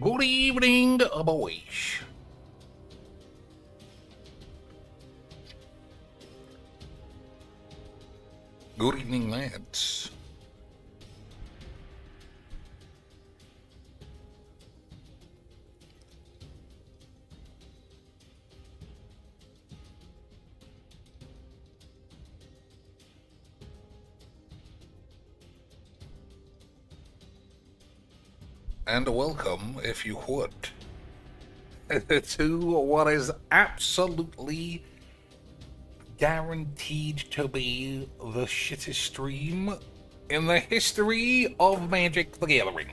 Good evening, boys. Good evening, lads. And welcome, if you would, to what is absolutely guaranteed to be the shittest stream in the history of Magic the Gathering.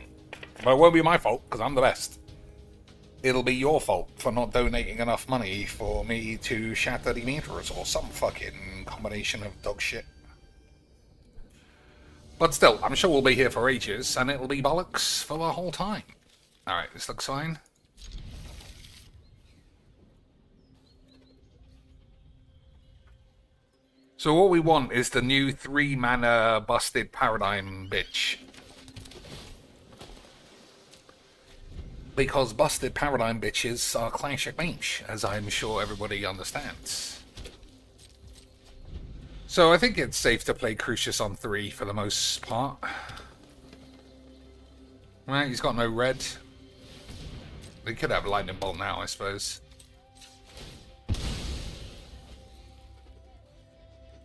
But it won't be my fault, because I'm the best. It'll be your fault for not donating enough money for me to shatter the meters or some fucking combination of dog shit. But still, I'm sure we'll be here for ages, and it'll be bollocks for the whole time. Alright, this looks fine. So what we want is the new 3-mana busted paradigm bitch. Because busted paradigm bitches are classic memes, as I'm sure everybody understands. So I think it's safe to play Crucius on 3 for the most part. Right, he's got no red. They could have Lightning Bolt now, I suppose.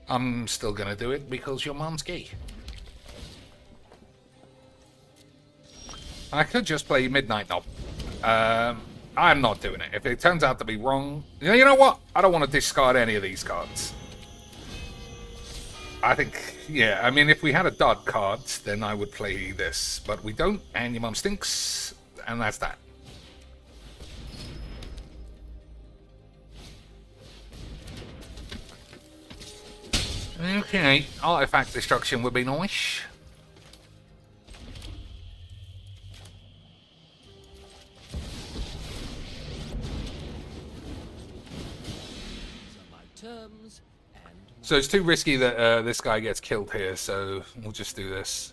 I'm still gonna do it because your mom's gay. I could just play Midnight Knob. I'm not doing it. If it turns out to be wrong, you know what? I don't want to discard any of these cards. I think, yeah, I mean, if we had a dud card, then I would play this. But we don't, and your mum stinks, and that's that. Okay, artifact destruction would be nice. So it's too risky that this guy gets killed here, so we'll just do this.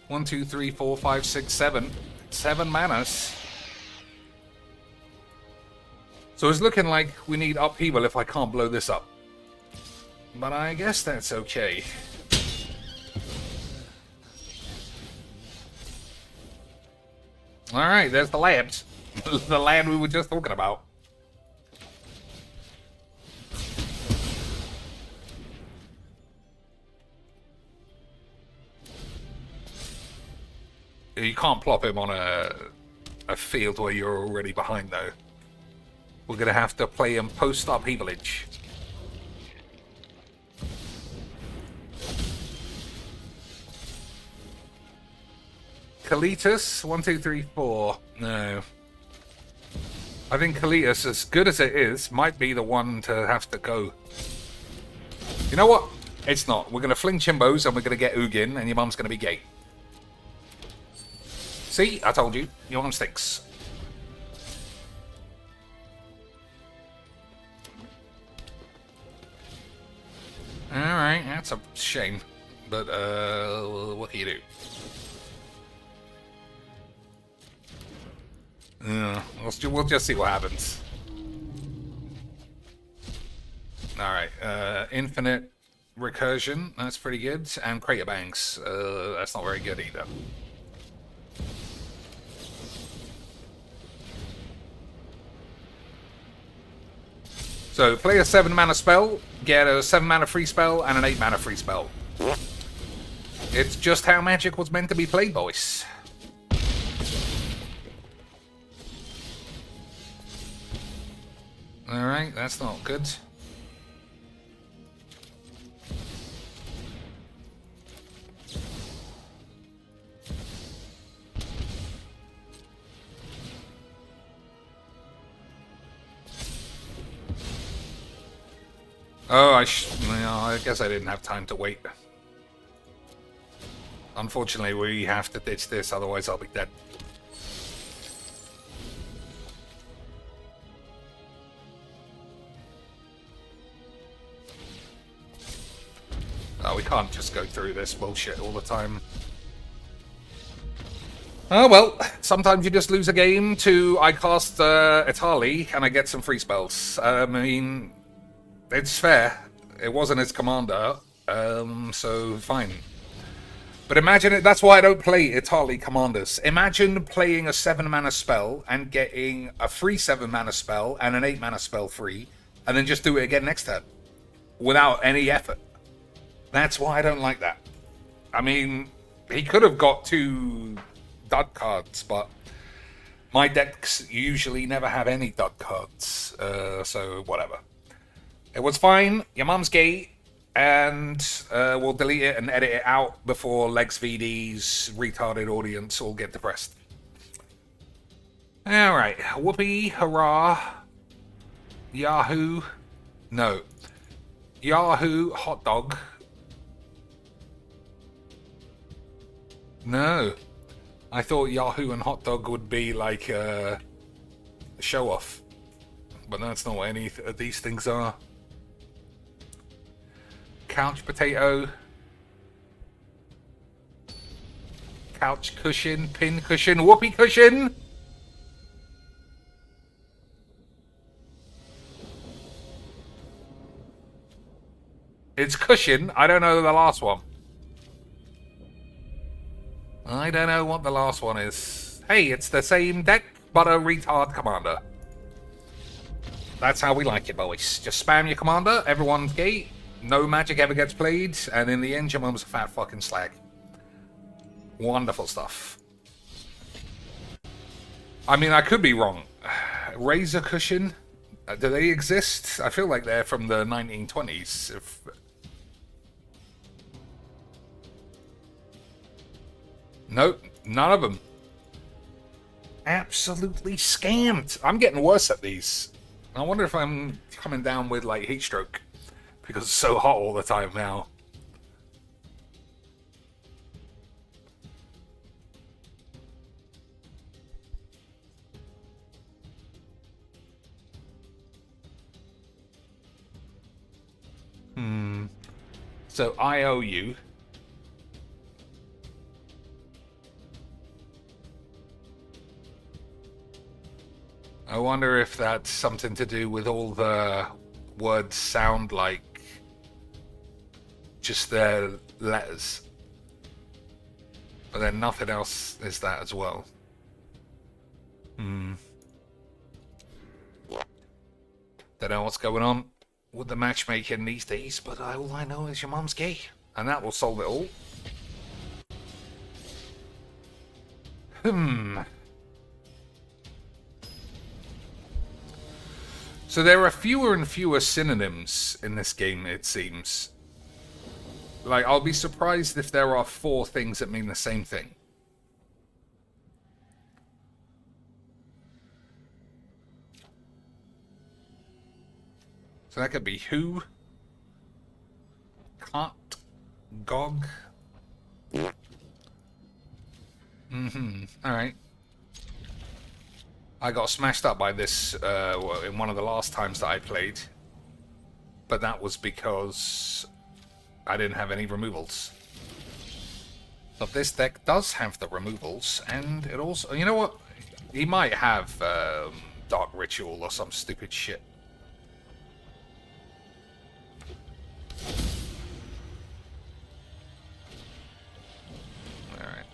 One, two, three, four, five, six, seven. 7 manas. So it's looking like we need upheaval if I can't blow this up. But I guess that's okay. Alright, there's the labs. The land we were just talking about. You can't plop him on a field where you're already behind, though. We're going to have to play him post-upheavalage. Kalitas, 1, 2, 3, 4. No. I think Kalitas, as good as it is, might be the one to have to go. You know what? It's not. We're going to fling Chimbos and we're going to get Ugin, and your mum's going to be gay. See? I told you. Your mum stinks. Alright, that's a shame. But, what can you do? We'll just see what happens. Alright, infinite recursion, that's pretty good. And Crater Banks, that's not very good either. So, play a 7-mana spell, get a 7-mana free spell, and an 8-mana free spell. It's just how Magic was meant to be played, boys. Alright, that's not good. Oh, I guess I didn't have time to wait. Unfortunately, we have to ditch this, otherwise I'll be dead. Well, we can't just go through this bullshit all the time. Oh well, sometimes you just lose a game to I cast Italy and I get some free spells. I mean, it's fair. It wasn't his commander, so fine. But imagine it, that's why I don't play Italy commanders. Imagine playing a 7-mana spell and getting a free 7-mana spell and an 8-mana spell free, and then just do it again next turn. Without any effort. That's why I don't like that. I mean, he could have got 2 dud cards, but my decks usually never have any dud cards, so whatever. It was fine. Your mum's gay, and we'll delete it and edit it out before Legs VD's retarded audience all get depressed. Alright, whoopee, hurrah, Yahoo, no, Yahoo, hot dog, no, I thought Yahoo and hot dog would be like a show off, but that's not what any of these things are. Couch potato, couch cushion, pin cushion, whoopee cushion. It's cushion. I don't know the last one. I don't know what the last one is. Hey, it's the same deck, but a retard commander. That's how we like it, boys. Just spam your commander, everyone's gay. No magic ever gets played, and in the end, your mum's a fat fucking slag. Wonderful stuff. I mean, I could be wrong. Razor cushion? Do they exist? I feel like they're from the 1920s. Nope, none of them. Absolutely scammed. I'm getting worse at these. I wonder if I'm coming down with, like, heat stroke. Because it's so hot all the time now. So I owe you. I wonder if that's something to do with all the words sound like just their letters. But then nothing else is that as well. Don't know what's going on with the matchmaking these days, but all I know is your mum's gay. And that will solve it all. So there are fewer and fewer synonyms in this game, it seems. Like, I'll be surprised if there are 4 things that mean the same thing. So that could be who, cut, gog. Alright. I got smashed up by this in one of the last times that I played. But that was because I didn't have any removals. But this deck does have the removals, and it also... You know what? He might have Dark Ritual or some stupid shit. Alright.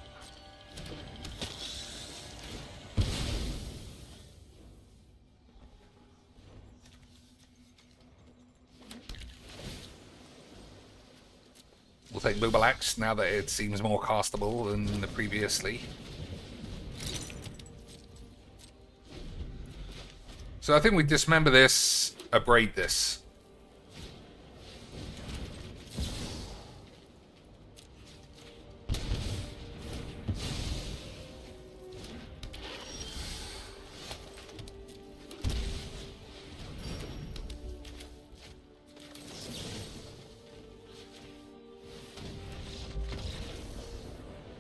We'll take Booble Axe now that it seems more castable than previously. So I think we dismember this, abrade this.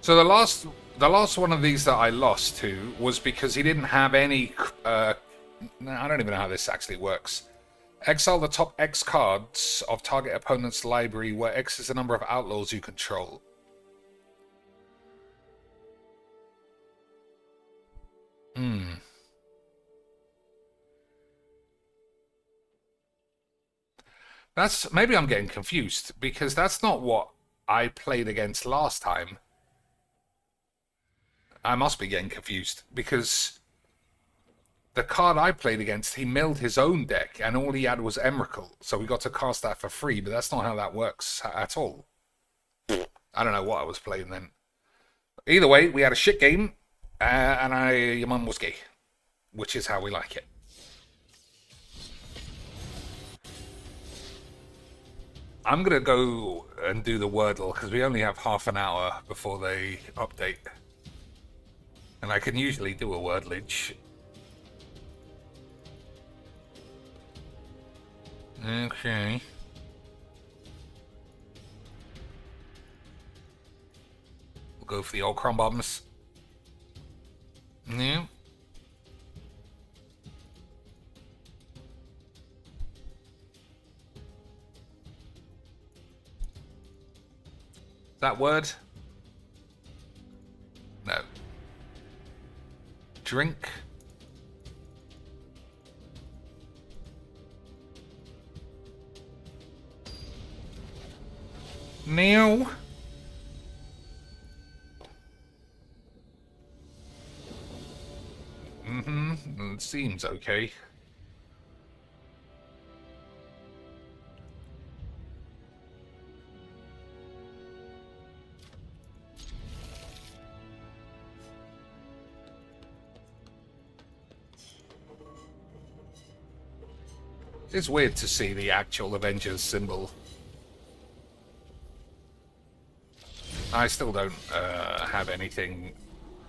So the last one of these that I lost to was because he didn't have any. I don't even know how this actually works. Exile the top X cards of target opponent's library, where X is the number of outlaws you control. That's, maybe I'm getting confused, because that's not what I played against last time. I must be getting confused, because the card I played against, he milled his own deck, and all he had was Emrakul, so we got to cast that for free, but that's not how that works at all. I don't know what I was playing then. Either way, we had a shit game, and your mum was gay, which is how we like it. I'm going to go and do the Wordle, because we only have half an hour before they update. And I can usually do a wordlage. Okay. We'll go for the old crumb bombs. Yeah. That word? No. Drink. Now. It seems okay. It's weird to see the actual Avengers symbol. I still don't have anything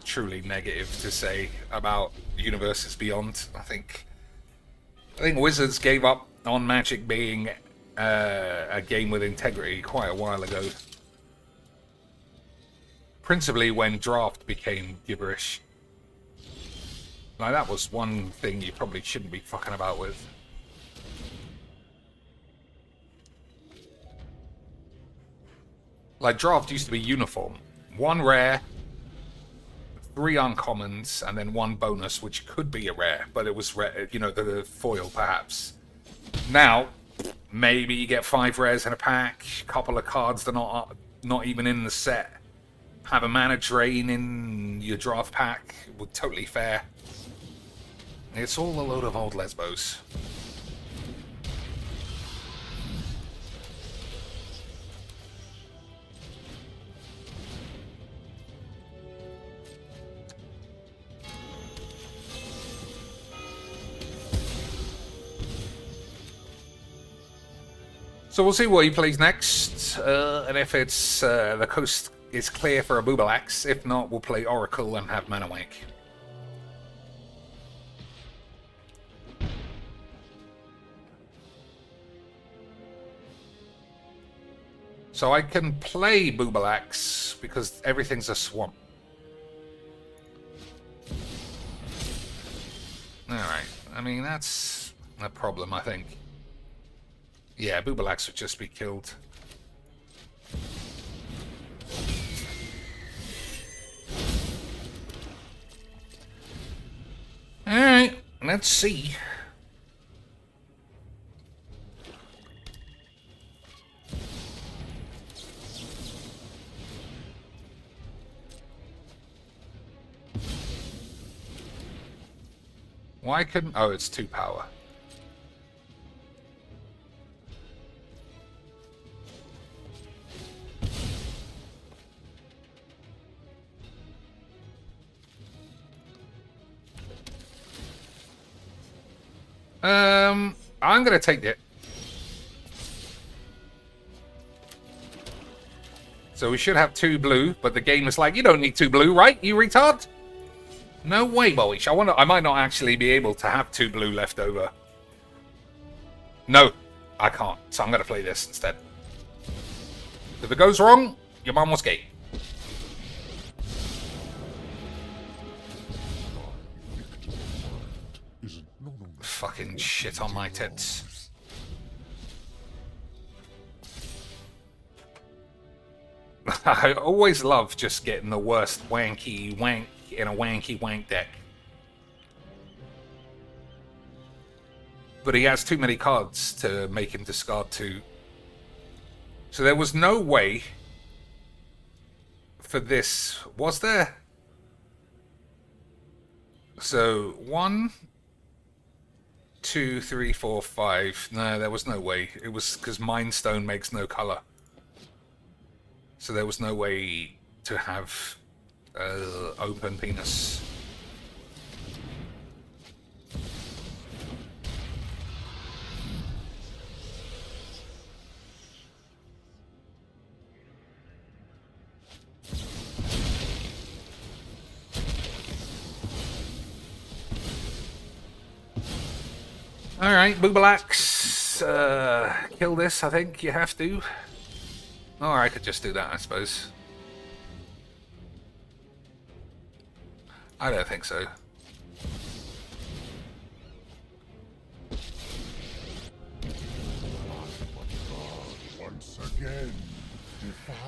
truly negative to say about Universes Beyond. I think Wizards gave up on Magic being a game with integrity quite a while ago. Principally when Draft became gibberish. Like, that was one thing you probably shouldn't be fucking about with. Like, Draft used to be uniform. 1 rare, 3 uncommons, and then 1 bonus, which could be a rare, but it was rare, you know, the foil, perhaps. Now, maybe you get 5 rares in a pack, couple of cards that are not even in the set. Have a mana drain in your draft pack, totally fair. It's all a load of old lesbos. So we'll see what he plays next, and if it's the coast is clear for a Boobalax. If not, we'll play Oracle and have Mana Wake. So I can play Boobalax because everything's a swamp. Alright, I mean, that's a problem, I think. Yeah, Boobalax would just be killed. Alright, let's see. Why couldn't... Oh, it's 2 power. I'm gonna take it. So we should have 2 blue, but the game is like, you don't need 2 blue, right, you retard? No way, Bowish. I might not actually be able to have 2 blue left over. No, I can't. So I'm gonna play this instead. If it goes wrong, your mum was gay. Fucking shit on my tits. I always love just getting the worst wanky wank in a wanky wank deck. But he has too many cards to make him discard 2. So there was no way for this, was there? So 1, 2, 3, 4, 5. No, there was no way. It was because Mind Stone makes no color. So there was no way to have open penis. Alright, Boobalax. Kill this, I think you have to. Or I could just do that, I suppose. I don't think so. Once again,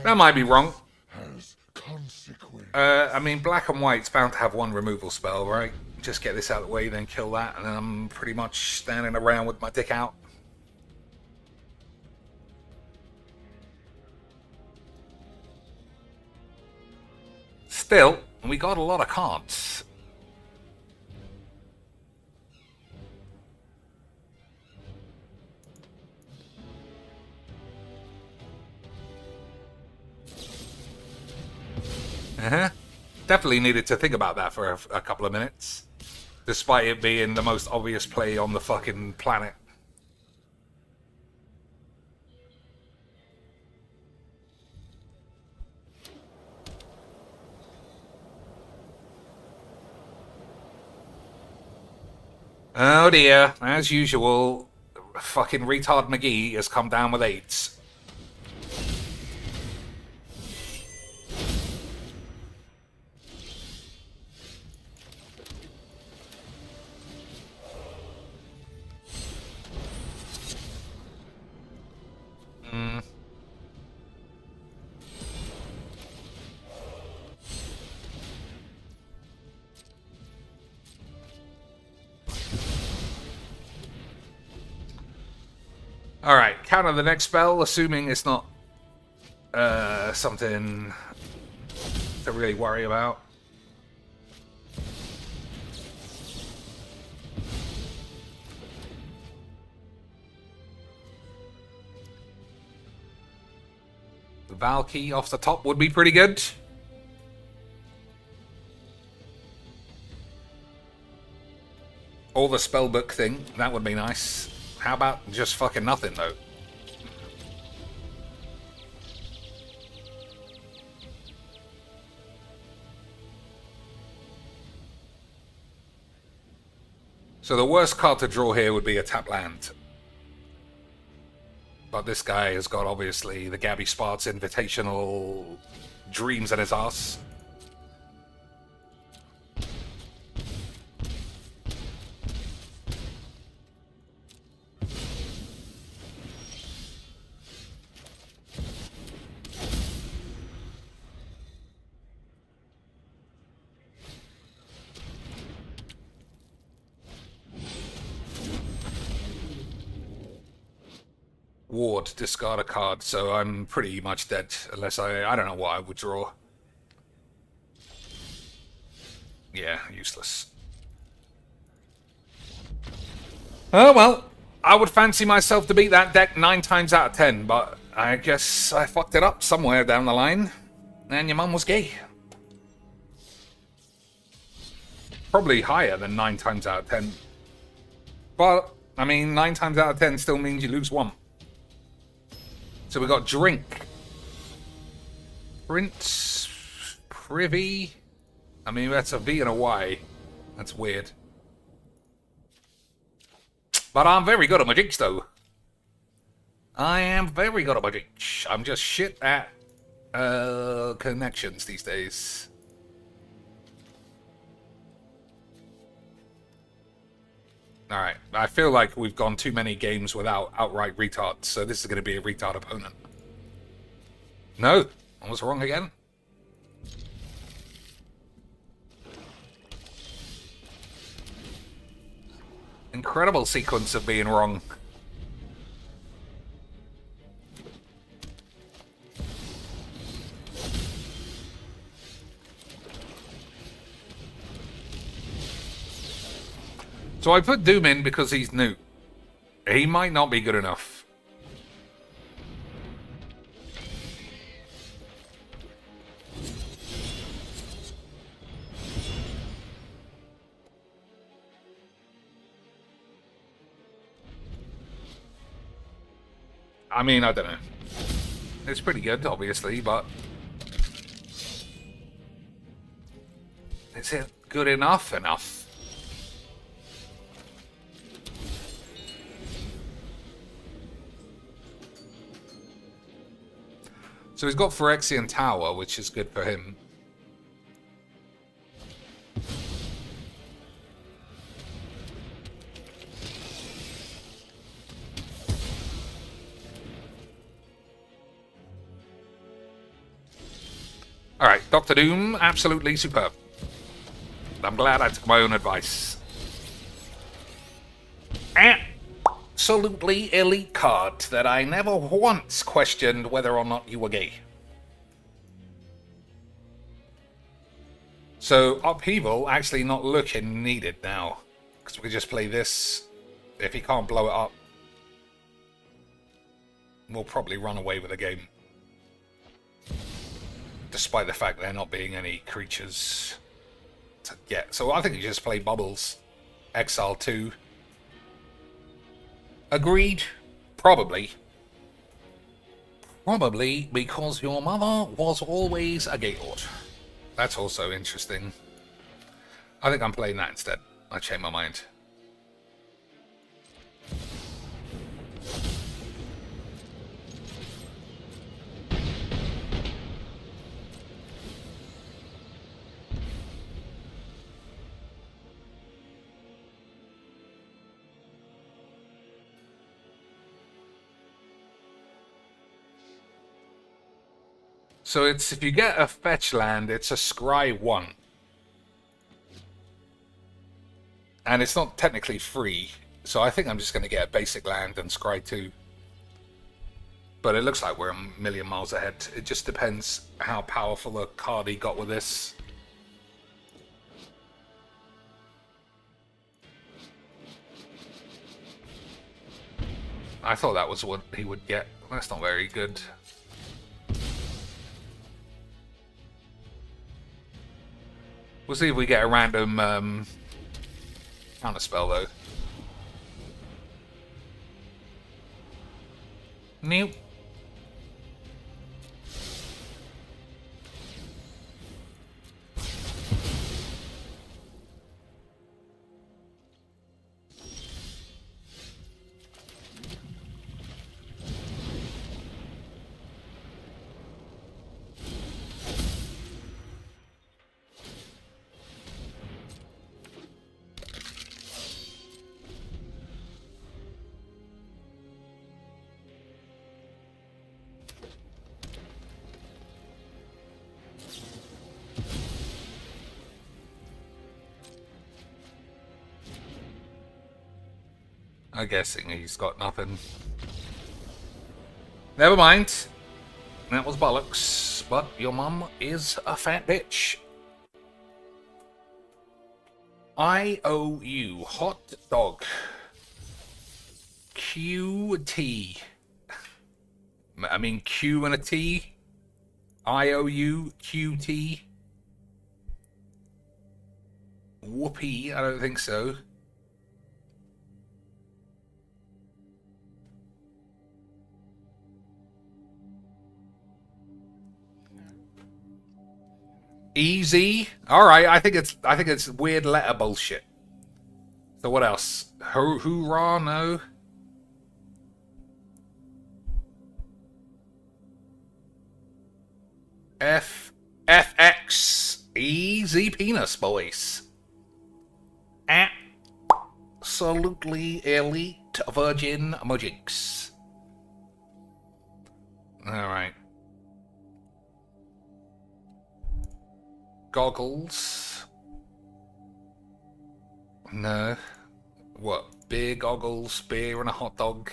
That might be wrong. has consequence. I mean, black and white's bound to have one removal spell, right? Just get this out of the way, then kill that, and then I'm pretty much standing around with my dick out. Still, we got a lot of cards. Definitely needed to think about that for a couple of minutes. Despite it being the most obvious play on the fucking planet. Oh dear, as usual, fucking retard McGee has come down with AIDS. Alright, counter the next spell, assuming it's not something to really worry about. The Valky off the top would be pretty good. Or the spellbook thing, that would be nice. How about just fucking nothing, though? So the worst card to draw here would be a tap land. But this guy has got, obviously, the Gabby Sparks Invitational dreams in his ass. Ward, discard a card, so I'm pretty much dead, unless I don't know what I would draw. Yeah, useless. Oh well, I would fancy myself to beat that deck 9 times out of 10, but I guess I fucked it up somewhere down the line, and your mum was gay. Probably higher than 9 times out of 10. But, I mean, 9 times out of 10 still means you lose 1. So we got Drink. Prince. Privy. I mean, that's a V and a Y. That's weird. But I'm very good at my jinx, though. I am very good at my jinx. I'm just shit at connections these days. Alright, I feel like we've gone too many games without outright retards, so this is going to be a retard opponent. No, I was wrong again. Incredible sequence of being wrong. So I put Doom in because he's new. He might not be good enough. I mean, I don't know. It's pretty good, obviously, but... is it good enough? So he's got Phyrexian Tower, which is good for him. Alright, Dr. Doom, absolutely superb. I'm glad I took my own advice. Absolutely elite card that I never once questioned whether or not you were gay. So, Upheaval actually not looking needed now. Because we just play this. If he can't blow it up, we'll probably run away with the game. Despite the fact there not being any creatures to get. So I think you just play Bubbles. Exile 2. Agreed? Probably. Probably because your mother was always a Gaylord. That's also interesting. I think I'm playing that instead. I changed my mind. So it's, if you get a fetch land, it's a scry 1. And it's not technically free, so I think I'm just going to get a basic land and scry 2. But it looks like we're a million miles ahead. It just depends how powerful a card he got with this. I thought that was what he would get. That's not very good. We'll see if we get a random counterspell though. Nope. I'm guessing he's got nothing. Never mind. That was bollocks. But your mum is a fat bitch. I owe you hot dog. QT. I mean Q and a T. I owe you QT. Whoopee. I don't think so. Easy. All right. I think it's weird letter bullshit. So what else? Hoorah? No. FX. Easy penis, boys. Absolutely elite virgin mujinks. All right. Goggles. No. What? Beer goggles, beer and a hot dog.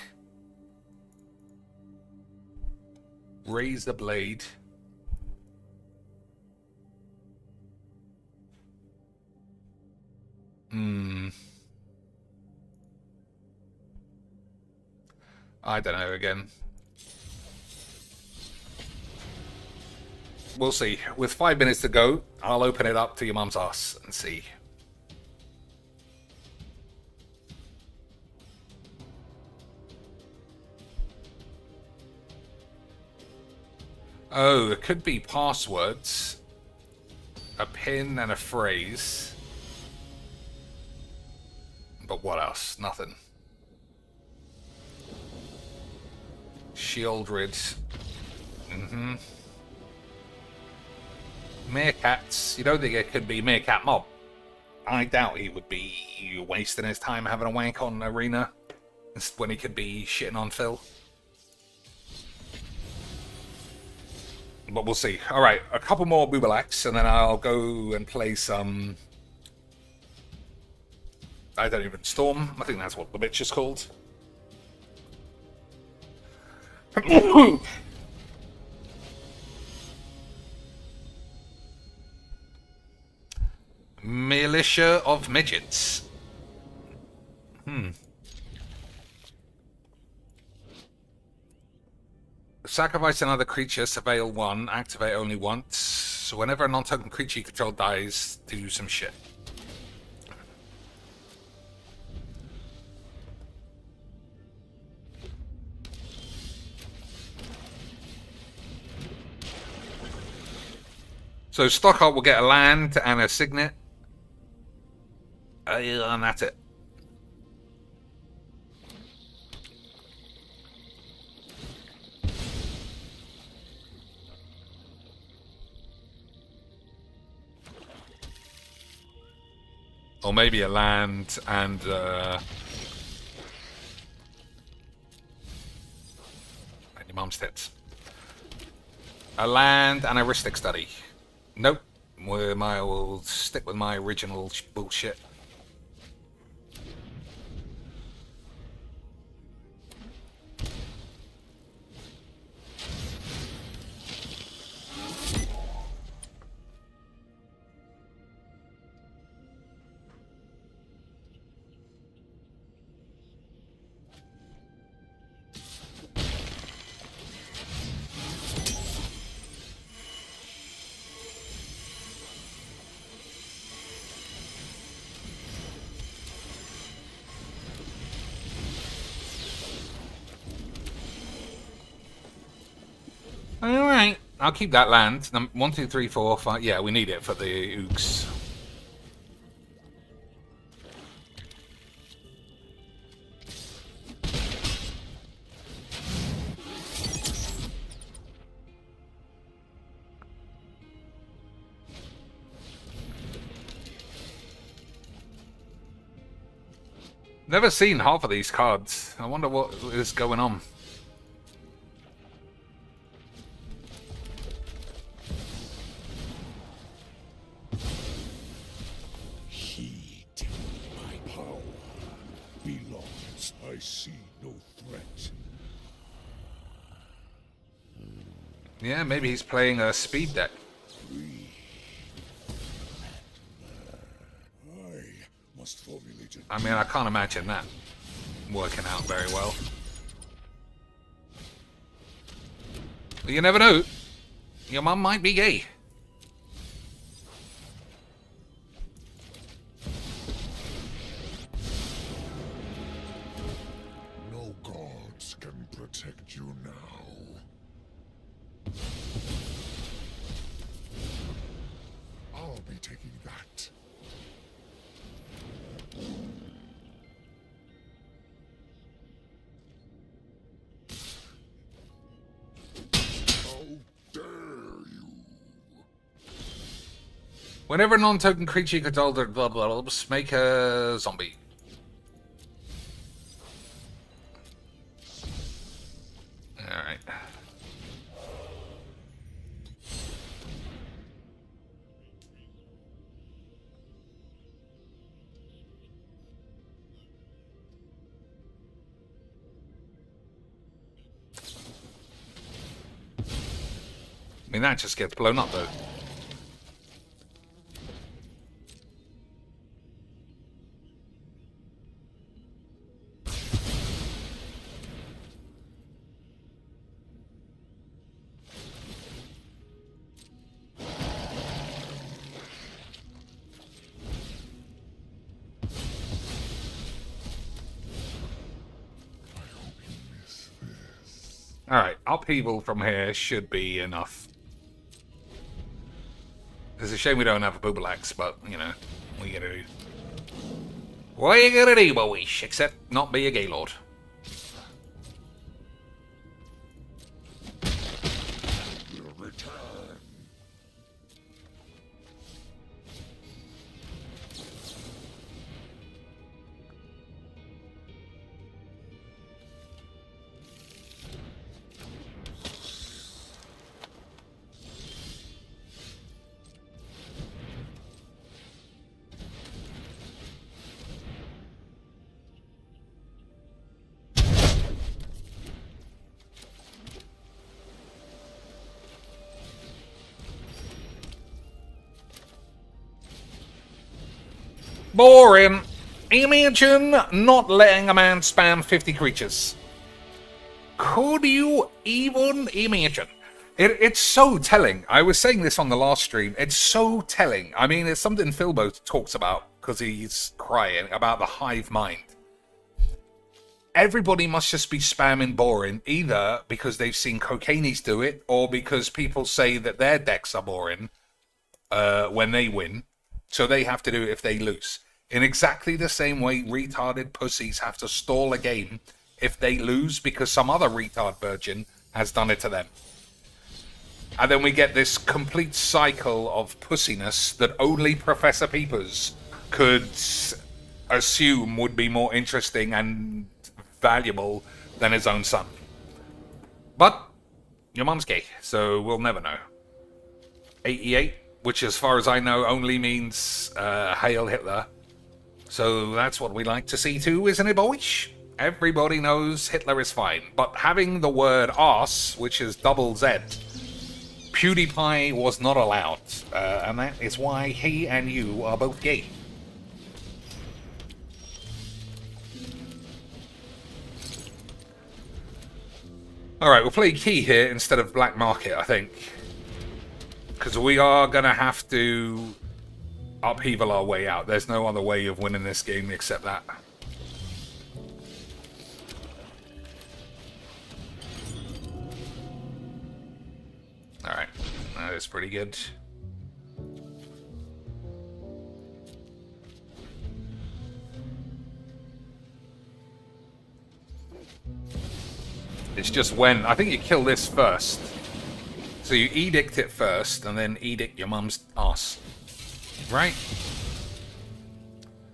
Razor blade. I don't know again. We'll see. With 5 minutes to go, I'll open it up to your mum's ass and see. Oh, it could be passwords, a pin and a phrase. But what else? Nothing. Shieldred. Meerkats. You don't think it could be Meerkat Mob? I doubt he would be wasting his time having a wank on Arena when he could be shitting on Phil. But we'll see. Alright, a couple more Boobalaks, and then I'll go and play some... I don't even... Storm? I think that's what the bitch is called. Militia of Midgets. Sacrifice another creature, surveil 1, activate only once. So whenever a non-token creature you control dies, do some shit. So Stockholm will get a land and a signet. And that's it. Or maybe a land and your mum's tits. A land and a heuristic study. Nope. We'll stick with my original bullshit. Alright, I'll keep that land. 1, 2, 3, 4, 5. Yeah, we need it for the oogs. Never seen half of these cards. I wonder what is going on. I see no threat. Yeah, maybe he's playing a speed deck. I must formulate a... I mean, I can't imagine that working out very well. But you never know. Your mum might be gay. No gods can protect you now. I'll be taking that. How dare you? Whenever a non-token creature controls their blah blah blah, just make a zombie. Alright. I mean, that just gets blown up, though. Alright, upheaval from here should be enough. It's a shame we don't have a Boobalax, but, you know, what are you gonna do? What are you gonna do, boyish? Except not be a Gaylord. Boring. Imagine not letting a man spam 50 creatures. Could you even imagine? It's so telling. I was saying this on the last stream. It's so telling. I mean, it's something Philbo talks about because he's crying about the hive mind. Everybody must just be spamming boring, either because they've seen Cocainies do it, or because people say that their decks are boring when they win, so they have to do it if they lose. In exactly the same way retarded pussies have to stall a game if they lose because some other retard virgin has done it to them. And then we get this complete cycle of pussiness that only Professor Peepers could assume would be more interesting and valuable than his own son. But your mum's gay, so we'll never know. 88, which as far as I know only means Hail Hitler. So that's what we like to see too, isn't it, boys? Everybody knows Hitler is fine, but having the word arse, which is double Z, PewDiePie was not allowed, and that is why he and you are both gay. Alright, we'll play Key here instead of Black Market, I think. Because we are going to have to upheaval our way out. There's no other way of winning this game except that. Alright, that is pretty good. It's just when... I think you kill this first. So you edict it first, and then edict your mum's ass. Right?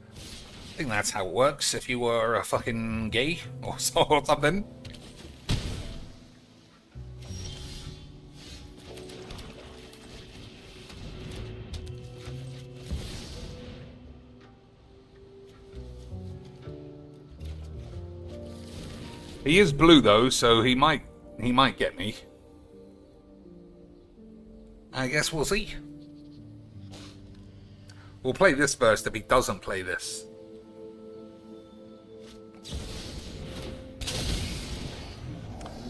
I think that's how it works if you were a fucking gay or something. He is blue though, so he might get me. I guess we'll see. We'll play this first if he doesn't play this.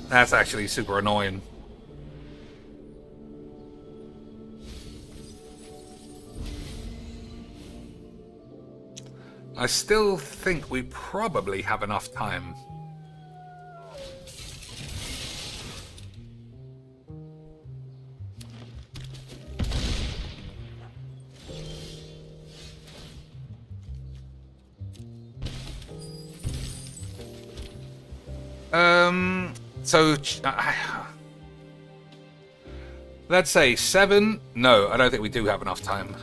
That's actually super annoying. I still think we probably have enough time. So, let's say 7. No, I don't think we do have enough time.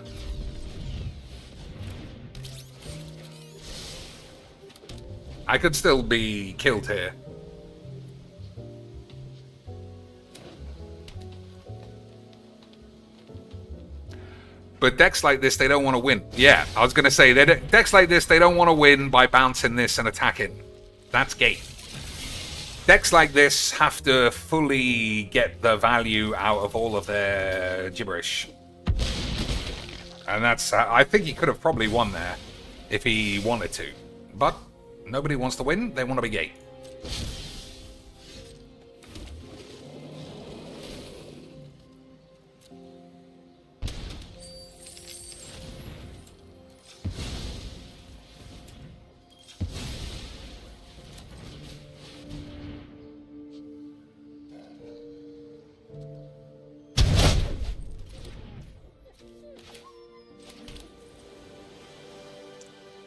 I could still be killed here. But decks like this, they don't want to win. Yeah, I was going to say, decks like this, they don't want to win by bouncing this and attacking. That's gay. Decks like this have to fully get the value out of all of their gibberish. And that's... I think he could have probably won there if he wanted to. But nobody wants to win, they want to be gay.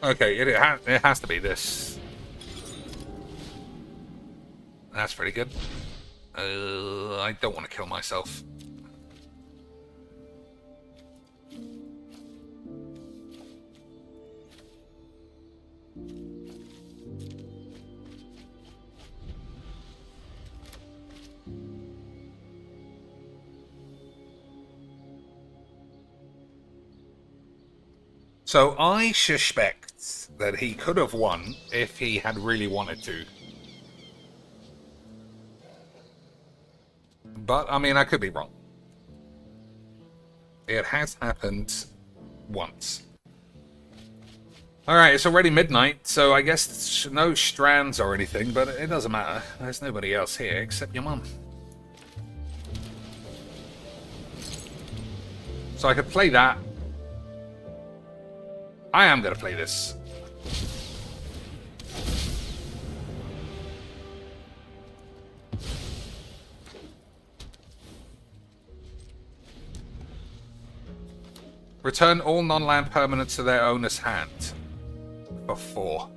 Okay, it has to be this. That's pretty good. I don't want to kill myself. So I suspect that he could have won if he had really wanted to. But, I mean, I could be wrong. It has happened once. Alright, it's already midnight, so I guess no strands or anything, but it doesn't matter. There's nobody else here except your mum. So I could play that. I am going to play this. Return all non-land permanents to their owner's hand. For 4.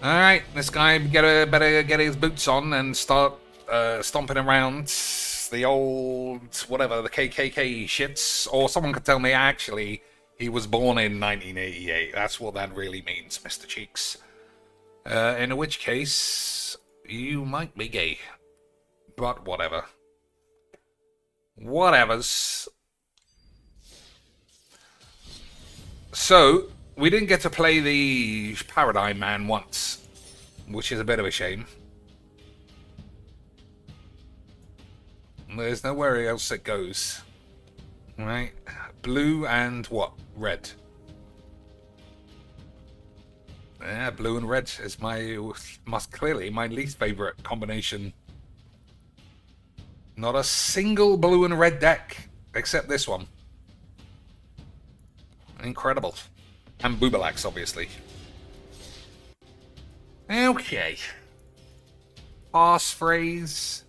Alright, this guy better get his boots on and start stomping around the old, whatever, the KKK shits. Or someone could tell me, actually, he was born in 1988. That's what that really means, Mr. Cheeks. In which case, you might be gay. But whatever. Whatevers. So, we didn't get to play the Paradigm Man once, which is a bit of a shame. There's nowhere else it goes. Right? Blue and what? Red. Yeah, blue and red is must clearly my least favorite combination. Not a single blue and red deck, except this one. Incredible. And Boobalax, obviously. Okay. Passphrase.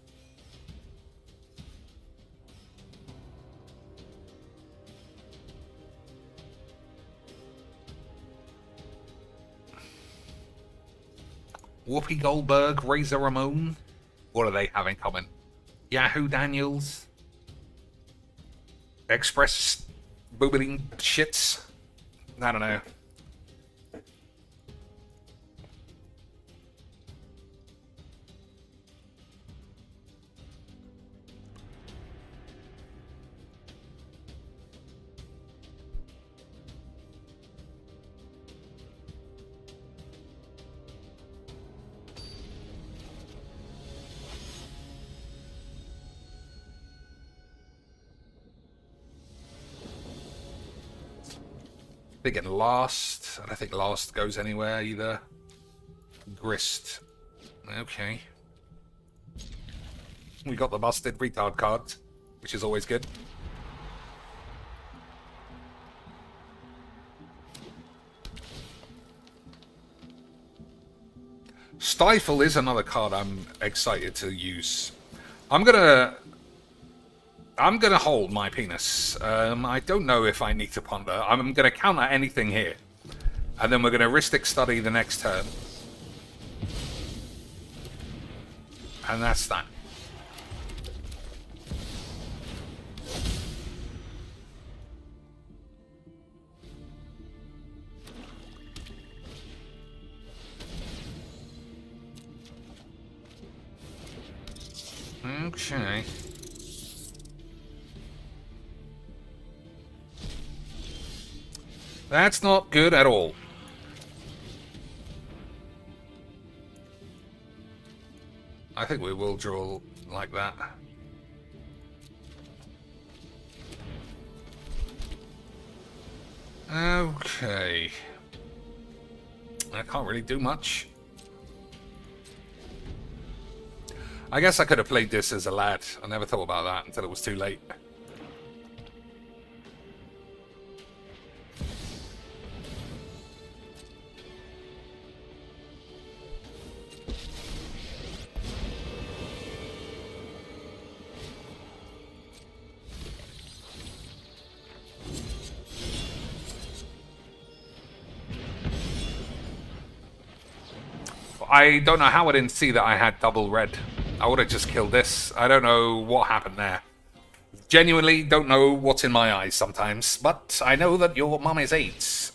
Whoopi Goldberg, Razor Ramon. What do they have in common? Yahoo Daniels. Express boobing shits. I don't know. They're getting Last. I don't think Last goes anywhere either. Grist. Okay. We got the busted retard card, which is always good. Stifle is another card I'm excited to use. I'm gonna hold my penis. I don't know if I need to ponder. I'm gonna counter anything here. And then we're gonna Ristic Study the next turn. And that's that. Okay. That's not good at all. I think we will draw like that. Okay. I can't really do much. I guess I could have played this as a lad. I never thought about that until it was too late. I don't know how I didn't see that I had double red. I would have just killed this. I don't know what happened there. Genuinely don't know what's in my eyes sometimes, but I know that your mum is AIDS,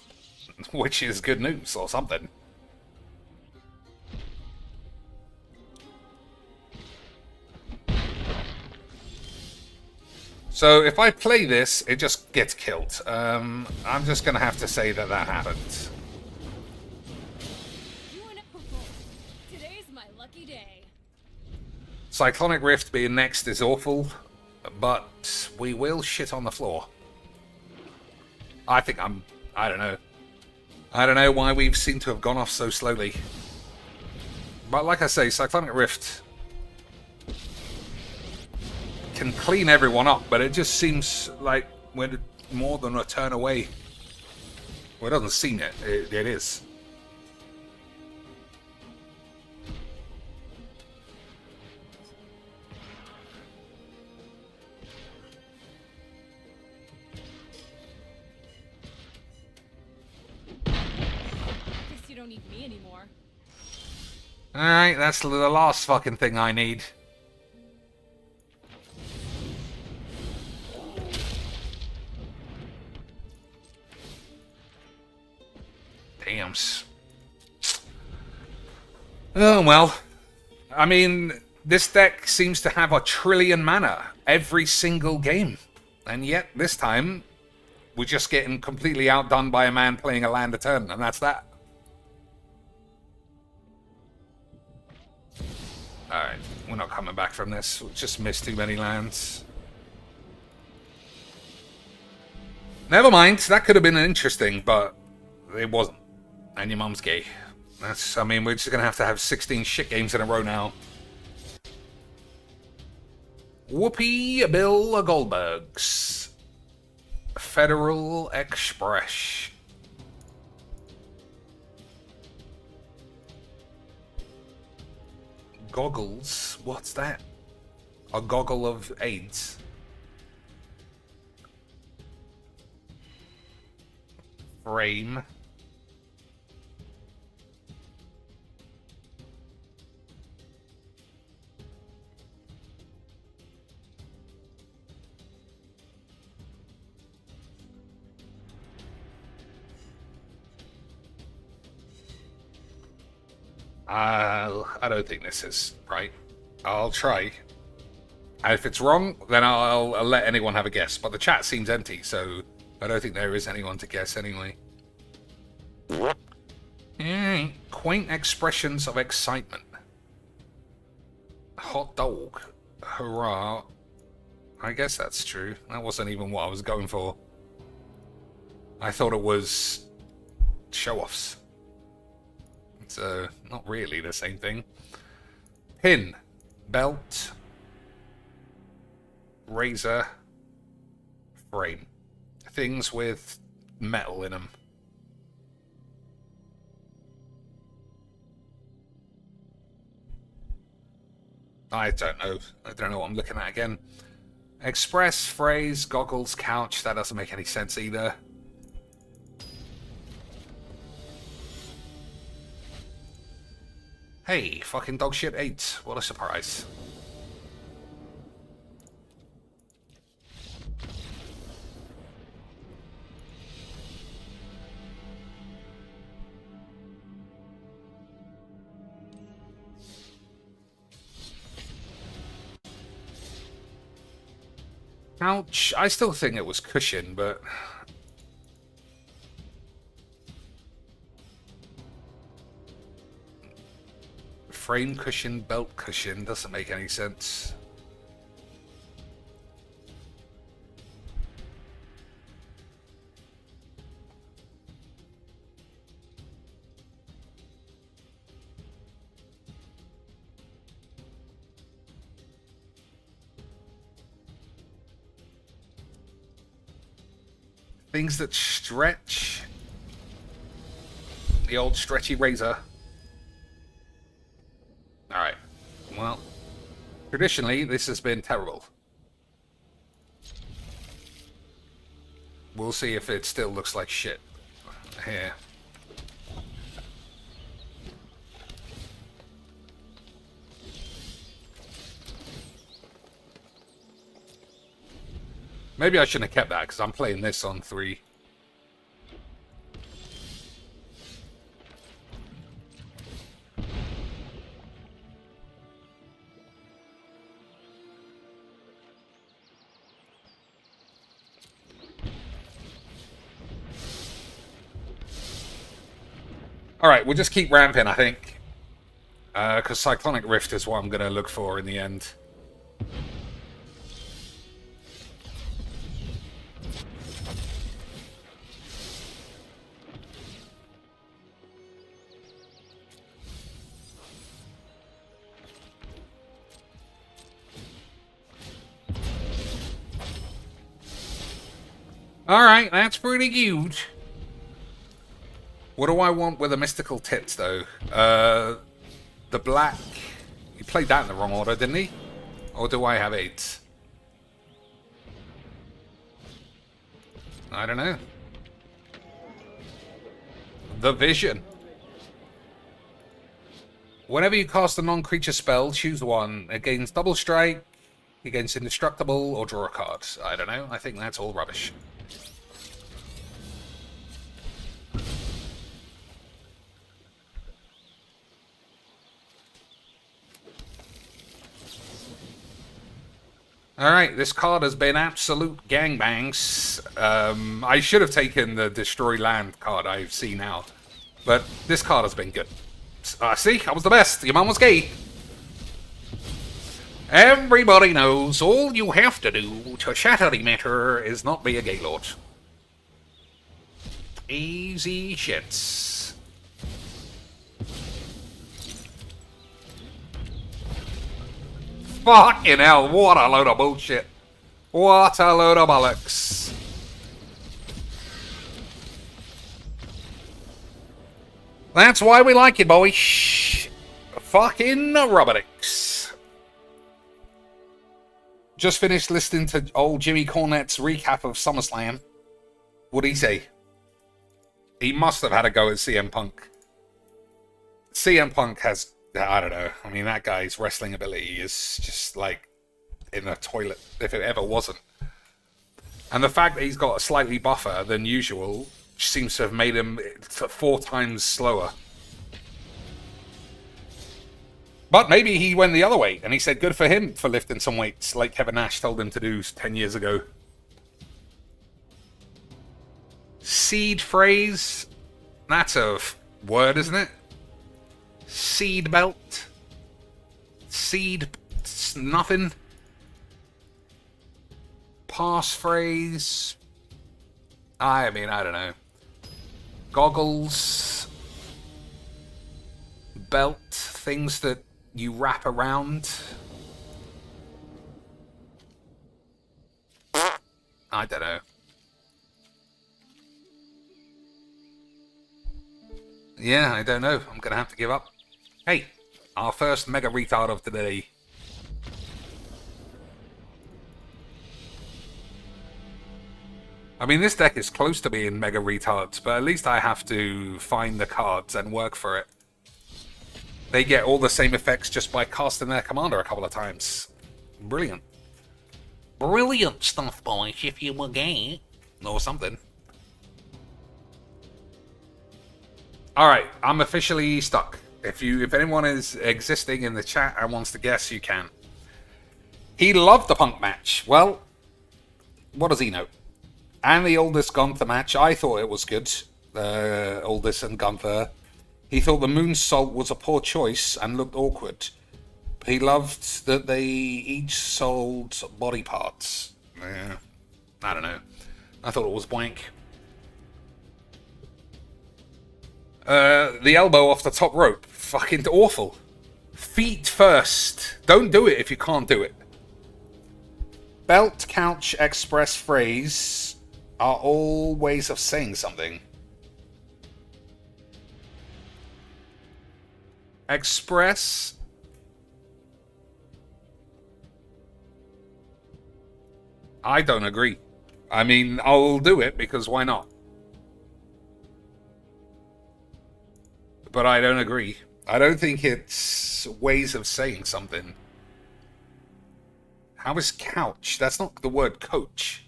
which is good news or something. So if I play this, it just gets killed. I'm just going to have to say that that happened. Cyclonic Rift being next is awful, but we will shit on the floor. I don't know. I don't know why we've seemed to have gone off so slowly. But like I say, Cyclonic Rift can clean everyone up, but it just seems like we're more than a turn away. Well, it doesn't seem it. It is. Don't need me anymore. Alright, that's the last fucking thing I need. Damn. Oh, well. I mean, this deck seems to have 1 trillion mana every single game. And yet, this time, we're just getting completely outdone by a man playing a land a turn, and that's that. Alright, we're not coming back from this. We'll just missed too many lands. Never mind, that could have been interesting, but it wasn't. And your mum's gay. I mean, we're just going to have 16 shit games in a row now. Whoopee Bill Goldbergs. Federal Express. Goggles? What's that? A goggle of AIDS. Frame. I don't think this is right. I'll try. And if it's wrong, then I'll let anyone have a guess. But the chat seems empty, so I don't think there is anyone to guess anyway. Quaint expressions of excitement. Hot dog. Hurrah. I guess that's true. That wasn't even what I was going for. I thought it was show-offs. It's not really the same thing. Pin. Belt. Razor. Frame. Things with metal in them. I don't know. I don't know what I'm looking at again. Express, phrase, goggles, couch. That doesn't make any sense either. Hey, fucking dogshit 8. What a surprise. Ouch. I still think it was cushion, but... Frame cushion, belt cushion, doesn't make any sense. Things that stretch. The old stretchy razor. Alright. Well, traditionally, this has been terrible. We'll see if it still looks like shit here. Maybe I shouldn't have kept that, because I'm playing this on 3. Alright, we'll just keep ramping, I think. Because Cyclonic Rift is what I'm going to look for in the end. Alright, that's pretty huge. What do I want with the mystical tits, though? The black... He played that in the wrong order, didn't he? Or do I have 8? I don't know. The Vision. Whenever you cast a non-creature spell, choose one. It gains double strike, it gains indestructible, or draw a card. I don't know. I think that's all rubbish. Alright, this card has been absolute gangbangs. I should have taken the Destroy Land card I've seen now. But this card has been good. See? I was the best. Your mum was gay. Everybody knows all you have to do to shatter the matter is not be a gaylord. Easy shits. Fucking hell, what a load of bullshit. What a load of bollocks. That's why we like it, boy. Fucking rubberdicks. Just finished listening to old Jimmy Cornette's recap of SummerSlam. What'd he say? He must have had a go at CM Punk. CM Punk has... I don't know. I mean, that guy's wrestling ability is just like in a toilet, if it ever wasn't. And the fact that he's got slightly buffer than usual seems to have made him 4 times slower. But maybe he went the other way, and he said good for him for lifting some weights, like Kevin Nash told him to do 10 years ago. Seed phrase? That's a word, isn't it? Seed belt. Seed nothing. Passphrase. I mean, I don't know. Goggles. Belt. Things that you wrap around. I don't know. Yeah, I don't know. I'm gonna have to give up. Hey, our first mega retard of today. I mean, this deck is close to being mega retards, but at least I have to find the cards and work for it. They get all the same effects just by casting their commander a couple of times. Brilliant. Brilliant stuff, boys, if you were gay. Or something. Alright, I'm officially stuck. If anyone is existing in the chat and wants to guess, you can. He loved the Punk match. Well, what does he know? And the oldest Gunther match, I thought it was good. Oldest and Gunther. He thought the moon salt was a poor choice and looked awkward. He loved that they each sold body parts. Yeah, I don't know. I thought it was blank. The elbow off the top rope. Fucking awful. Feet first. Don't do it if you can't do it. Belt, couch, express, phrase are all ways of saying something. Express. I don't agree. I mean, I'll do it because why not? But I don't agree. I don't think it's ways of saying something. How is couch? That's not the word coach.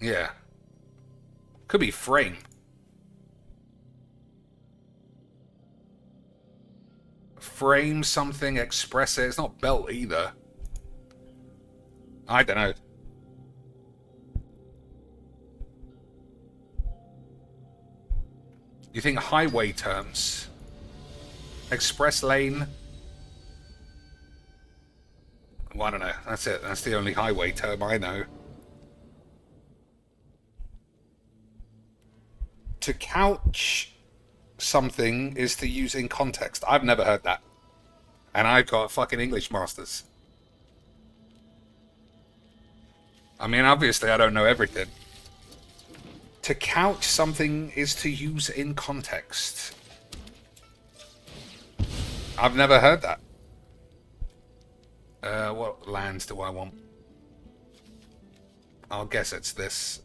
Yeah. Could be frame. Frame something, express it. It's not belt either. I don't know. You think highway terms? Express lane? Well, I don't know. That's it. That's the only highway term I know. To couch something is to use in context. I've never heard that. And I've got fucking English masters. I mean, obviously I don't know everything. To couch something is to use in context. I've never heard that. What lands do I want? I'll guess it's this.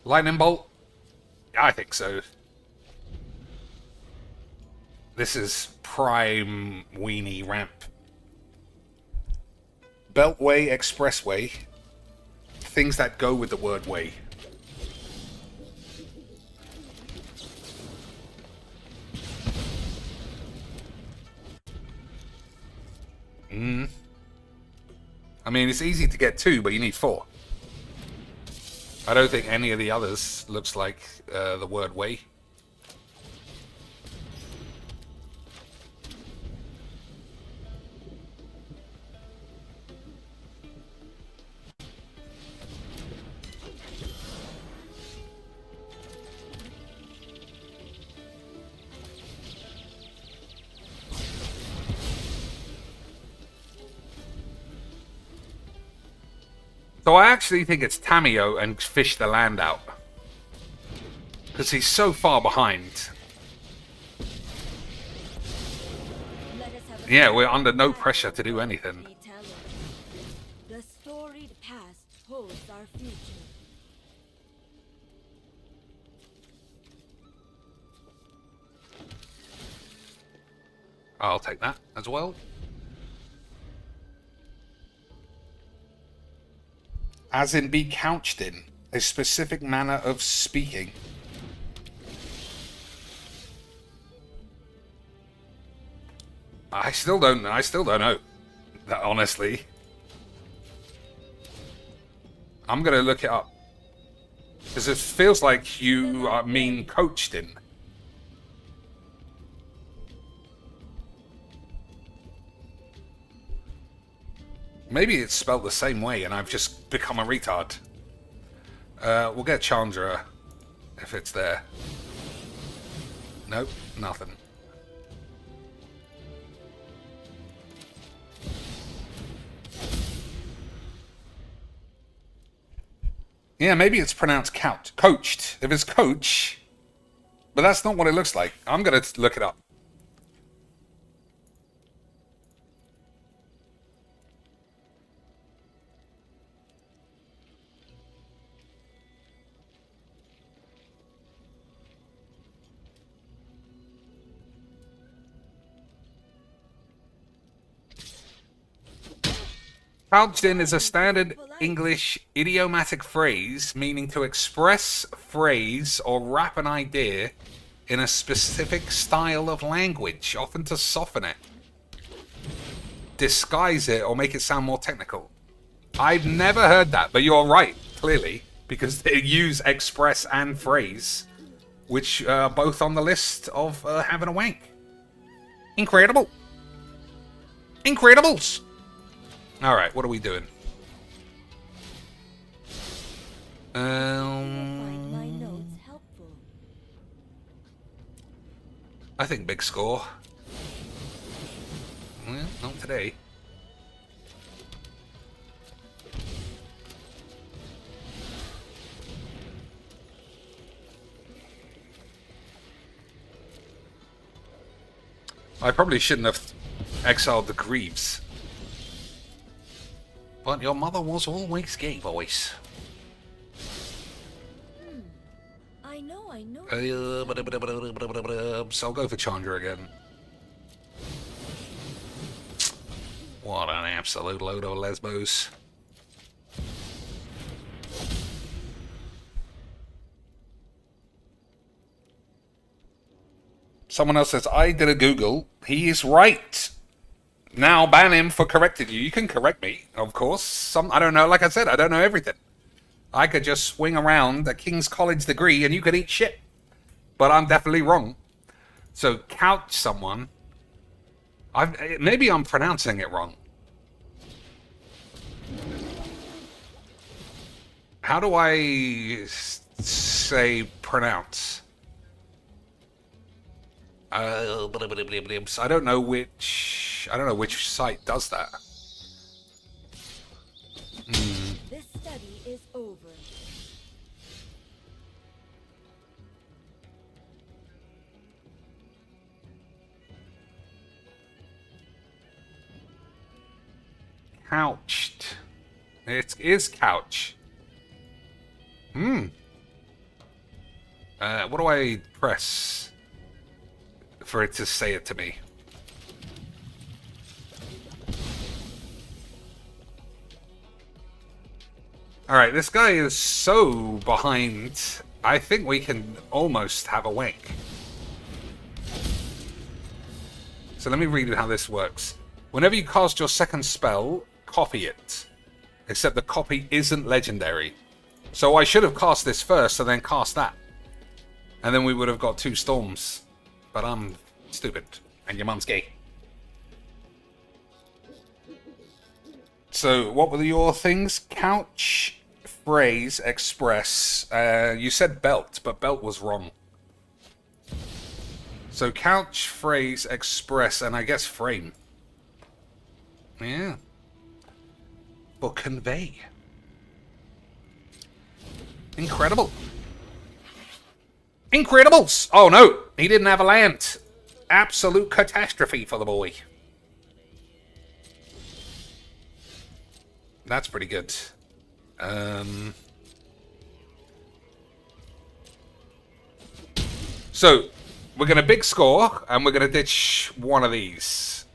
Lightning bolt? I think so. This is prime weenie ramp. Beltway, expressway. Things that go with the word way. I mean, it's easy to get 2, but you need 4. I don't think any of the others looks like the word way. So I actually think it's Tamio and Fish the Land out. Because he's so far behind. Yeah, we're under no pressure to do anything. The storied past holds our future. I'll take that as well. As in be couched in a specific manner of speaking. I still don't know. That, honestly. I'm gonna look it up. Because it feels like you mean coached in. Maybe it's spelled the same way and I've just become a retard. We'll get Chandra if it's there. Nope, nothing. Yeah, maybe it's pronounced coached. If it's coach, but that's not what it looks like. I'm gonna look it up. Couched in is a standard English idiomatic phrase meaning to express, phrase, or wrap an idea in a specific style of language, often to soften it. disguise it or make it sound more technical. I've never heard that, but you're right, clearly, because they use express and phrase, which are both on the list of having a wank. Incredible. Incredibles. All right, what are we doing? Find my notes helpful. I think big score. Well, not today. I probably shouldn't have exiled the Greaves. But your mother was always gay, boys. I know. So I'll go for Chandra again. What an absolute load of lesbos. Someone else says, I did a Google. He is right. Now ban him for correcting you. You can correct me, of course. I don't know. Like I said, I don't know everything. I could just swing around a King's College degree and you could eat shit. But I'm definitely wrong. So couch someone. Maybe I'm pronouncing it wrong. How do I say pronounce? I don't know which site does that. This study is over. Couched. It is couch. What do I press for it to say it to me? Alright, this guy is so behind. I think we can almost have a wank. So let me read how this works. Whenever you cast your second spell, copy it. Except the copy isn't legendary. So I should have cast this first and then cast that. And then we would have got 2 storms. But I'm stupid. And your mum's gay. So what were your things? Couch, phrase, express. You said belt, but belt was wrong. So couch, phrase, express, and I guess frame. Yeah. But convey. Incredible. Incredibles! Oh no, he didn't have a land. Absolute catastrophe for the boy. That's pretty good. So, we're going to big score, and we're going to ditch one of these.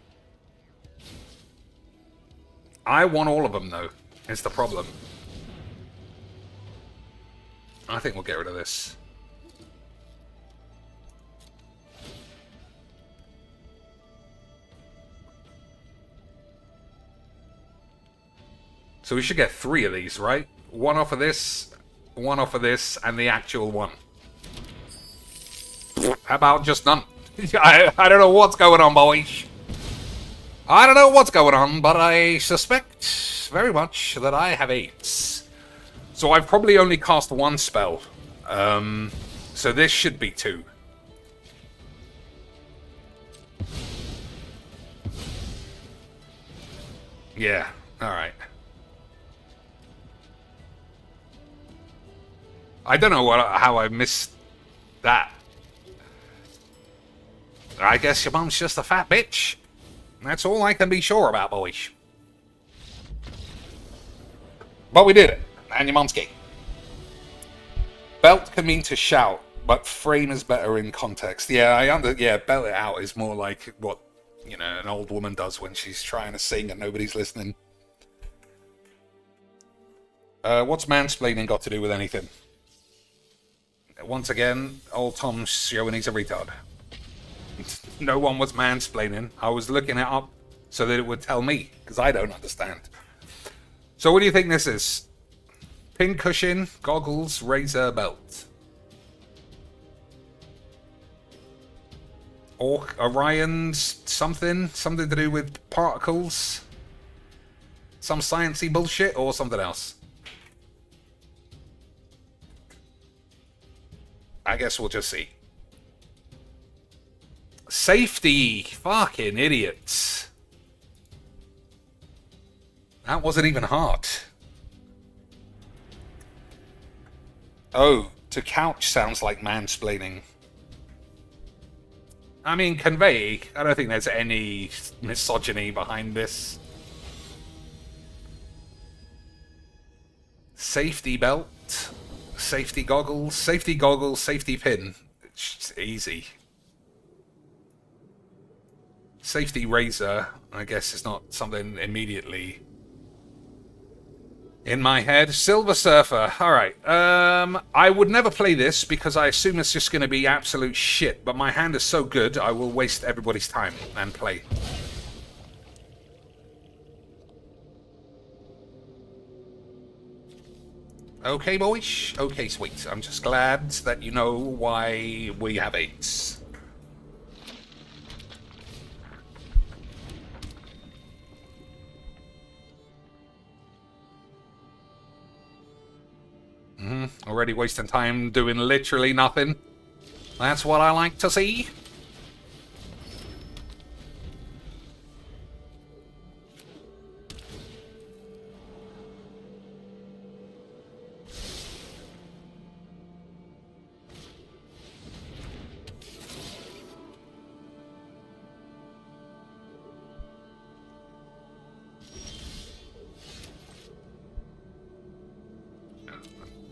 I want all of them, though, is the problem. I think we'll get rid of this. So we should get 3 of these, right? One off of this, one off of this, and the actual one. How about just none? I don't know what's going on, boys. I don't know what's going on, but I suspect very much that I have 8s. So I've probably only cast 1 spell. So this should be 2. Yeah, alright. I don't know how I missed that. I guess your mum's just a fat bitch. That's all I can be sure about, boys. But we did it. And your mum's gay. Belt can mean to shout, but frame is better in context. Yeah, belt it out is more like what, you know, an old woman does when she's trying to sing and nobody's listening. What's mansplaining got to do with anything? Once again, old Tom's showing he's a retard. No one was mansplaining. I was looking it up so that it would tell me, because I don't understand. So what do you think this is? Pincushion, goggles, razor, belt. Orion's something to do with particles. Some sciencey bullshit or something else. I guess we'll just see. Safety, fucking idiots. That wasn't even hard. Oh, to couch sounds like mansplaining. I mean, convey, I don't think there's any misogyny behind this. Safety belt, safety goggles, safety pin. It's easy. Safety razor, I guess it's not something immediately in my head. Silver Surfer. Alright. I would never play this because I assume it's just going to be absolute shit. But my hand is so good, I will waste everybody's time and play. Okay, boys. Okay, sweet. I'm just glad that you know why we have 8s. Already wasting time doing literally nothing. That's what I like to see.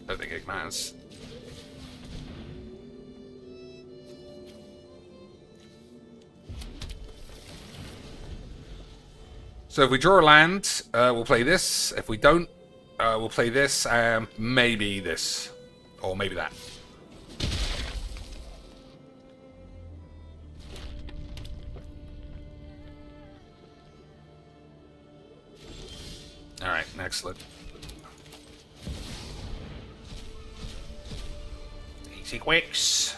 I don't think it matters. So if we draw a land, we'll play this. If we don't, we'll play this, and maybe this. Or maybe that. Alright, excellent. Easy quicks.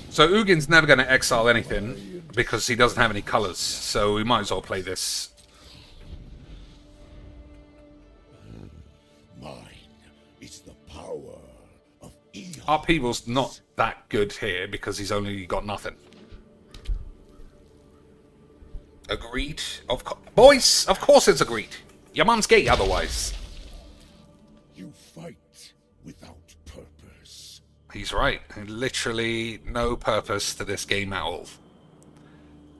So Ugin's never going to exile anything because he doesn't have any colors, so we might as well play this. Mine is the power of Eon. Upheaval's not that good here because he's only got nothing. Agreed. Boys, of course it's agreed. Your mum's gay otherwise. You fight without purpose. He's right. Literally no purpose to this game at all.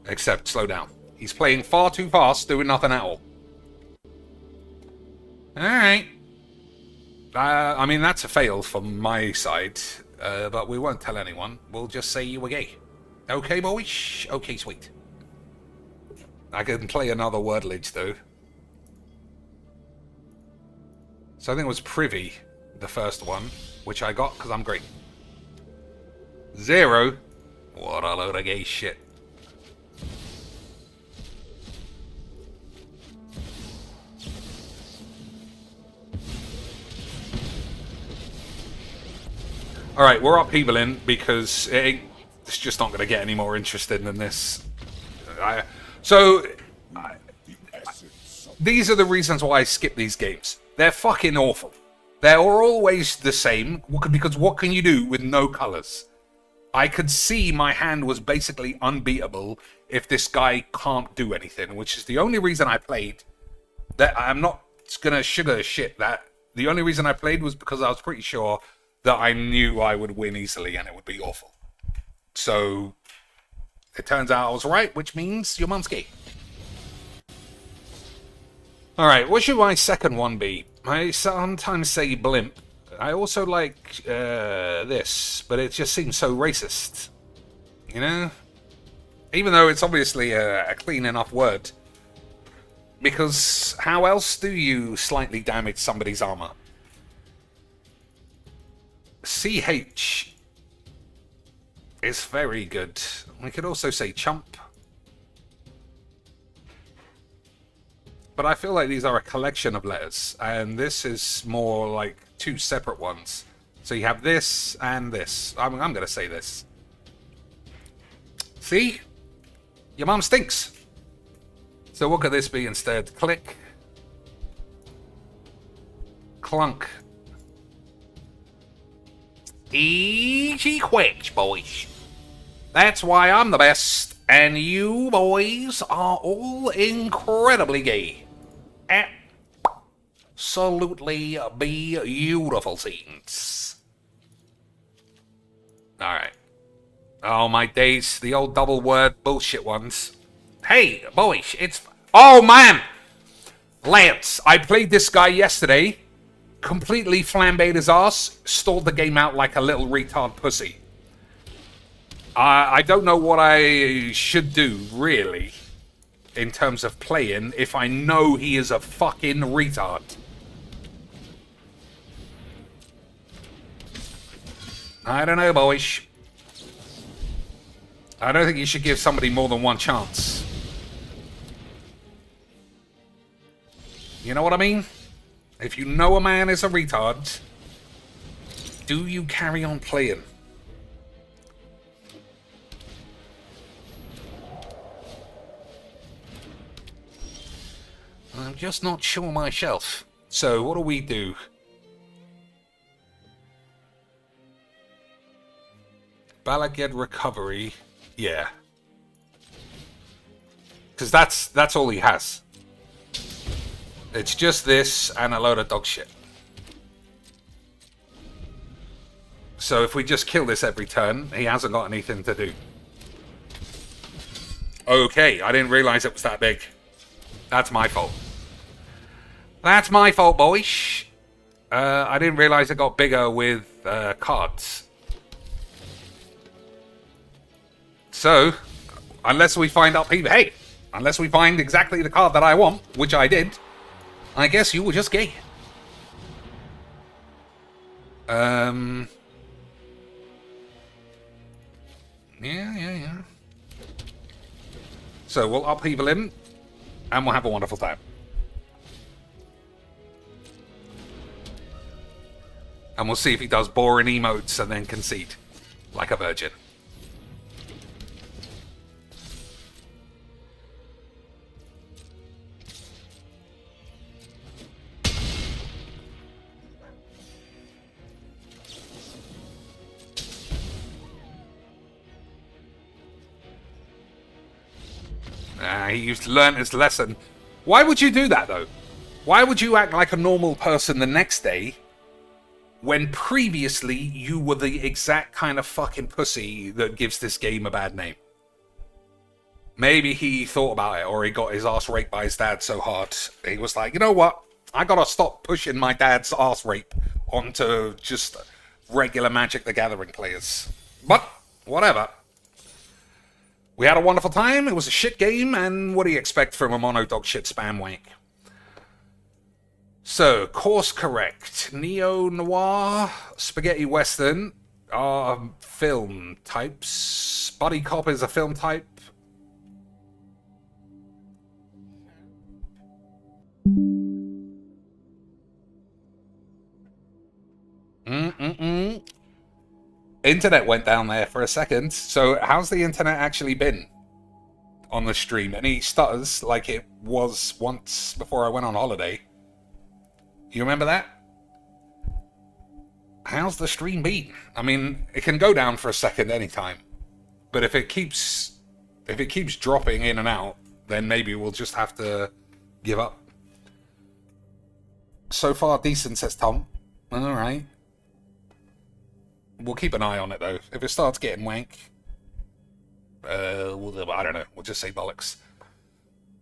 Except slow down. He's playing far too fast, doing nothing at all. Alright. I mean, that's a fail from my side. But we won't tell anyone. We'll just say you were gay. Okay, boys? Okay, sweet. I can play another wordage, though. So I think it was Privy, the first one, which I got because I'm great. 0. What a load of gay shit. Alright, we're upheavaling because it's just not going to get any more interesting than this. These are the reasons why I skip these games. They're fucking awful. They're always the same, because what can you do with no colours? I could see my hand was basically unbeatable if this guy can't do anything, which is the only reason I played. That I'm not going to sugar shit that. The only reason I played was because I was pretty sure that I knew I would win easily and it would be awful. So it turns out I was right, which means your mum's gay. Alright, what should my second one be? I sometimes say blimp. I also like this, but it just seems so racist. You know? Even though it's obviously a clean enough word. Because how else do you slightly damage somebody's armor? CH is very good. We could also say chump. But I feel like these are a collection of letters, and this is more like two separate ones. So you have this and this. I'm going to say this. See? Your mom stinks. So what could this be instead? Click. Clunk. Easy quick, boys. That's why I'm the best, and you boys are all incredibly gay. Absolutely beautiful scenes. Alright. Oh, my days. The old double word bullshit ones. Hey, boys, it's... Oh, man! Lance, I played this guy yesterday. Completely flambéed his ass. Stalled the game out like a little retard pussy. I don't know what I should do, really, in terms of playing, if I know he is a fucking retard. I don't know, boys. I don't think you should give somebody more than one chance. You know what I mean? If you know a man is a retard, do you carry on playing? I'm just not sure myself. So, what do we do? Balaged recovery. Yeah. Because that's all he has. It's just this and a load of dog shit. So if we just kill this every turn, he hasn't got anything to do. Okay, I didn't realize it was that big. That's my fault. That's my fault, boys. I didn't realize it got bigger with cards. So, unless we find up people... Hey! Unless we find exactly the card that I want, which I did, I guess you were just gay. Yeah. So, we'll upheaval him, and we'll have a wonderful time. And we'll see if he does boring emotes and then concede. Like a virgin. He's learned his lesson. Why would you do that, though? Why would you act like a normal person the next day when previously you were the exact kind of fucking pussy that gives this game a bad name? Maybe he thought about it, or he got his ass raped by his dad so hard. He was like, you know what? I gotta stop pushing my dad's ass rape onto just regular Magic the Gathering players. But, whatever. We had a wonderful time, it was a shit game, and what do you expect from a mono dog shit spam wank? So, course correct. Neo-noir, spaghetti western are film types. Buddy cop is a film type. Internet went down there for a second. So how's the internet actually been on the stream? Any stutters like it was once before I went on holiday? You remember that? How's the stream been? I mean, it can go down for a second anytime. But if it keeps dropping in and out, then maybe we'll just have to give up. So far decent, says Tom. Alright. We'll keep an eye on it, though. If it starts getting wank, I don't know. We'll just say bollocks.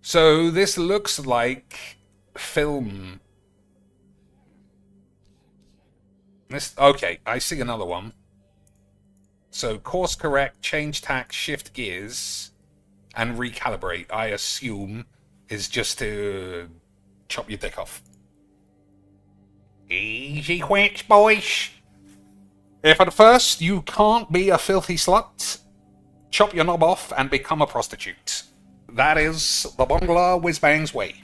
So this looks like film. Okay, I see another one. So course correct, change tack, shift gears, and recalibrate, I assume, is just to chop your dick off. Easy quicks, boys. If at first you can't be a filthy slut, chop your knob off and become a prostitute. That is the Bongler Whizbang's way.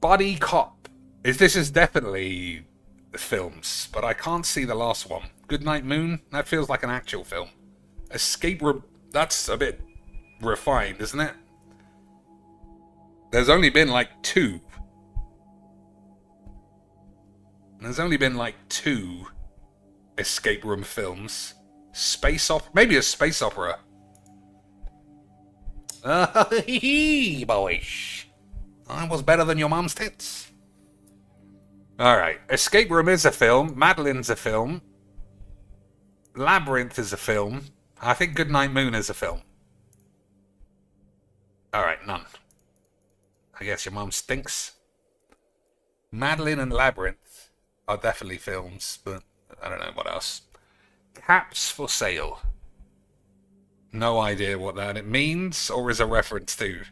Buddy Cop. This is definitely films, but I can't see the last one. Goodnight Moon? That feels like an actual film. Escape Room? That's a bit refined, isn't it? There's only been like 2. There's only been like 2 escape room films. Space opera? Maybe a space opera. Boys. I was better than your mum's tits. Alright. Escape Room is a film. Madeline's a film. Labyrinth is a film. I think Goodnight Moon is a film. Alright, none. I guess your mum stinks. Madeline and Labyrinth are definitely films, but I don't know what else. Caps for Sale. No idea what that it means or is a reference to.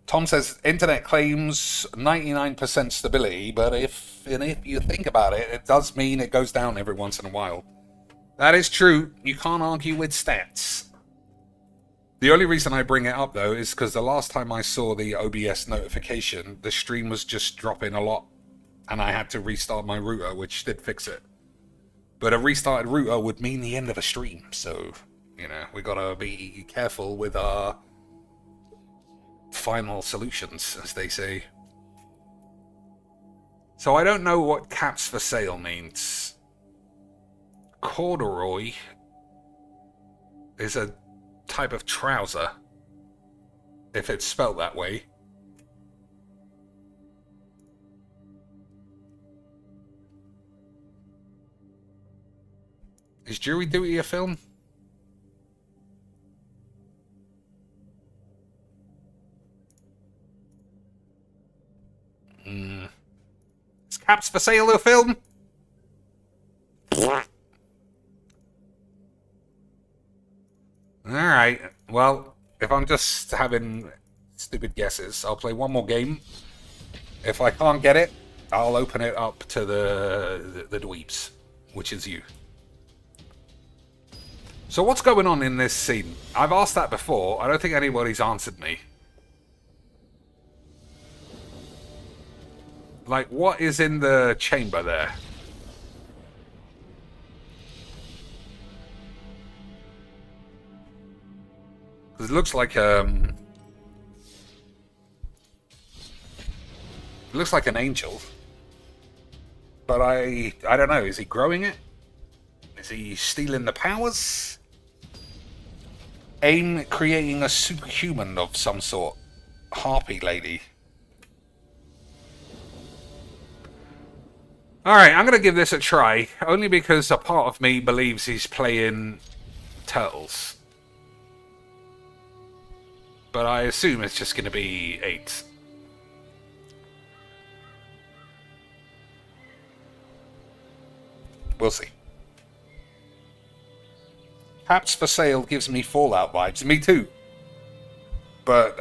Tom says internet claims 99% stability, but if you think about it, it does mean it goes down every once in a while. That is true. You can't argue with stats. The only reason I bring it up, though, is because the last time I saw the OBS notification, the stream was just dropping a lot, and I had to restart my router, which did fix it. But a restarted router would mean the end of a stream, so, you know, we gotta be careful with our final solutions, as they say. So I don't know what caps for sale means. Corduroy is a type of trouser, if it's spelt that way. Is Jury Duty a film? Is Caps for Sale a film? Alright, well, if I'm just having stupid guesses, I'll play one more game. If I can't get it, I'll open it up to the dweebs, which is you. So what's going on in this scene? I've asked that before, I don't think anybody's answered me. Like, what is in the chamber there? It looks like it looks like an angel, but I don't know. Is he growing it? Is he stealing the powers? Aim at creating a superhuman of some sort. Harpy lady. Alright, I'm going to give this a try, only because a part of me believes he's playing Turtles. But I assume it's just going to be 8. We'll see. Caps for Sale gives me Fallout vibes. Me too. But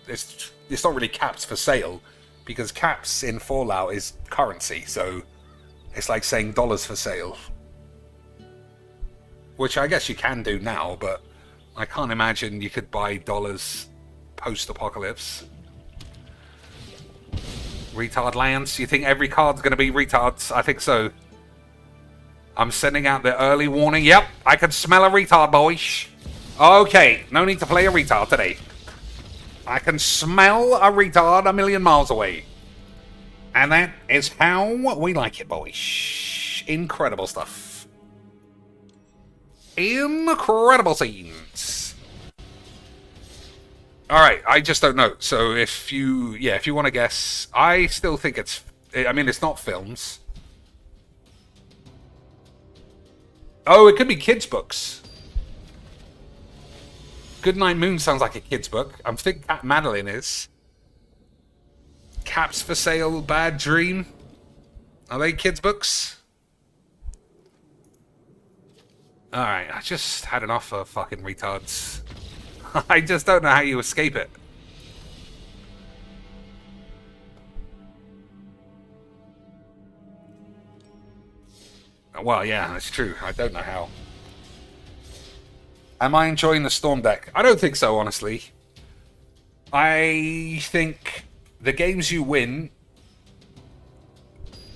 it's not really caps for sale, because caps in Fallout is currency, so it's like saying dollars for sale. Which I guess you can do now, but I can't imagine you could buy dollars post-apocalypse. Retard Lance? You think every card's going to be retards? I think so. I'm sending out the early warning. Yep, I can smell a retard, boys. Okay, no need to play a retard today. I can smell a retard a million miles away. And that is how we like it, boys. Incredible stuff. Incredible scenes. Alright, I just don't know. So if you want to guess, I still think it's not films. Oh, it could be kids' books. Goodnight Moon sounds like a kid's book. I think Madeline is. Caps for Sale, Bad Dream. Are they kids' books? Alright, I just had enough of fucking retards. I just don't know how you escape it. Well, yeah, that's true. I don't know how. Am I enjoying the Storm deck? I don't think so, honestly. I think the games you win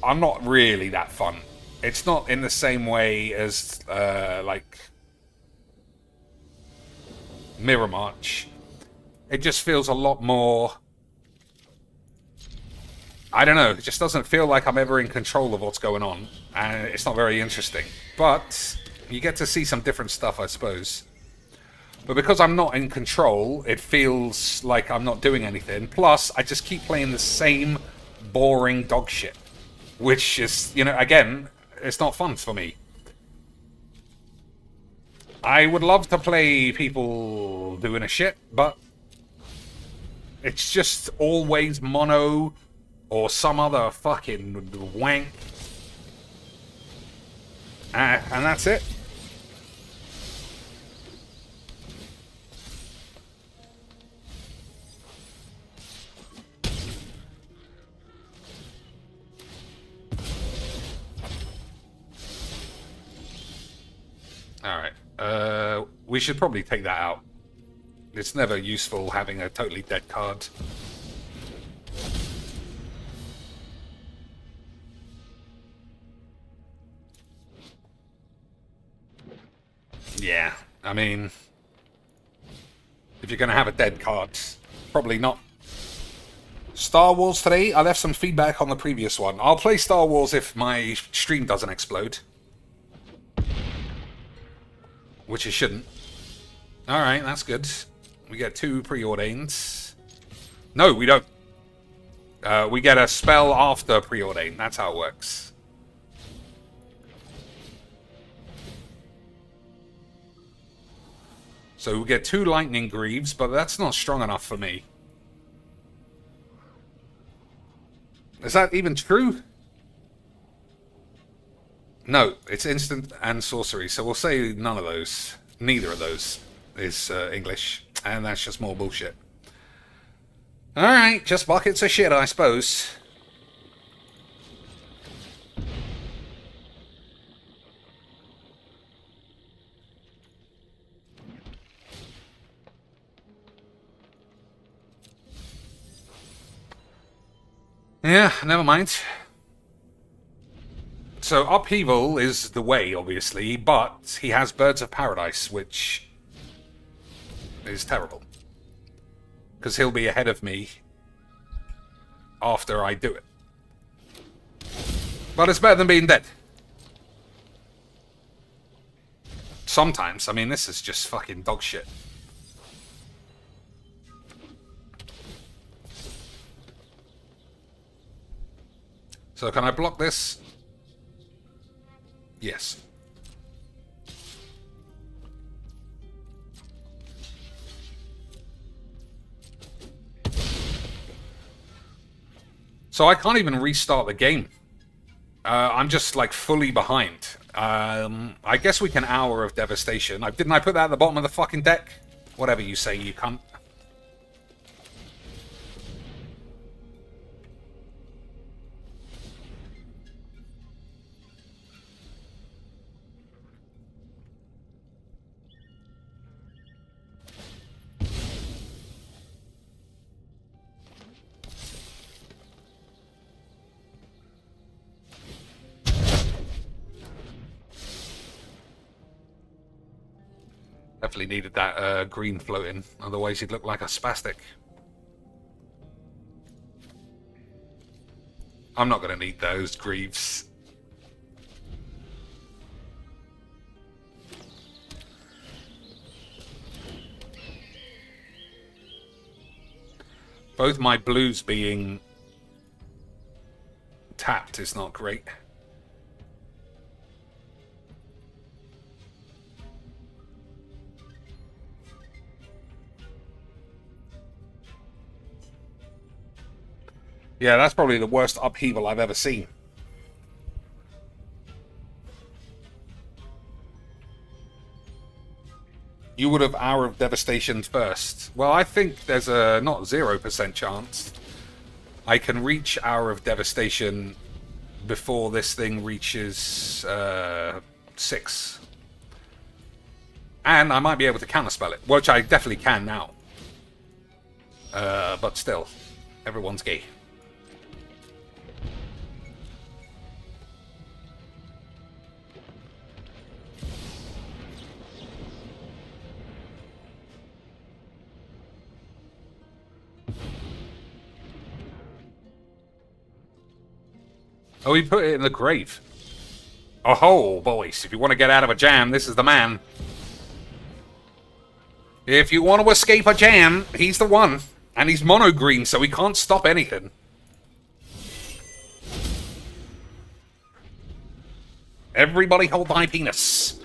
are not really that fun. It's not in the same way as, like, Mirror March. It just feels a lot more... I don't know, it just doesn't feel like I'm ever in control of what's going on. And it's not very interesting. But you get to see some different stuff, I suppose. But because I'm not in control, it feels like I'm not doing anything. Plus, I just keep playing the same boring dog shit. Which is, you know, again, it's not fun for me. I would love to play people doing a shit, but it's just always mono or some other fucking wank. And that's it. Alright. We should probably take that out. It's never useful having a totally dead card. Yeah, I mean... if you're going to have a dead card, probably not. Star Wars 3, I left some feedback on the previous one. I'll play Star Wars if my stream doesn't explode. Which it shouldn't. Alright, that's good. We get 2 preordains. No, we don't. We get a spell after preordain. That's how it works. So we get 2 lightning greaves, but that's not strong enough for me. Is that even true? No, it's instant and sorcery, so we'll say none of those. Neither of those is English, and that's just more bullshit. Alright, just buckets of shit, I suppose. Yeah, never mind. So Upheaval is the way, obviously, but he has Birds of Paradise, which is terrible. Because he'll be ahead of me after I do it. But it's better than being dead. Sometimes. I mean, this is just fucking dog shit. So can I block this? Yes. So I can't even restart the game. I'm just like fully behind. I guess we can Hour of Devastation. Didn't I put that at the bottom of the fucking deck? Whatever you say, you cunt. Definitely needed that green floating, otherwise he'd look like a spastic. I'm not going to need those greaves. Both my blues being tapped is not great. Yeah, that's probably the worst upheaval I've ever seen. You would have Hour of Devastation first. Well, I think there's a not 0% chance I can reach Hour of Devastation before this thing reaches 6. And I might be able to counterspell it, which I definitely can now. But still, everyone's gay. Oh, he put it in the grave. Oh, boys, if you want to get out of a jam, this is the man. If you want to escape a jam, he's the one. And he's mono green, so he can't stop anything. Everybody hold thy penis.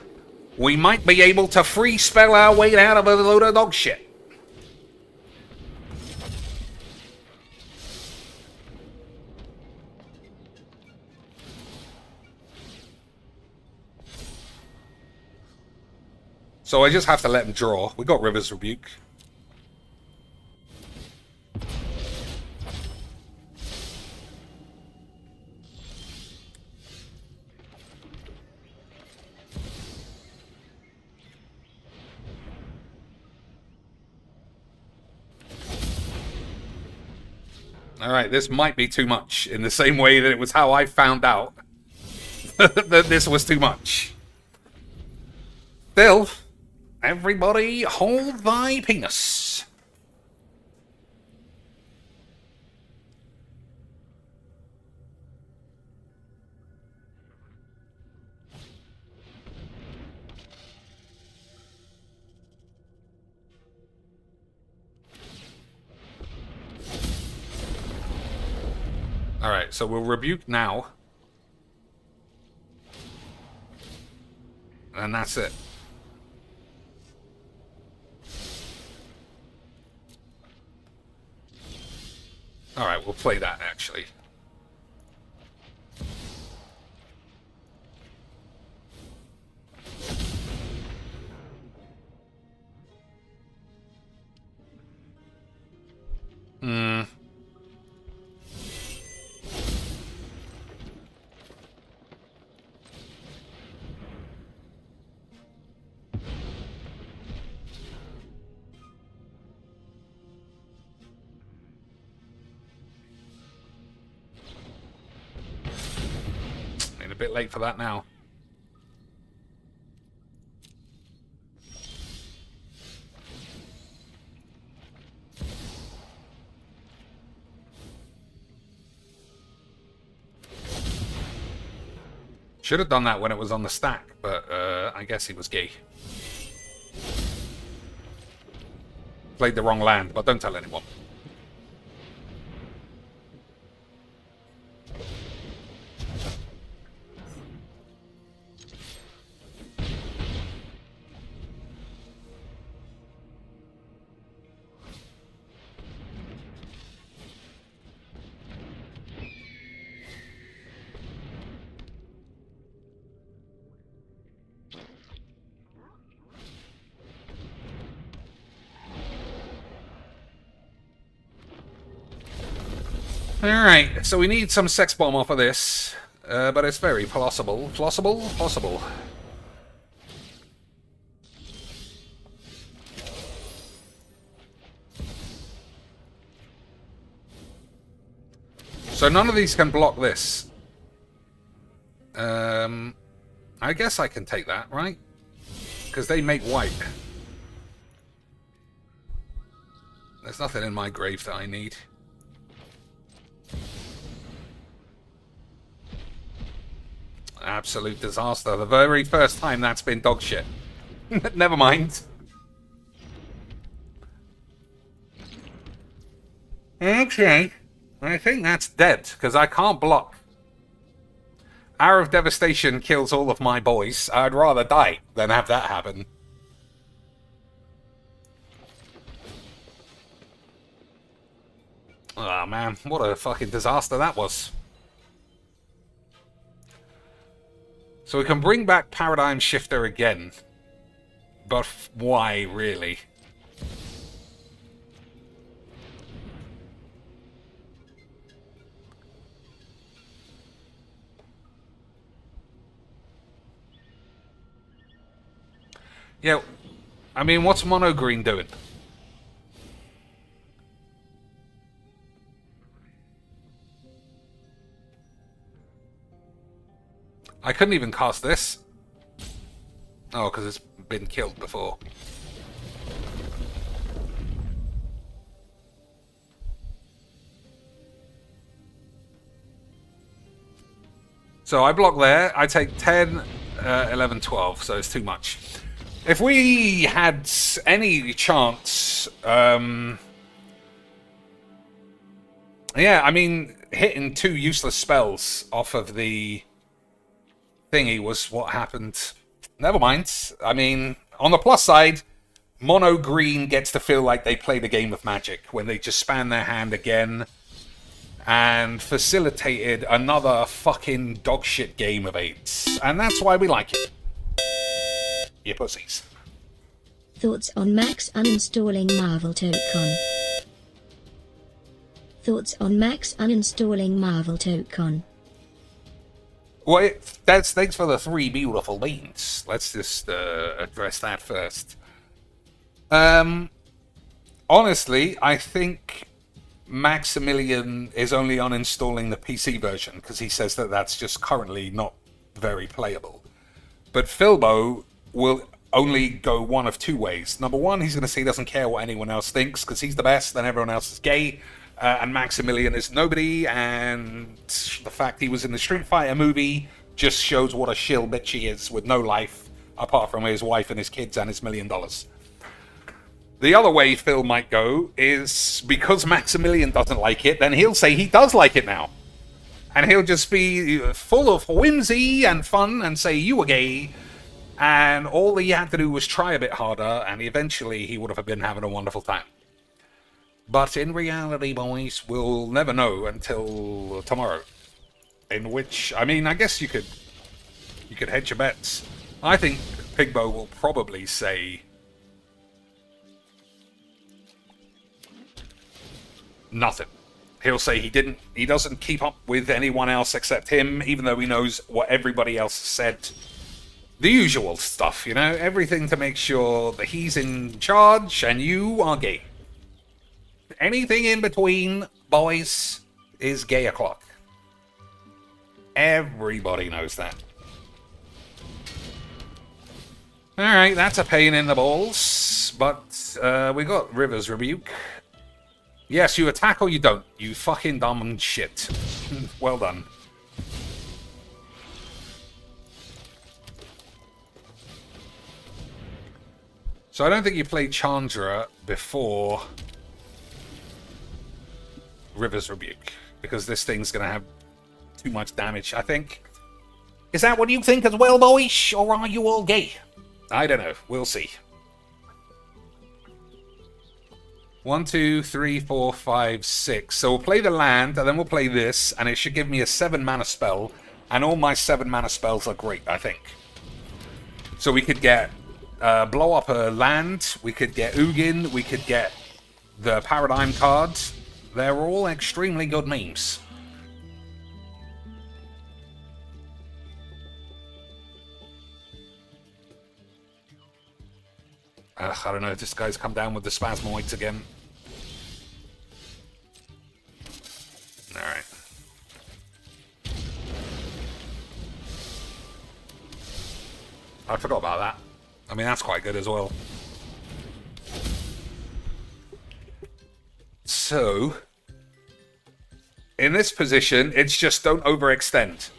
We might be able to free spell our way out of a load of dog shit. So I just have to let him draw. We got River's Rebuke. Alright, this might be too much, in the same way that it was how I found out that this was too much. Still, everybody hold thy penis. Alright, so we'll rebuke now. And that's it. Alright, we'll play that, actually. A bit late for that now. Should have done that when it was on the stack, but I guess he was gay. Played the wrong land, but don't tell anyone. Alright, so we need some sex bomb off of this, but it's very possible. Possible. So none of these can block this. I guess I can take that, right? Because they make white. There's nothing in my grave that I need. Absolute disaster. The very first time that's been dog shit. Never mind. Okay. I think that's dead, because I can't block. Hour of Devastation kills all of my boys. I'd rather die than have that happen. Oh man, what a fucking disaster that was. So we can bring back Paradigm Shifter again. But why, really? Yeah, I mean, what's Mono Green doing? I couldn't even cast this. Oh, because it's been killed before. So I block there. I take 10, 11, 12, so it's too much. If we had any chance... yeah, I mean, hitting 2 useless spells off of the thingy was what happened. Never mind. I mean, on the plus side, Mono Green gets to feel like they played a game of Magic when they just span their hand again and facilitated another fucking dogshit game of 8s. And that's why we like it. You pussies. Thoughts on Max uninstalling Marvel Tokon? Thoughts on Max uninstalling Marvel Tokon? Well, thanks for the 3 beautiful beans. Let's just address that first. Honestly, I think Maximilian is only uninstalling the PC version because he says that that's just currently not very playable. But Philbo will only go one of 2 ways. Number one, he's going to say he doesn't care what anyone else thinks because he's the best and everyone else is gay. And Maximilian is nobody, and the fact he was in the Street Fighter movie just shows what a shill bitch he is with no life, apart from his wife and his kids and his $1 million. The other way Phil might go is, because Maximilian doesn't like it, then he'll say he does like it now. And he'll just be full of whimsy and fun and say, you were gay, and all he had to do was try a bit harder, and eventually he would have been having a wonderful time. But in reality, boys, we'll never know until tomorrow. In which, I mean, I guess you could hedge your bets. I think Pigbo will probably say nothing. He'll say he doesn't keep up with anyone else except him, even though he knows what everybody else said. The usual stuff, you know, everything to make sure that he's in charge and you are gay. Anything in between, boys, is gay o'clock. Everybody knows that. Alright, that's a pain in the balls. But we got River's Rebuke. Yes, you attack or you don't. You fucking dumb shit. Well done. So I don't think you played Chandra before River's Rebuke, because this thing's going to have too much damage, I think. Is that what you think as well, boys? Or are you all gay? I don't know. We'll see. 1, 2, 3, 4, 5, 6. So we'll play the land, and then we'll play this, and it should give me a 7-mana spell, and all my 7-mana spells are great, I think. So we could get blow up a land, we could get Ugin, we could get the Paradigm card. They're all extremely good memes. I don't know if this guy's come down with the spasmoids again. Alright. I forgot about that. I mean, that's quite good as well. So, in this position, it's just don't overextend.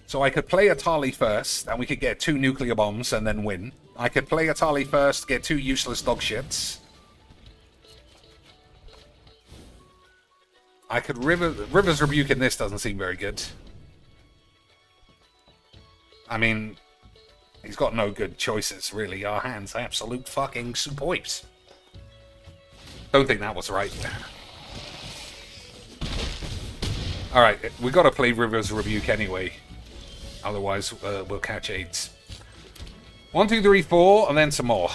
So I could play Atali first, and we could get 2 nuclear bombs and then win. I could play Atali first, get 2 useless dog shits. I could River's Rebuke in this doesn't seem very good. I mean, he's got no good choices, really. Our hands absolute fucking superbs. Don't think that was right. Alright, we gotta play River's Rebuke anyway. Otherwise, we'll catch AIDS. 1, 2, 3, 4, and then some more.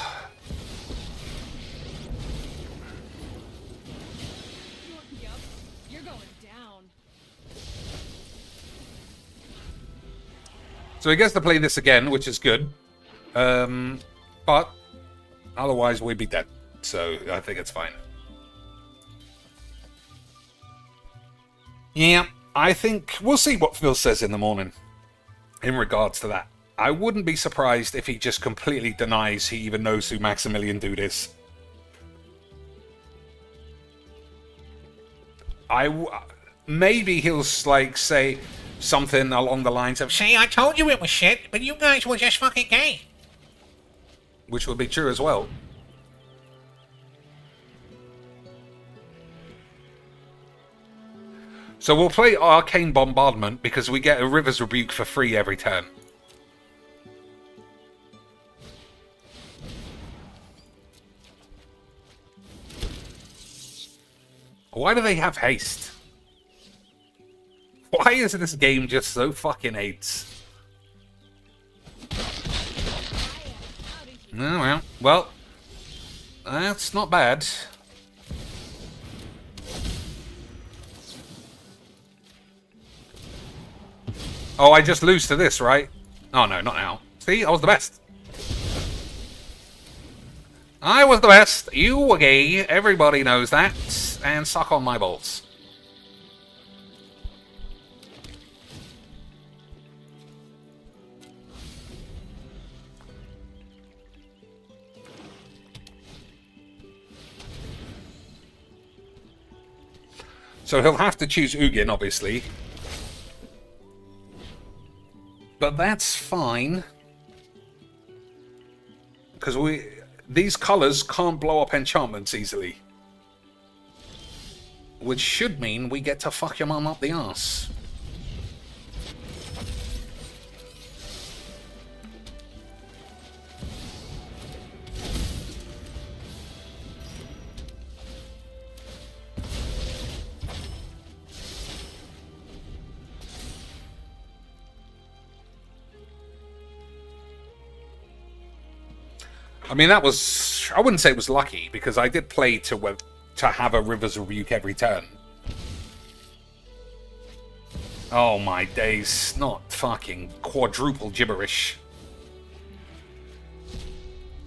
Yep, you're going down. So he gets to play this again, which is good. But otherwise, we'd be dead. So I think it's fine. Yeah, I think we'll see what Phil says in the morning in regards to that. I wouldn't be surprised if he just completely denies he even knows who Maximilian Dude is. Maybe he'll like say something along the lines of, "See, I told you it was shit, but you guys were just fucking gay," which would be true as well. So we'll play Arcane Bombardment because we get a River's Rebuke for free every turn. Why do they have haste? Why is this game just so fucking AIDS? Oh, well, that's not bad. Oh, I just lose to this, right? Oh, no, not now. See, I was the best. I was the best. You were gay. Everybody knows that. And suck on my balls. So he'll have to choose Ugin, obviously. But that's fine. Because these colours can't blow up enchantments easily. Which should mean we get to fuck your mum up the arse. I mean, that was... I wouldn't say it was lucky, because I did play to have a River's Rebuke every turn. Oh my days, not fucking quadruple gibberish.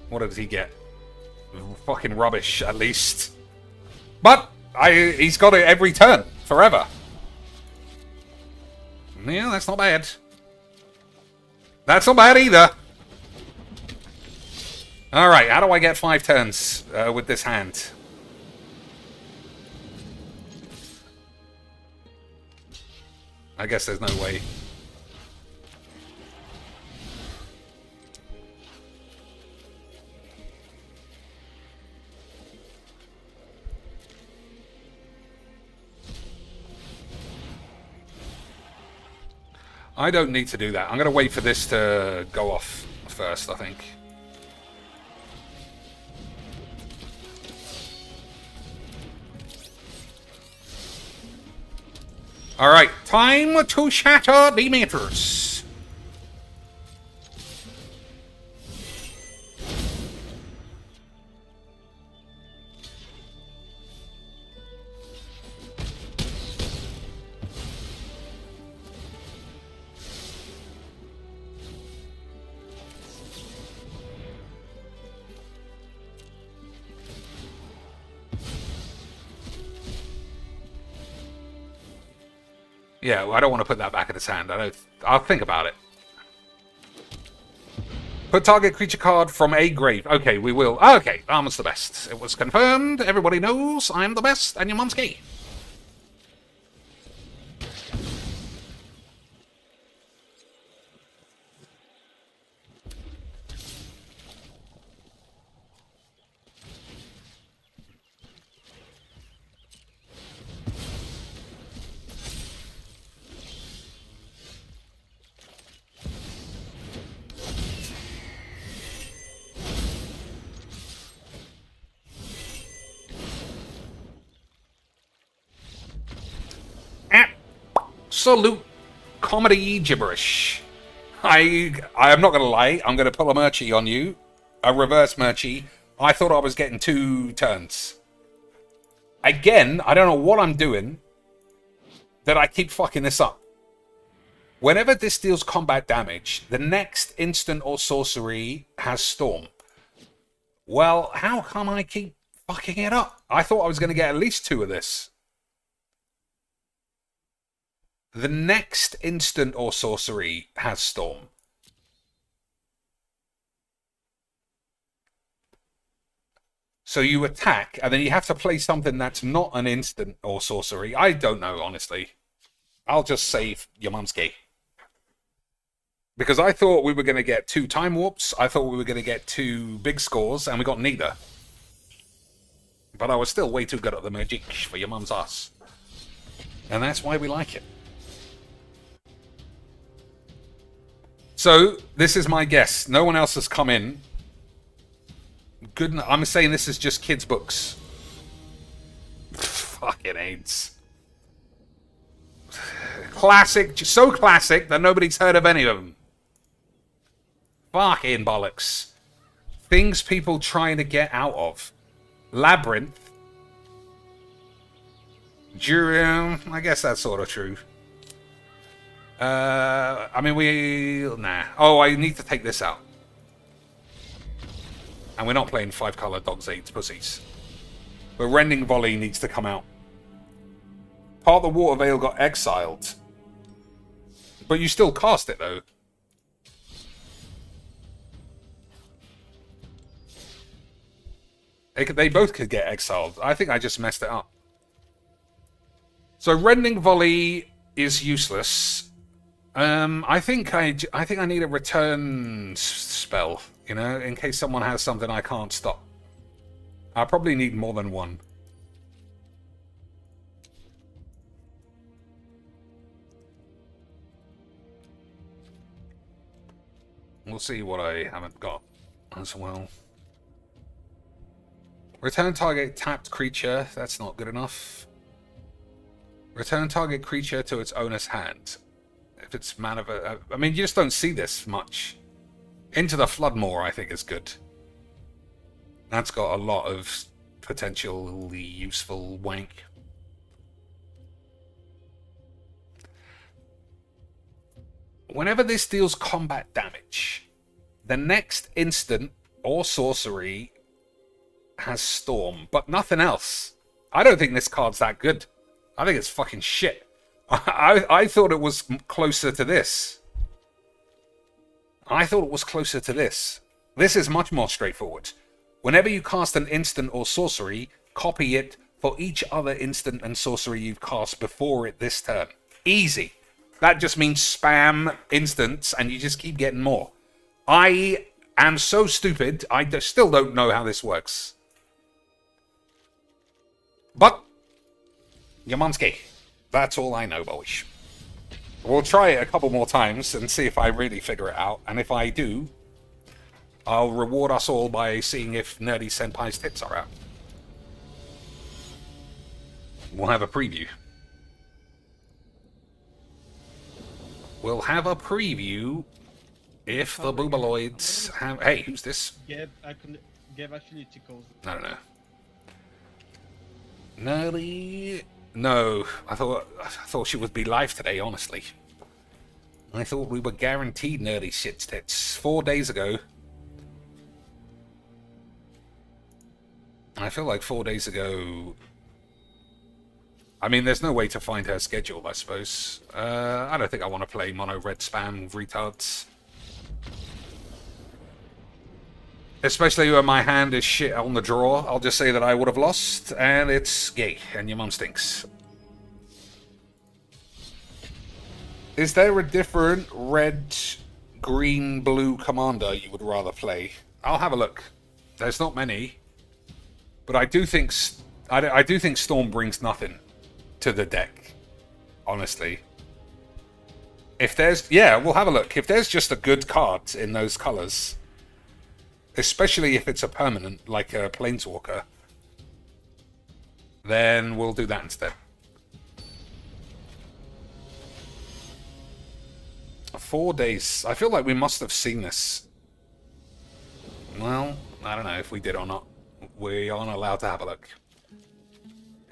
What did he get? Fucking rubbish, at least. But he's got it every turn, forever. Yeah, that's not bad. That's not bad either. Alright, how do I get 5 turns with this hand? I guess there's no way. I don't need to do that. I'm going to wait for this to go off first, I think. Alright, time to shatter the matrix. Yeah, well, I don't want to put that back in his hand. I'll think about it. Put target creature card from a grave. Okay, we will. Okay, Armor's the best. It was confirmed. Everybody knows I'm the best, and your mum's gay. Absolute comedy gibberish. I am not going to lie. I'm going to pull a Murchie on you. A reverse Murchie. I thought I was getting 2 turns. Again, I don't know what I'm doing that I keep fucking this up. Whenever this deals combat damage, the next instant or sorcery has Storm. Well, how come I keep fucking it up? I thought I was going to get at least 2 of this. The next instant or sorcery has Storm. So you attack, and then you have to play something that's not an instant or sorcery. I don't know, honestly. I'll just save your mum's gay. Because I thought we were going to get 2 time warps. I thought we were going to get 2 big scores, and we got neither. But I was still way too good at the magic for your mum's ass. And that's why we like it. So, this is my guess. No one else has come in. Good. I'm saying this is just kids' books. Fucking AIDS. Classic. So classic that nobody's heard of any of them. Fucking bollocks. Things people trying to get out of. Labyrinth. I guess that's sort of true. I mean, nah. Oh, I need to take this out. And we're not playing 5-color dogs, 8 pussies. But Rending Volley needs to come out. Part of the Water Veil got exiled. But you still cast it, though. They both could get exiled. I think I just messed it up. So Rending Volley is useless. I think I need a return spell, you know, in case someone has something I can't stop. I probably need more than one. We'll see what I haven't got as well. Return target tapped creature. That's not good enough. Return target creature to its owner's hand. If it's man of a... I mean, you just don't see this much. Into the Floodmoor, I think, is good. That's got a lot of potentially useful wank. Whenever this deals combat damage, the next instant or sorcery has Storm, but nothing else. I don't think this card's that good. I think it's fucking shit. I thought it was closer to this. This is much more straightforward. Whenever you cast an instant or sorcery, copy it for each other instant and sorcery you've cast before it this turn. Easy. That just means spam instants and you just keep getting more. I am so stupid, I still don't know how this works. But, Yamanski, that's all I know, boys. We'll try it a couple more times and see if I really figure it out. And if I do, I'll reward us all by seeing if Nerdy Senpai's tits are out. We'll have a preview. We'll have a preview if the Boobaloids have... Hey, who's this? Gab actually tickles. I don't know. Nerdy... No, I thought she would be live today, honestly. I thought we were guaranteed Nerdy shit's tits 4 days ago. I feel like 4 days ago... I mean, there's no way to find her schedule, I suppose. I don't think I want to play mono red spam retards. Especially when my hand is shit on the draw. I'll just say that I would have lost, and it's gay, and your mum stinks. Is there a different red, green, blue commander you would rather play? I'll have a look. There's not many. But I do think Storm brings nothing to the deck, honestly. If there's... Yeah, we'll have a look. If there's just a good card in those colors, especially if it's a permanent, like a Planeswalker, then we'll do that instead. 4 days. I feel like we must have seen this. Well, I don't know if we did or not. We aren't allowed to have a look.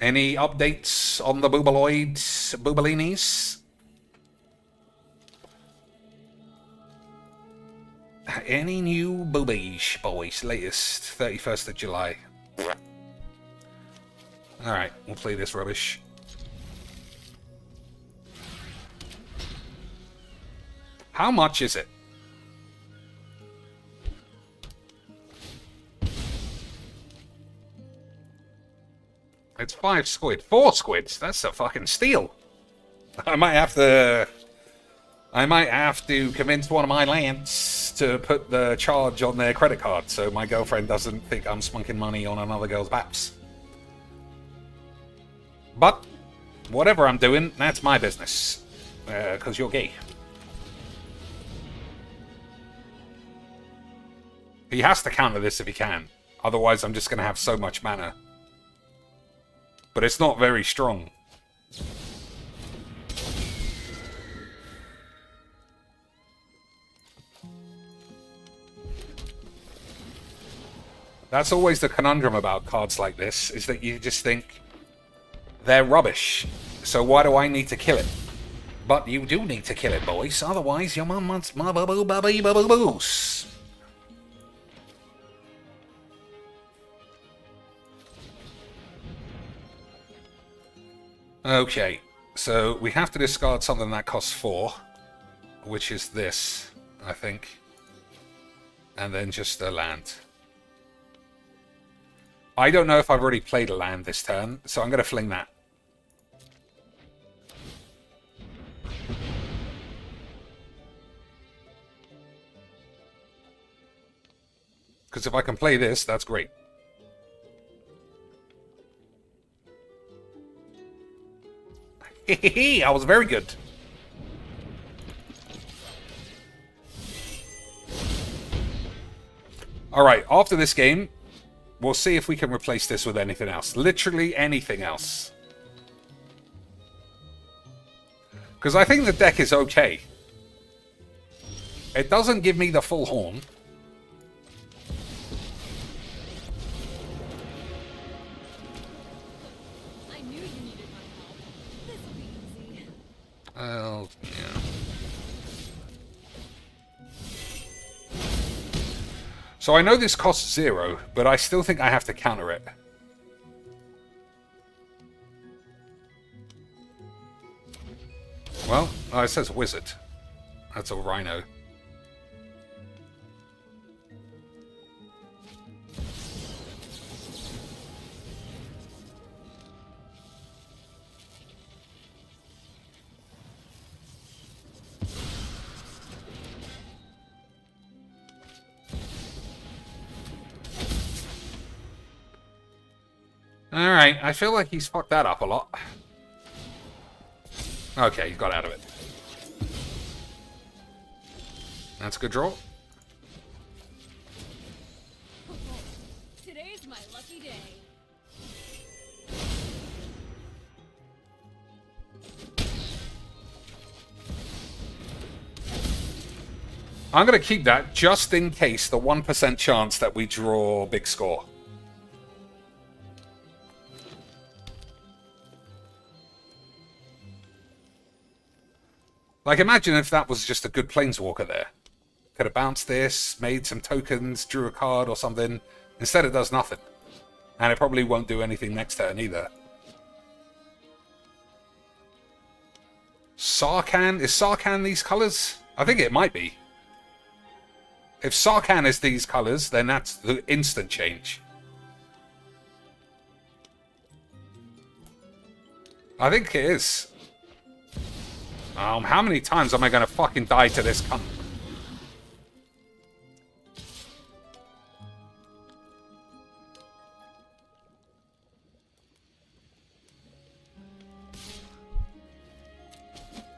Any updates on the Boobaloids, Boobalinis? Any new boobies, boys? Latest 31st of July. Alright, we'll play this rubbish. How much is it? It's 5 squid. 4 squids? That's a fucking steal. I might have to convince one of my lance to put the charge on their credit card so my girlfriend doesn't think I'm spunking money on another girl's baps. But, whatever I'm doing, that's my business. Because you're gay. He has to counter this if he can. Otherwise, I'm just going to have so much mana. But it's not very strong. That's always the conundrum about cards like this, is that you just think, they're rubbish, so why do I need to kill it? But you do need to kill it, boys, otherwise your mum wants boo-boos. Okay, so we have to discard something that costs 4, which is this, I think. And then just a land. I don't know if I've already played a land this turn, so I'm going to fling that. Because if I can play this, that's great. I was very good. Alright, after this game, we'll see if we can replace this with anything else. Literally anything else. Because I think the deck is okay. It doesn't give me the full horn. I knew you needed my help. This'll be easy. Well, yeah. So I know this costs 0, but I still think I have to counter it. Well, it says wizard. That's a rhino. Alright, I feel like he's fucked that up a lot. Okay, he's got out of it. That's a good draw. Today's my lucky day. I'm going to keep that just in case the 1% chance that we draw big score. Like, imagine if that was just a good Planeswalker there. Could have bounced this, made some tokens, drew a card or something. Instead, it does nothing. And it probably won't do anything next turn either. Sarkhan? Is Sarkhan these colours? I think it might be. If Sarkhan is these colours, then that's the instant change. I think it is. How many times am I going to fucking die to this cunt?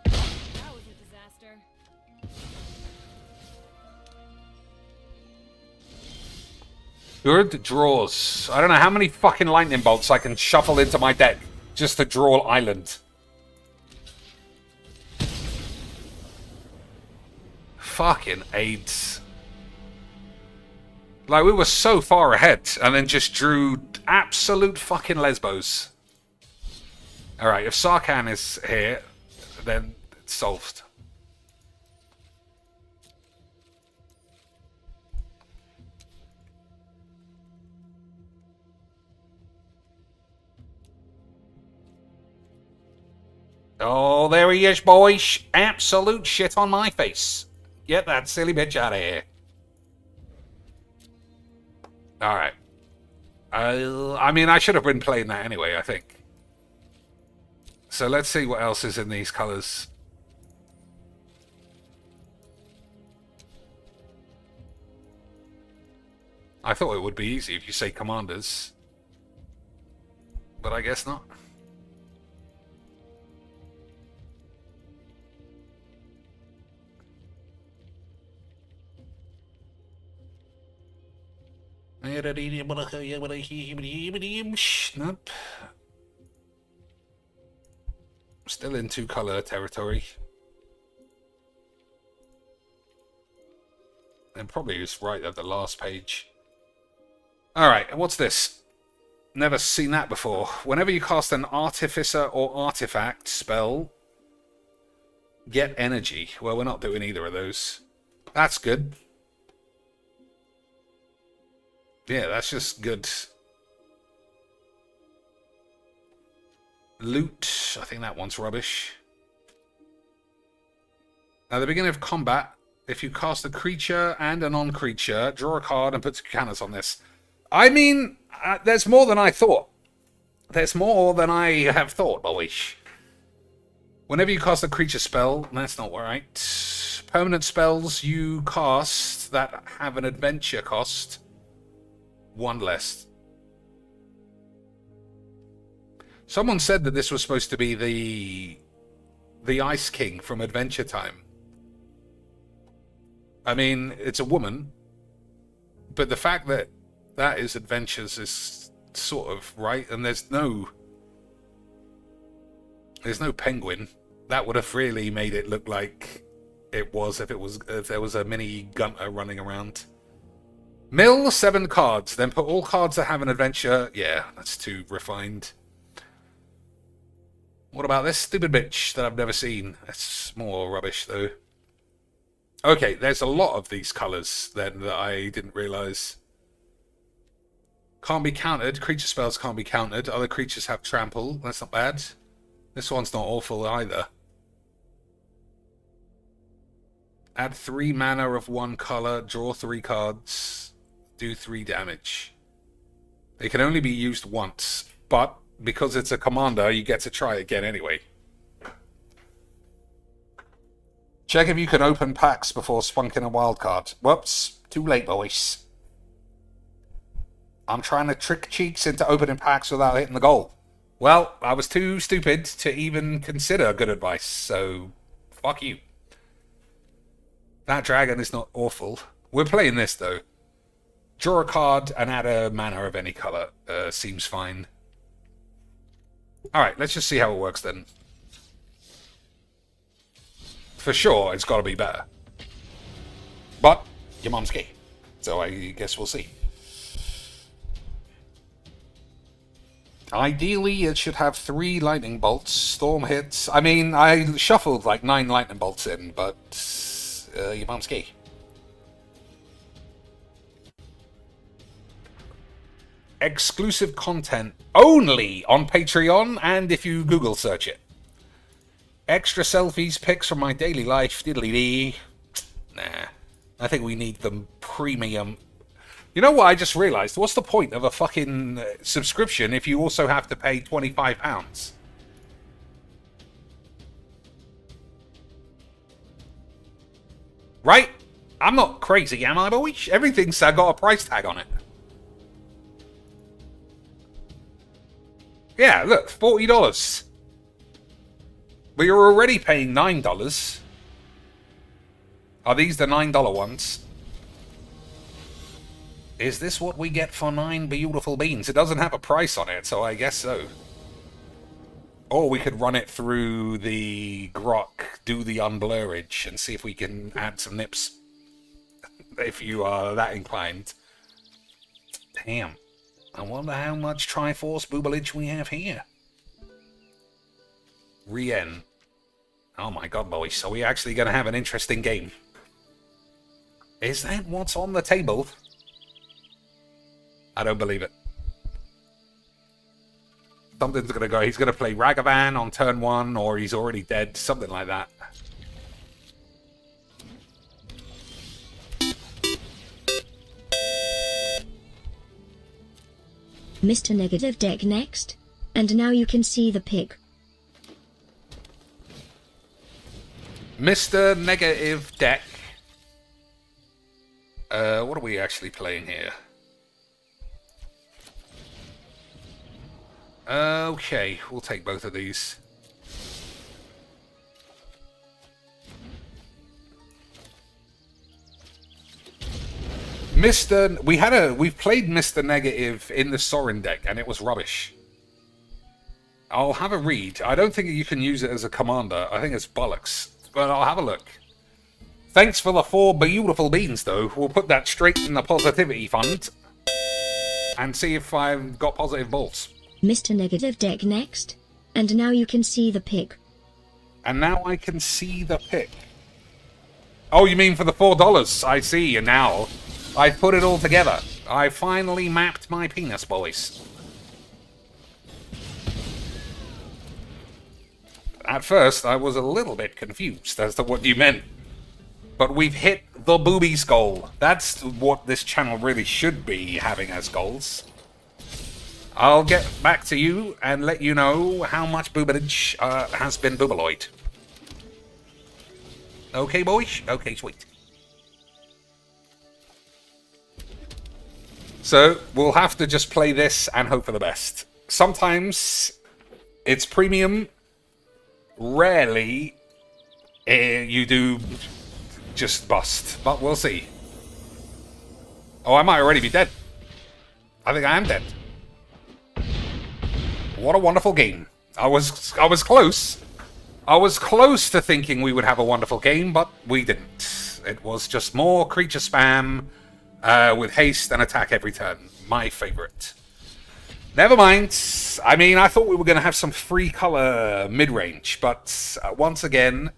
That was a disaster. Good draws. I don't know how many fucking lightning bolts I can shuffle into my deck just to draw island. Fucking AIDS. Like, we were so far ahead, and then just drew absolute fucking lesbos. Alright, if Sarkhan is here, then it's solved. Oh, there he is, boys. Absolute shit on my face. Get that silly bitch out of here. Alright. I mean, I should have been playing that anyway, I think. So let's see what else is in these colours. I thought it would be easy if you say commanders. But I guess not. Nope. Still in two-color territory. And probably just right at the last page. Alright, what's this? Never seen that before. Whenever you cast an artificer or artifact spell, get energy. Well, we're not doing either of those. That's good. Yeah, that's just good. Loot. I think that one's rubbish. At the beginning of combat, if you cast a creature and a non-creature, draw a card and put 2 counters on this. I mean, there's more than I thought. There's more than I have thought, boyish. Whenever you cast a creature spell, that's not right. Permanent spells you cast that have an adventure cost, 1 less. Someone said that this was supposed to be the Ice King from Adventure Time. I mean, it's a woman, but the fact that that is adventures is sort of right, and there's no penguin. That would have really made it look like it was if there was a mini gunter running around. Mill 7 cards, then put all cards that have an adventure. Yeah, that's too refined. What about this stupid bitch that I've never seen? That's more rubbish, though. Okay, there's a lot of these colours, then, that I didn't realise. Can't be countered. Creature spells can't be countered. Other creatures have trample. That's not bad. This one's not awful, either. Add 3 mana of 1 colour. Draw 3 cards. Do 3 damage. They can only be used once, but because it's a commander, you get to try again anyway. Check if you can open packs before spunking a wildcard. Whoops, too late, boys. I'm trying to trick cheeks into opening packs without hitting the goal. Well, I was too stupid to even consider good advice, so fuck you. That dragon is not awful. We're playing this, though. Draw a card and add a mana of any colour. Seems fine. Alright, let's just see how it works then. For sure, it's got to be better. But, your mum's gay. So I guess we'll see. Ideally, it should have 3 lightning bolts, storm hits. I mean, I shuffled like 9 lightning bolts in, but your mum's gay. Exclusive content only on Patreon and if you Google search it. Extra selfies, pics from my daily life, diddly-dee. Nah, I think we need them premium. You know what I just realised? What's the point of a fucking subscription if you also have to pay £25? Right? I'm not crazy, am I, boy? Everything's got a price tag on it. Yeah, look, $40. But you're already paying $9. Are these the $9 ones? Is this what we get for 9 beautiful beans? It doesn't have a price on it, so I guess so. Or we could run it through the grok, do the unblurage, and see if we can add some nips. If you are that inclined. Damn. I wonder how much Triforce Boobalage we have here. Rien. Oh my god, boys. Are we actually going to have an interesting game? Is that what's on the table? I don't believe it. Something's going to go. He's going to play Ragavan on turn 1, or he's already dead. Something like that. Mr. Negative Deck next. And now you can see the pick. Mr. Negative Deck. What are we actually playing here? Okay, we'll take both of these. We've played Mr. Negative in the Sorin deck, and it was rubbish. I'll have a read. I don't think you can use it as a commander. I think it's bollocks. But I'll have a look. Thanks for the 4 beautiful beans, though. We'll put that straight in the positivity fund. And see if I've got positive balls. Mr. Negative Deck next. And now you can see the pick. And now I can see the pick. Oh, you mean for the $4? I see, and now I've put it all together. I finally mapped my penis, boys. At first, I was a little bit confused as to what you meant. But we've hit the boobies goal. That's what this channel really should be having as goals. I'll get back to you and let you know how much boobage has been boobaloid. Okay, boys? Okay, sweet. So, we'll have to just play this and hope for the best. Sometimes it's premium. Rarely you do just bust, but we'll see. Oh, I might already be dead. I think I am dead. What a wonderful game. I was close. I was close to thinking we would have a wonderful game, but we didn't. It was just more creature spam with haste and attack every turn. My favorite. Never mind. I mean, I thought we were going to have some free color mid-range, but once again,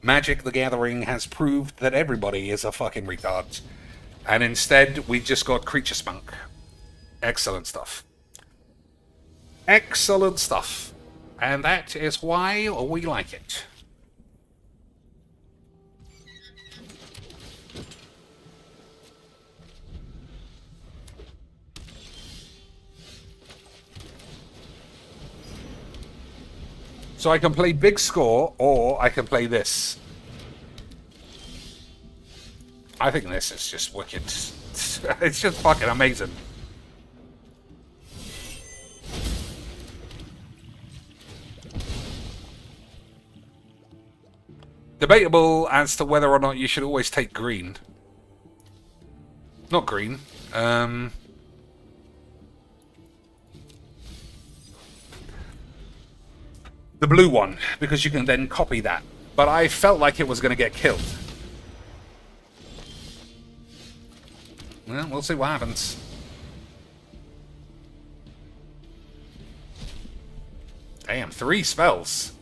Magic the Gathering has proved that everybody is a fucking retard. And instead, we just got creature spunk. Excellent stuff. Excellent stuff. And that is why we like it. So I can play Big Score, or I can play this. I think this is just wicked. It's just fucking amazing. Debatable as to whether or not you should always take green. Not green. The blue one, because you can then copy that. But I felt like it was going to get killed. Well, we'll see what happens. Damn, 3 spells.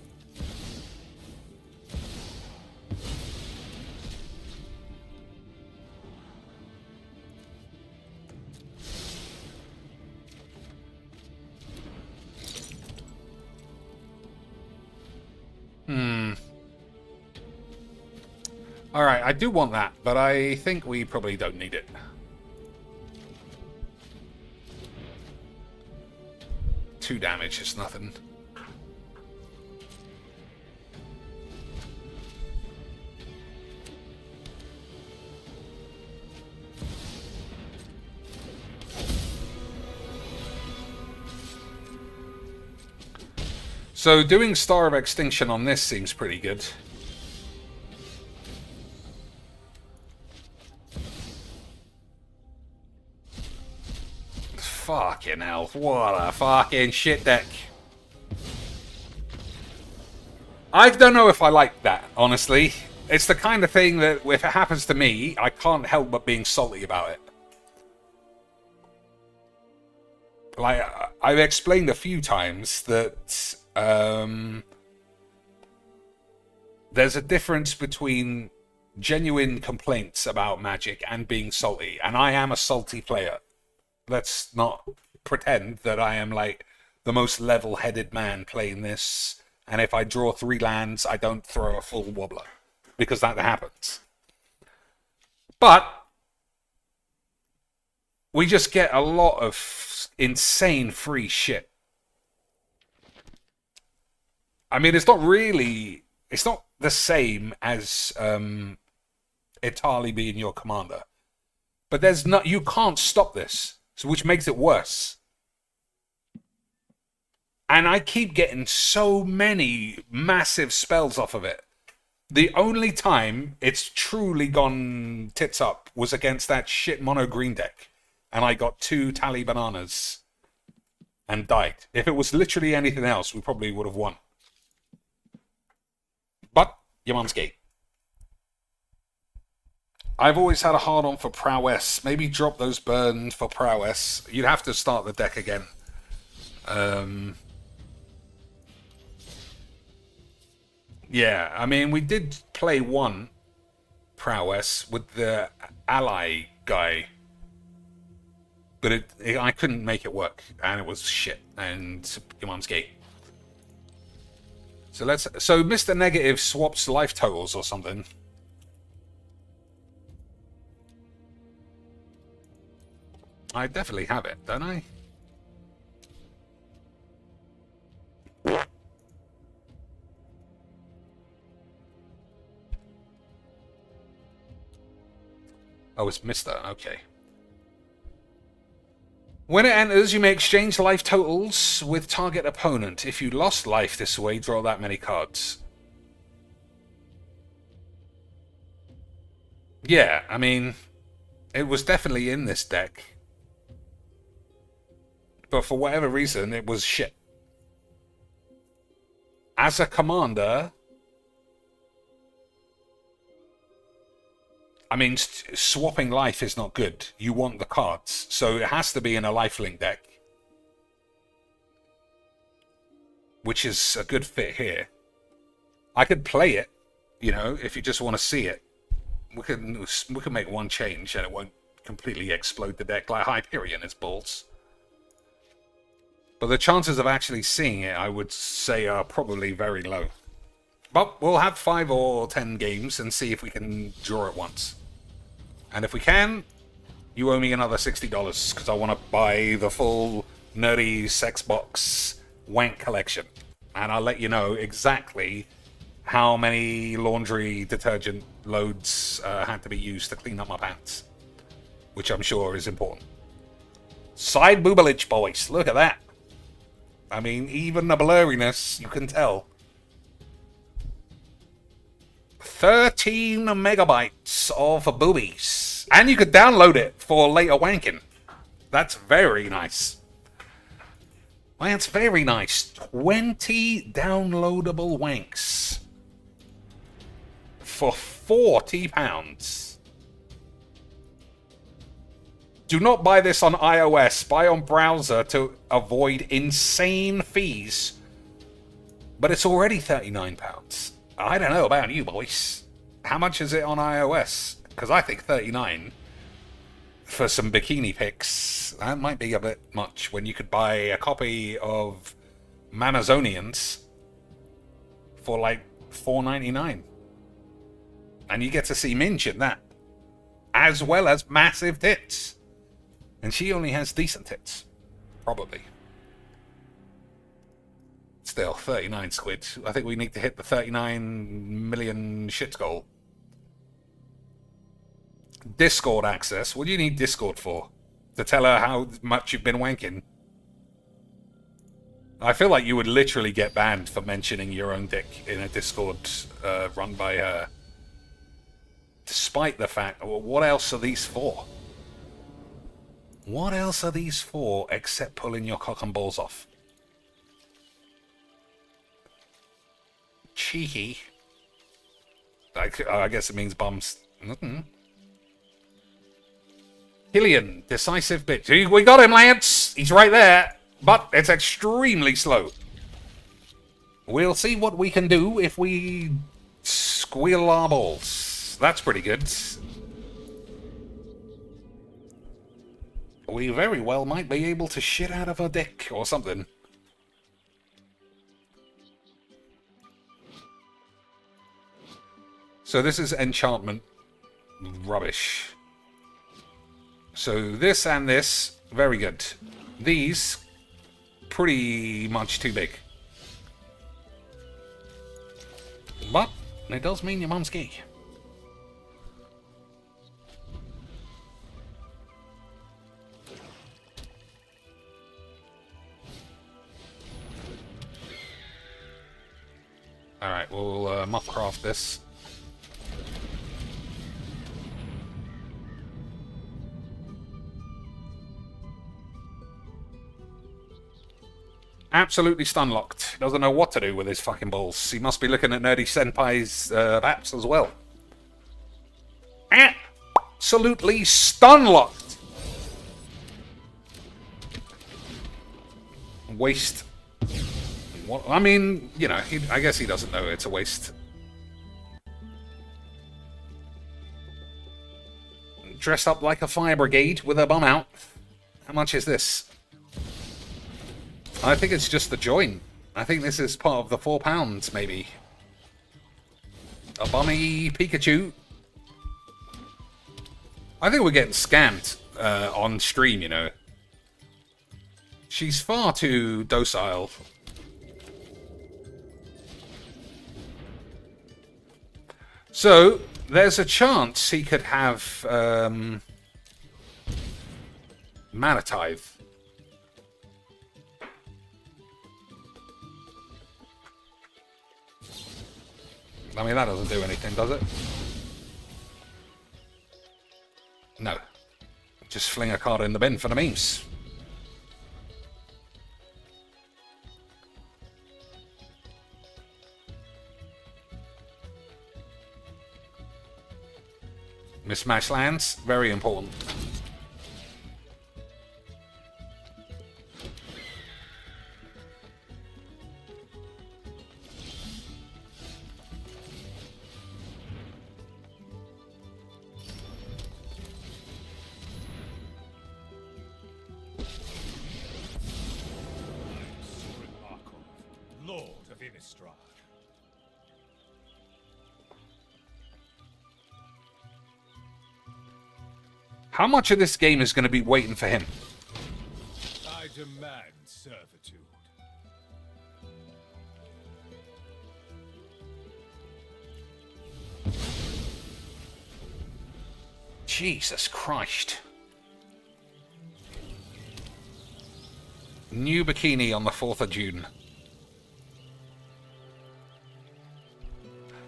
Alright, I do want that, but I think we probably don't need it. Two damage is nothing. So doing Star of Extinction on this seems pretty good. Fucking hell, what a fucking shit deck. I don't know if I like that, honestly. It's the kind of thing that if it happens to me, I can't help but being salty about it. Like, I've explained a few times that there's a difference between genuine complaints about Magic and being salty, and I am a salty player. Let's not pretend that I am like the most level-headed man playing this, and if I draw 3 lands, I don't throw a full wobbler, because that happens. But we just get a lot of insane free shit. I mean, it's not the same as Itali being your commander. But you can't stop this, so which makes it worse. And I keep getting so many massive spells off of it. The only time it's truly gone tits up was against that shit mono green deck. And I got 2 tally bananas and died. If it was literally anything else, we probably would have won. But your mum's gay. I've always had a hard-on for prowess. Maybe drop those burned for prowess. You'd have to start the deck again. Yeah, I mean, we did play one prowess with the ally guy. But I couldn't make it work. And it was shit. And your mum's gay. So Mr. Negative swaps life totals or something. I definitely have it, don't I? Oh, it's Mr. Okay. When it enters, you may exchange life totals with target opponent. If you lost life this way, draw that many cards. Yeah, I mean, it was definitely in this deck. But for whatever reason, it was shit. As a commander, I mean, swapping life is not good. You want the cards. So it has to be in a lifelink deck. Which is a good fit here. I could play it, you know, if you just want to see it. We can make one change and it won't completely explode the deck like Hyperion is balls. But the chances of actually seeing it, I would say, are probably very low. But we'll have 5 or 10 games and see if we can draw it once. And if we can, you owe me another $60 because I want to buy the full nerdy sex box wank collection. And I'll let you know exactly how many laundry detergent loads had to be used to clean up my pants. Which I'm sure is important. Side boobalage, boys. Look at that. I mean, even the blurriness, you can tell. 13 megabytes of boobies. And you could download it for later wanking. That's very nice. Well, that's very nice. 20 downloadable wanks. For £40. Do not buy this on iOS. Buy on browser to avoid insane fees. But it's already £39. I don't know about you, boys. How much is it on iOS? Because I think 39 for some bikini pics, that might be a bit much when you could buy a copy of Mamazonians for like $4.99. And you get to see Minch in that. As well as massive tits. And she only has decent tits. Probably. Still, 39 squid. I think we need to hit the 39 million shit goal. Discord access. What do you need Discord for? To tell her how much you've been wanking? I feel like you would literally get banned for mentioning your own dick in a Discord run by her. Despite the fact... What else are these for? What else are these for except pulling your cock and balls off? Cheeky. I guess it means bums. Killian, decisive bitch. We got him, Lance. He's right there. But it's extremely slow. We'll see what we can do if we squeal our balls. That's pretty good. We very well might be able to shit out of a dick or something. So this is enchantment rubbish. So this and this, very good. These, pretty much too big. But it does mean your mum's gay. Alright, we'll muff craft this. Absolutely stun-locked. Doesn't know what to do with his fucking balls. He must be looking at Nerdy Senpai's apps as well. Absolutely stun-locked! Waste. What? I mean, you know, I guess he doesn't know it's a waste. Dressed up like a fire brigade with a bum out. How much is this? I think it's just the join. I think this is part of the £4, maybe. A bummy Pikachu. I think we're getting scammed on stream, you know. She's far too docile. So, there's a chance he could have Manatithe. I mean, that doesn't do anything, does it? No. Just fling a card in the bin for the memes. Mismatch lands, very important. Lord of Innistrad. How much of this game is going to be waiting for him? I demand servitude. Jesus Christ. New bikini on the 4th of June.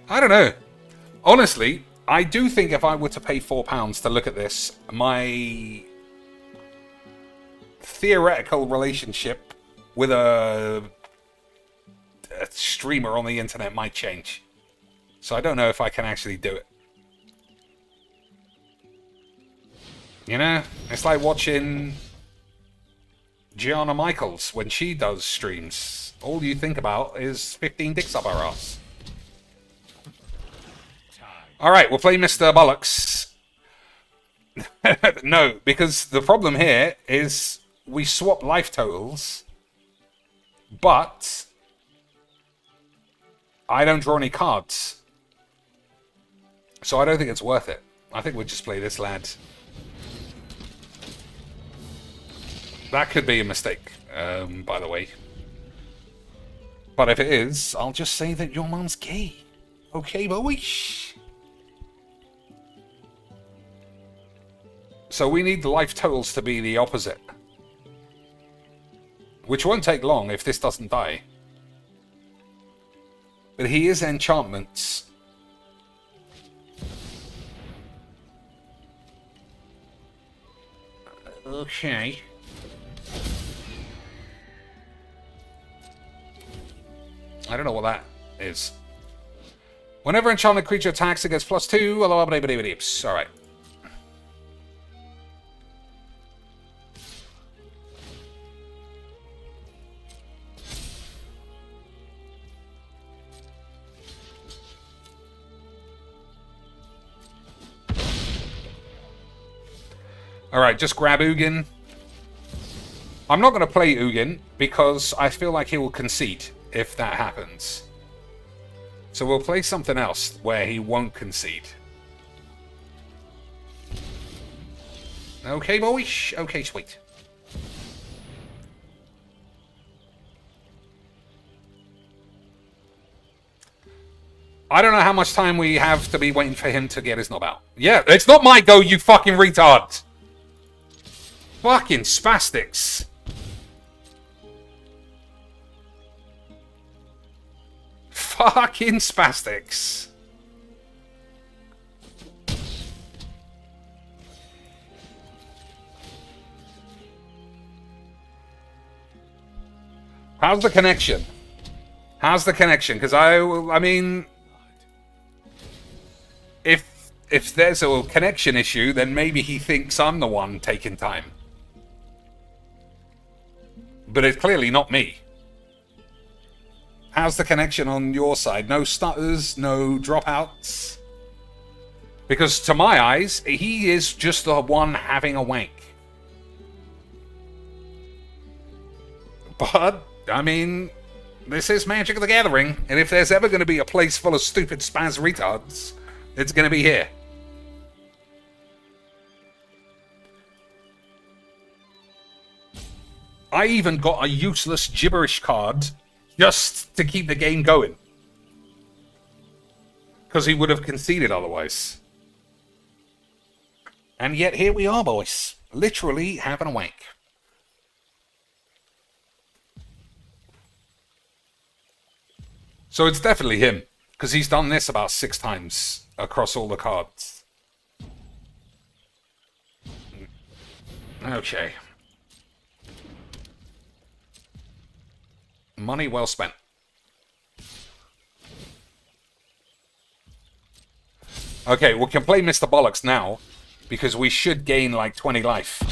I don't know. Honestly, I do think if I were to pay £4 to look at this, my theoretical relationship with a streamer on the internet might change. So I don't know if I can actually do it. You know, it's like watching Gianna Michaels when she does streams. All you think about is 15 dicks up her ass. Alright, we'll play Mr. Bollocks. No, because the problem here is we swap life totals, but I don't draw any cards. So I don't think it's worth it. I think we'll just play this lad. That could be a mistake, by the way. But if it is, I'll just say that your mum's gay. Okay, boys? So we need the life totals to be the opposite. Which won't take long if this doesn't die. But he is enchantments. Okay. I don't know what that is. Whenever enchanted creature attacks, it gets +2. Alright. Alright, just grab Ugin. I'm not going to play Ugin because I feel like he will concede if that happens. So we'll play something else where he won't concede. Okay, boys. Okay, sweet. I don't know how much time we have to be waiting for him to get his knob out. Yeah, it's not my go, you fucking retard! Fucking spastics. Fucking spastics. How's the connection? How's the connection? Because I mean, if there's a connection issue, then maybe he thinks I'm the one taking time. But it's clearly not me. How's the connection on your side? No stutters, no dropouts? Because to my eyes, he is just the one having a wank. But, I mean, this is Magic the Gathering, and if there's ever going to be a place full of stupid spaz retards, it's going to be here. I even got a useless gibberish card just to keep the game going. Because he would have conceded otherwise. And yet here we are, boys. Literally having a wank. So it's definitely him. Because he's done this about 6 times across all the cards. Okay. Money well spent. Okay, we can play Mr. Bollocks now, because we should gain like 20 life.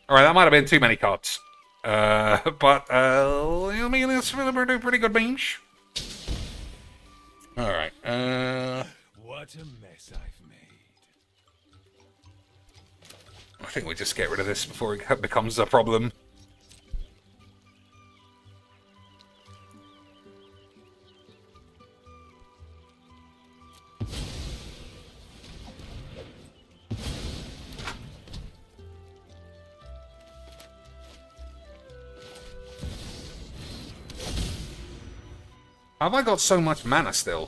Alright, that might have been too many cards. I mean, it's pretty good range. Alright, What a mess I've made. I think we just get rid of this before it becomes a problem. Have I got so much mana still?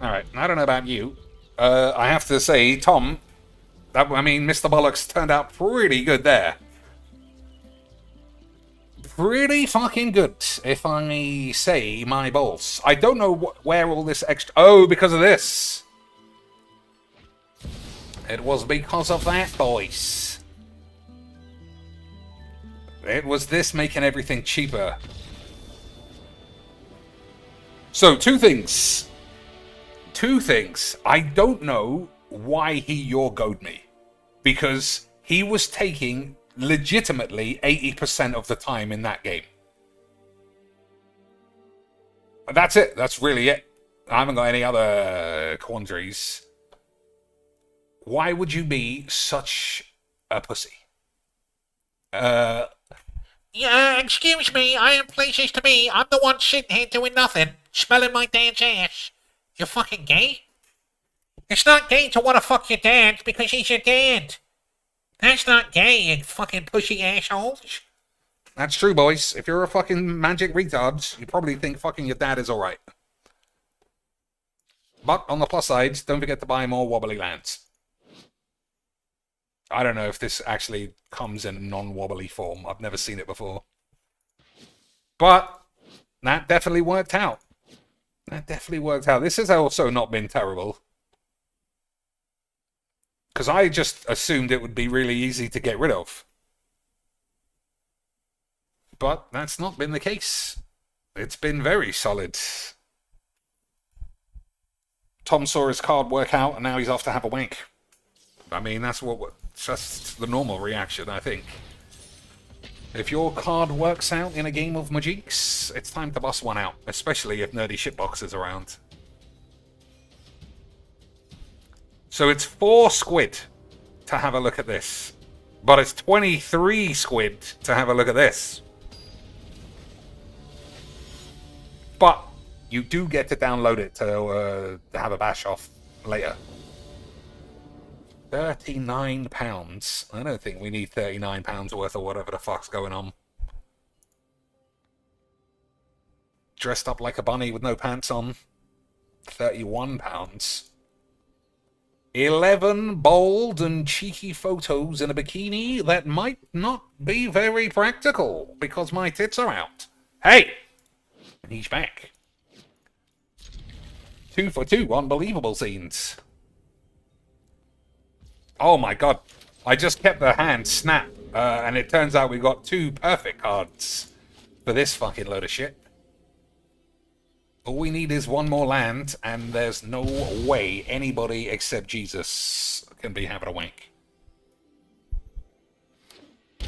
Alright, I don't know about you. I have to say, Tom, Mr. Bollocks turned out pretty good there. Pretty fucking good, if I may say my balls. I don't know where all this extra... Oh, because of this. It was because of that, boys. It was this making everything cheaper. So, two things. I don't know why he Yorgoed me. Because he was taking legitimately 80% of the time in that game. That's it. That's really it. I haven't got any other quandaries. Why would you be such a pussy? Yeah, excuse me, I am places to be. I'm the one sitting here doing nothing. smelling my dad's ass. You fucking gay? It's not gay to want to fuck your dad because he's your dad. That's not gay, you fucking pushy assholes. That's true, boys. If you're a fucking magic retard, you probably think fucking your dad is alright. But on the plus side, don't forget to buy more wobbly lands. I don't know if this actually comes in non-wobbly form. I've never seen it before. But that definitely worked out. That definitely worked out. This has also not been terrible. Because I just assumed it would be really easy to get rid of. But that's not been the case. It's been very solid. Tom saw his card work out and now he's off to have a wank. I mean, that's just the normal reaction, I think. If your card works out in a game of Magiques, it's time to bust one out, especially if Nerdy Shitbox is around. So it's 4 squid to have a look at this, but it's 23 squid to have a look at this. But you do get to download it to have a bash off later. £39. I don't think we need £39 worth of whatever the fuck's going on. Dressed up like a bunny with no pants on. £31. 11 bold and cheeky photos in a bikini that might not be very practical because my tits are out. Hey! And he's back. 2 for 2 unbelievable scenes. Oh my god. I just kept the hand snap, and it turns out we got 2 perfect cards for this fucking load of shit. All we need is 1 more land, and there's no way anybody except Jesus can be having a wank.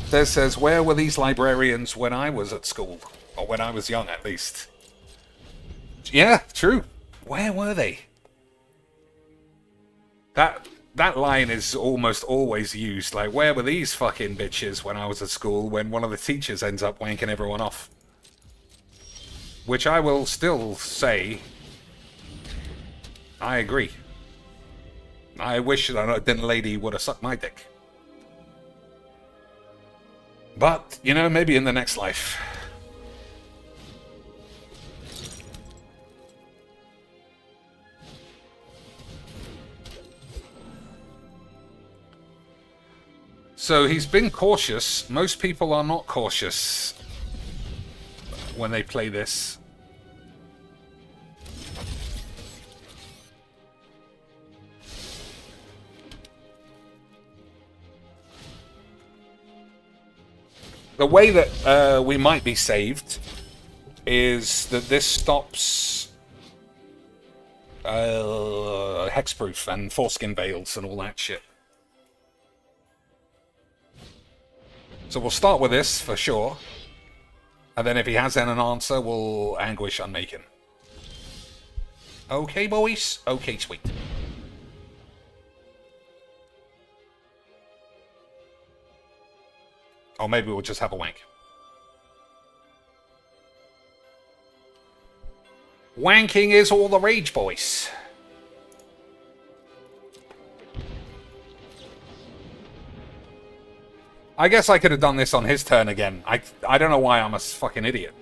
Des says, where were these librarians when I was at school? Or when I was young, at least. Yeah, true. Where were they? That line is almost always used. Like, where were these fucking bitches when I was at school when one of the teachers ends up wanking everyone off? Which I will still say, I agree. I wish that a lady would have sucked my dick. But, you know, maybe in the next life. So he's been cautious. Most people are not cautious when they play this. The way that we might be saved is that this stops hexproof and foreskin veils and all that shit. So we'll start with this for sure. And then if he has an answer, we'll Anguish Unmaken. Okay, boys? Okay, sweet. Or maybe we'll just have a wank. Wanking is all the rage, boys. I guess I could have done this on his turn again. I don't know why I'm a fucking idiot.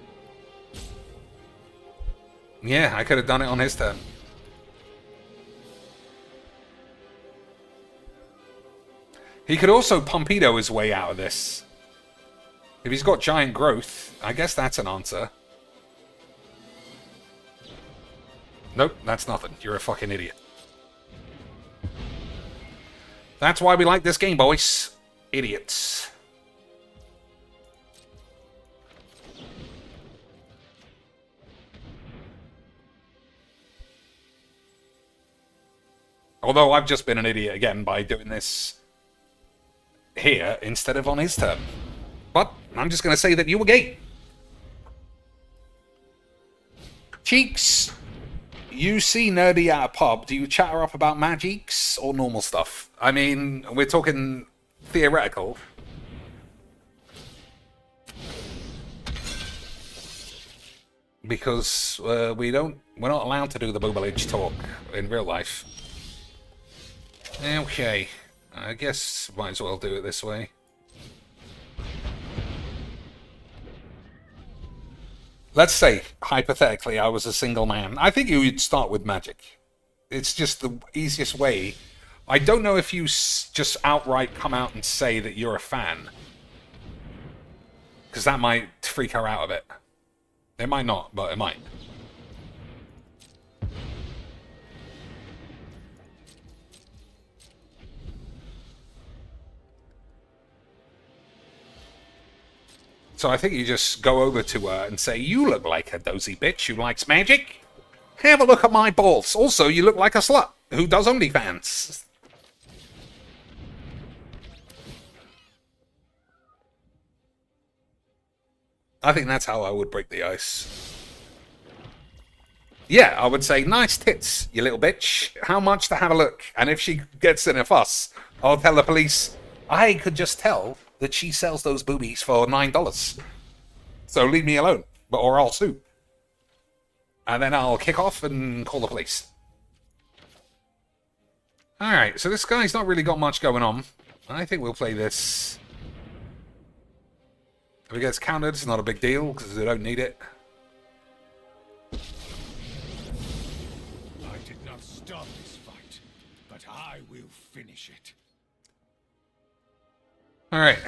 Yeah, I could have done it on his turn. He could also Pumpido his way out of this. If he's got giant growth, I guess that's an answer. Nope, that's nothing. You're a fucking idiot. That's why we like this game, boys. Idiots. Although I've just been an idiot again by doing this here instead of on his turn. But I'm just going to say that you were gay. Cheeks, you see Nerdy at a pub. Do you chat her up about magics or normal stuff? I mean, we're talking theoretical. because we're not allowed to do the boobalage talk in real life. Okay, I guess might as well do it this way. Let's say, hypothetically, I was a single man. I think you would start with magic. It's just the easiest way. I don't know if you just outright come out and say that you're a fan. Because that might freak her out a bit. It might not, but it might. So I think you just go over to her and say, you look like a dozy bitch who likes magic. Have a look at my balls. Also, you look like a slut who does OnlyFans. I think that's how I would break the ice. Yeah, I would say, nice tits, you little bitch. How much to have a look? And if she gets in a fuss, I'll tell the police, I could just tell that she sells those boobies for $9. So leave me alone, or I'll sue. And then I'll kick off and call the police. Alright, so this guy's not really got much going on. I think we'll play this. If it gets countered, it's not a big deal, because they don't need it. I did not start this fight, but I will finish it. Alright.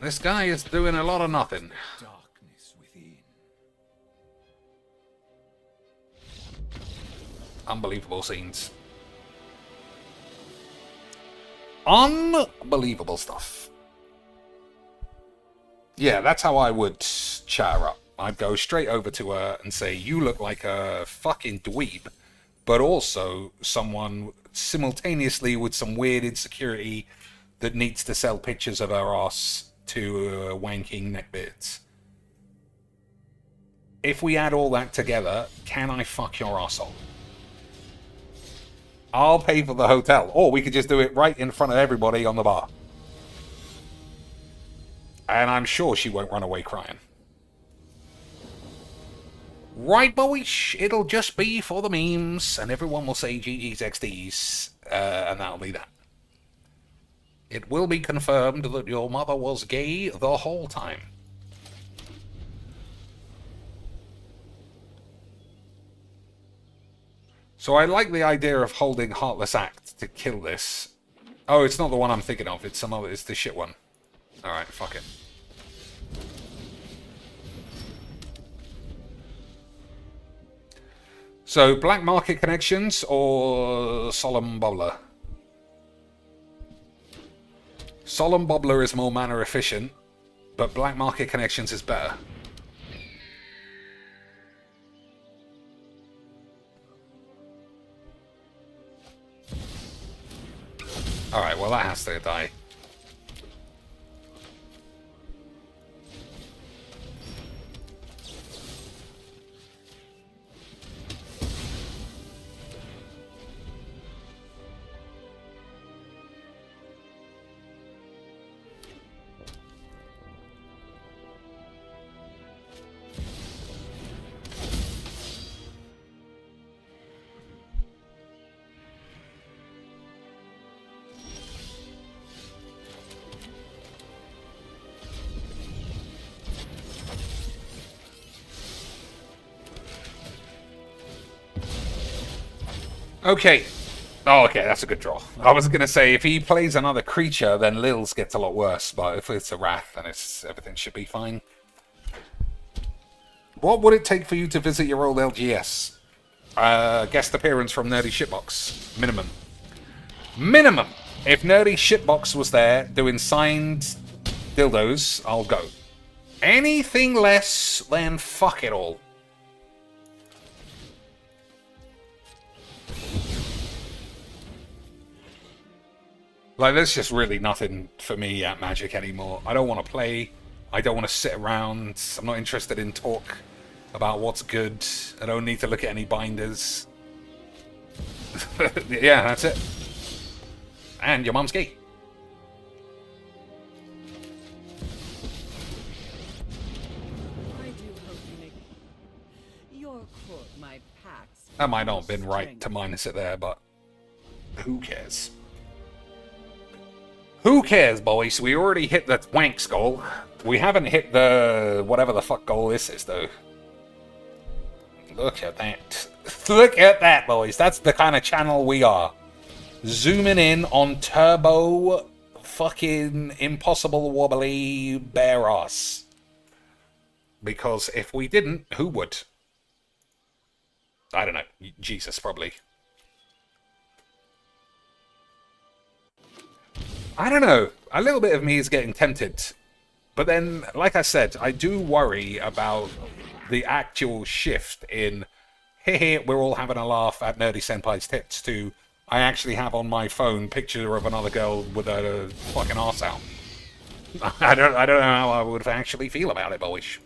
This guy is doing a lot of nothing. Darkness within. Unbelievable scenes. Unbelievable stuff. Yeah, that's how I would chat her up. I'd go straight over to her and say, you look like a fucking dweeb, but also someone simultaneously with some weird insecurity that needs to sell pictures of her ass to wanking neckbeards. If we add all that together, can I fuck your asshole? I'll pay for the hotel. Or we could just do it right in front of everybody on the bar. And I'm sure she won't run away crying. Right, boys? It'll just be for the memes, and everyone will say GG's XDs, and that'll be that. It will be confirmed that your mother was gay the whole time. So I like the idea of holding Heartless Act to kill this. Oh, it's not the one I'm thinking of. It's some other. It's the shit one. Alright, fuck it. So, black market connections or solemn bubbler? Solemn bubbler is more mana efficient, but black market connections is better. Alright, well that has to die. Okay. Oh, okay, that's a good draw. I was going to say, if he plays another creature, then Lil's gets a lot worse. But if it's a Wrath, then everything should be fine. What would it take for you to visit your old LGS? Guest appearance from Nerdy Shitbox. Minimum. Minimum! If Nerdy Shitbox was there doing signed dildos, I'll go. Anything less, then fuck it all. Like, there's just really nothing for me at Magic anymore. I don't want to play. I don't want to sit around. I'm not interested in talk about what's good. I don't need to look at any binders. Yeah, that's it. And your mum's gay. I do hope you make. That might not have been right to minus it there, but who cares? Who cares, boys? We already hit the wanks goal. We haven't hit the whatever the fuck goal this is, though. Look at that. Look at that, boys. That's the kind of channel we are. Zooming in on turbo fucking impossible wobbly bare ass. Because if we didn't, who would? I don't know. Jesus, probably. I don't know. A little bit of me is getting tempted. But then, like I said, I do worry about the actual shift in, hey, we're all having a laugh at Nerdy Senpai's tits, to I actually have on my phone picture of another girl with a fucking arse out. I don't know how I would actually feel about it, boys.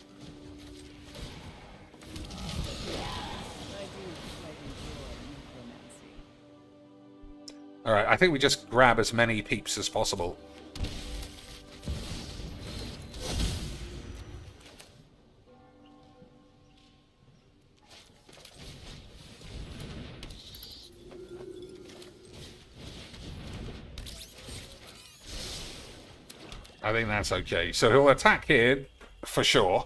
Alright, I think we just grab as many peeps as possible. I think that's okay. So he'll attack here, for sure.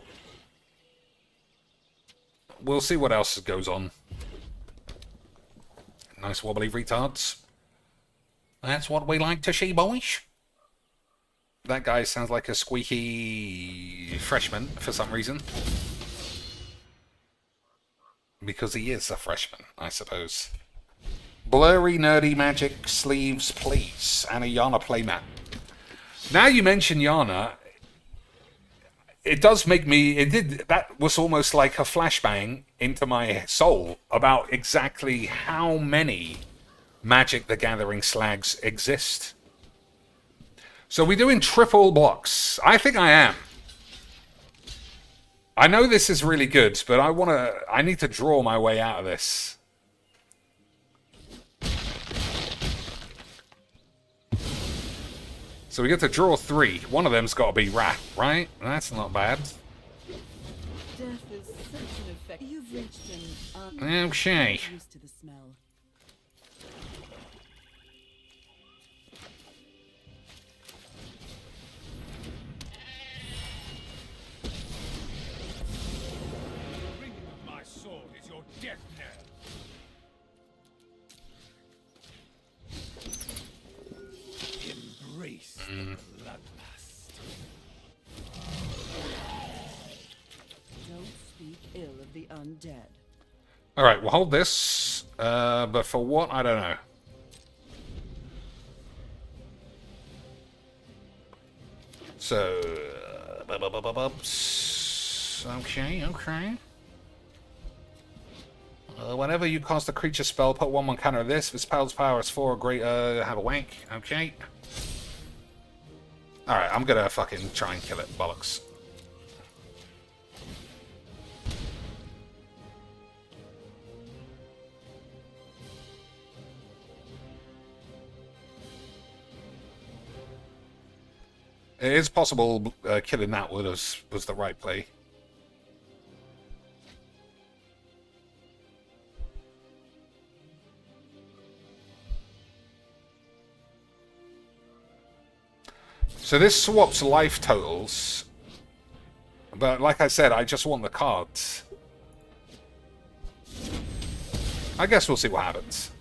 We'll see what else goes on. Nice wobbly retards. That's what we like to see, boys. That guy sounds like a squeaky freshman for some reason. Because he is a freshman, I suppose. Blurry nerdy magic sleeves, please. And a Yana playmat. Now you mention Yana, it does make me... That was almost like a flashbang into my soul about exactly how many Magic the Gathering slags exist. So we're doing triple blocks. I think I am. I know this is really good, but I need to draw my way out of this. So we get to draw 3. One of them's got to be Rat, right? That's not bad. Death is such an effect. You've reached an Okay. used to the smell. The ringing of my sword is your death knell. Embrace the bloodlust. Don't speak ill of the undead. Alright, we'll hold this. But for what? I don't know. So... Okay. Whenever you cast a creature spell, put 1/1 counter of this. If the spell's power is 4 or greater, have a wank. Okay. Alright, I'm gonna fucking try and kill it. Bollocks. It is possible killing that was the right play. So this swaps life totals. But like I said, I just want the cards. I guess we'll see what happens.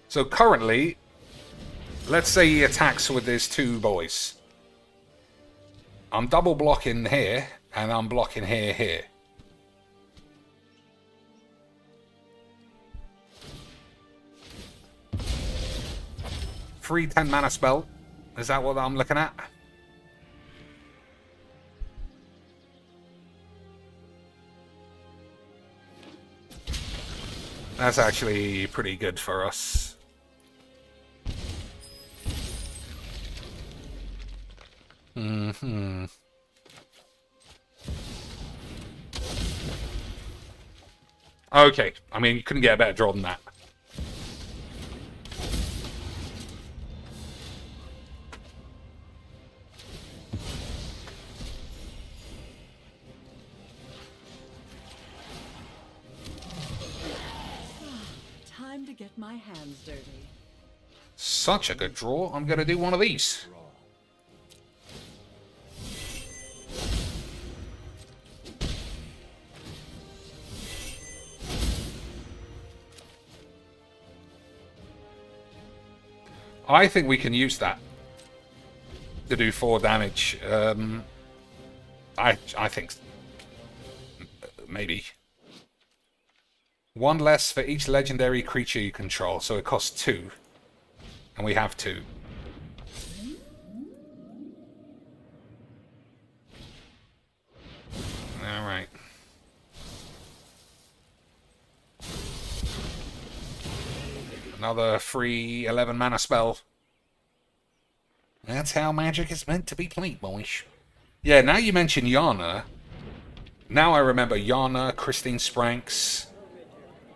So currently, let's say he attacks with his 2 boys. I'm double blocking here, and I'm blocking here. Free 10 mana spell. Is that what I'm looking at? That's actually pretty good for us. Okay, I mean, you couldn't get a better draw than that. get my hands dirty. Such a good draw. I'm going to do one of these. I think we can use that to do 4 damage. I think maybe. 1 less for each legendary creature you control, so it costs 2. And we have 2. Alright. Another free 11 mana spell. That's how Magic is meant to be played, boys. Yeah, now you mention Yana. Now I remember Yana, Christine Spranks,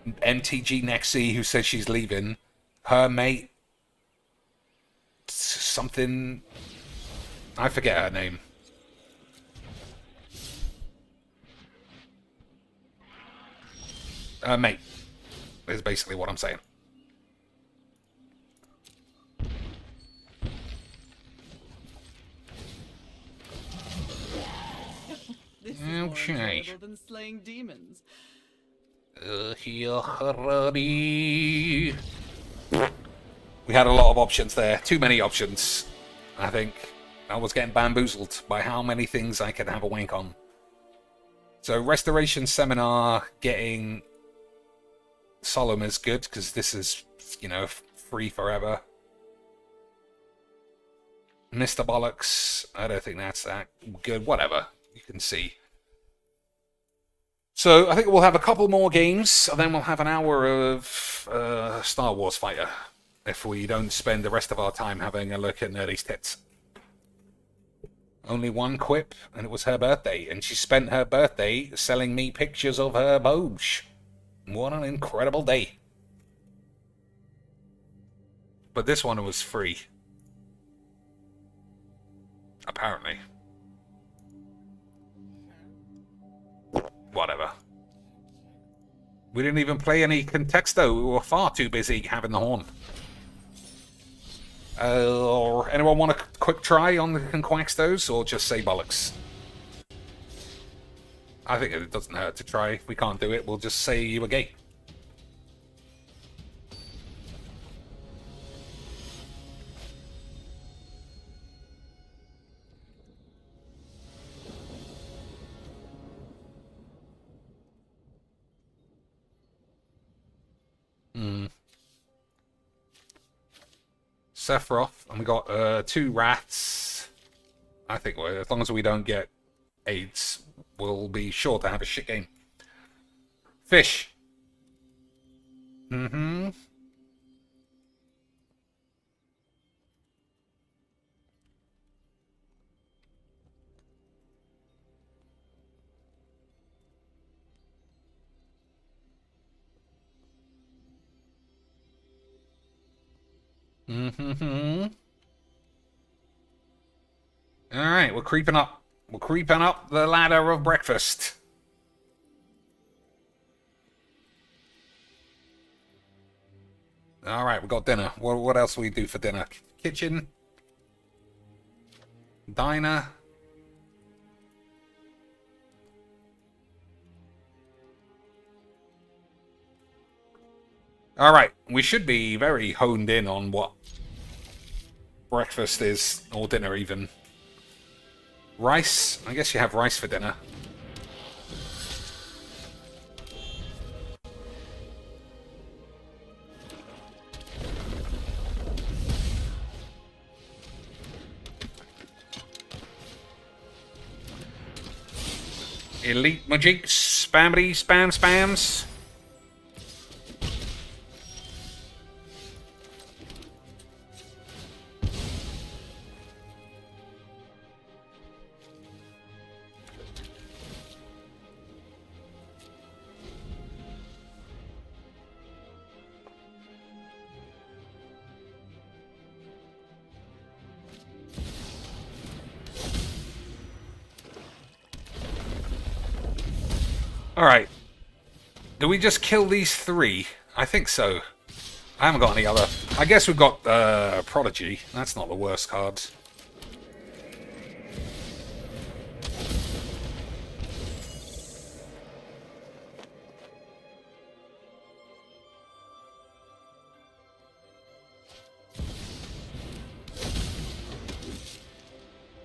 MTG Nexi, who says she's leaving. Her mate... something... I forget her name. Mate. Is basically what I'm saying. This is more Okay. enjoyable than slaying demons. We had a lot of options there. Too many options, I think. I was getting bamboozled by how many things I could have a wank on. So Restoration Seminar getting Solemn is good, because this is, you know, free forever. Mr. Bollocks, I don't think that's that good. Whatever, you can see. So I think we'll have a couple more games, and then we'll have an hour of Star Wars Fighter, if we don't spend the rest of our time having a look at Nerdy's tits. Only one quip, and it was her birthday, and she spent her birthday selling me pictures of her boobs. What an incredible day. But this one was free. Apparently. Whatever. We didn't even play any Contexto. We were far too busy having the horn. Anyone want a quick try on the Conquextos, or just say bollocks? I think it doesn't hurt to try. If we can't do it, we'll just say you were gay. Sephiroth, and we got 2 rats. I think as long as we don't get AIDS, we'll be sure to have a shit game. Fish. Mm-hmm. Mm-hmm. Alright, we're creeping up. We're creeping up the ladder of breakfast. Alright, we got dinner. What else do we do for dinner? Kitchen? Diner? Alright, we should be very honed in on what breakfast is, or dinner even. Rice? I guess you have rice for dinner. Elite Magic, spammity, spams. Alright. Do we just kill these 3? I think so. I haven't got any other. I guess we've got Prodigy. That's not the worst card.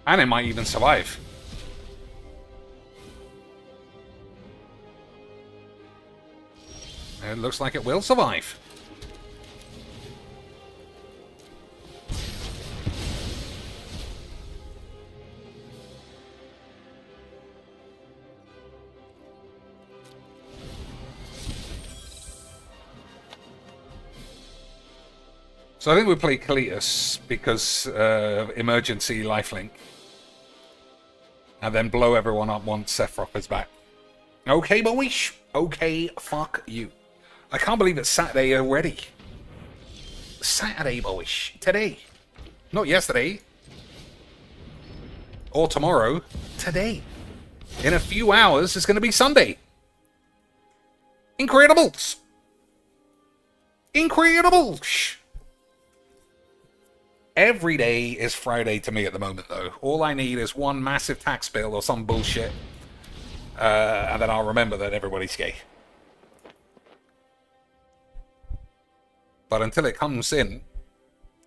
And it might even survive. It looks like it will survive. So I think we play Cletus because emergency lifelink. And then blow everyone up once Sephiroth is back. Okay, boys. Okay, fuck you. I can't believe it's Saturday already. Saturday, boys. Today. Not yesterday. Or tomorrow. Today. In a few hours, it's going to be Sunday. Incredibles. Incredibles. Every day is Friday to me at the moment, though. All I need is one massive tax bill or some bullshit. And then I'll remember that everybody's gay. But until it comes in,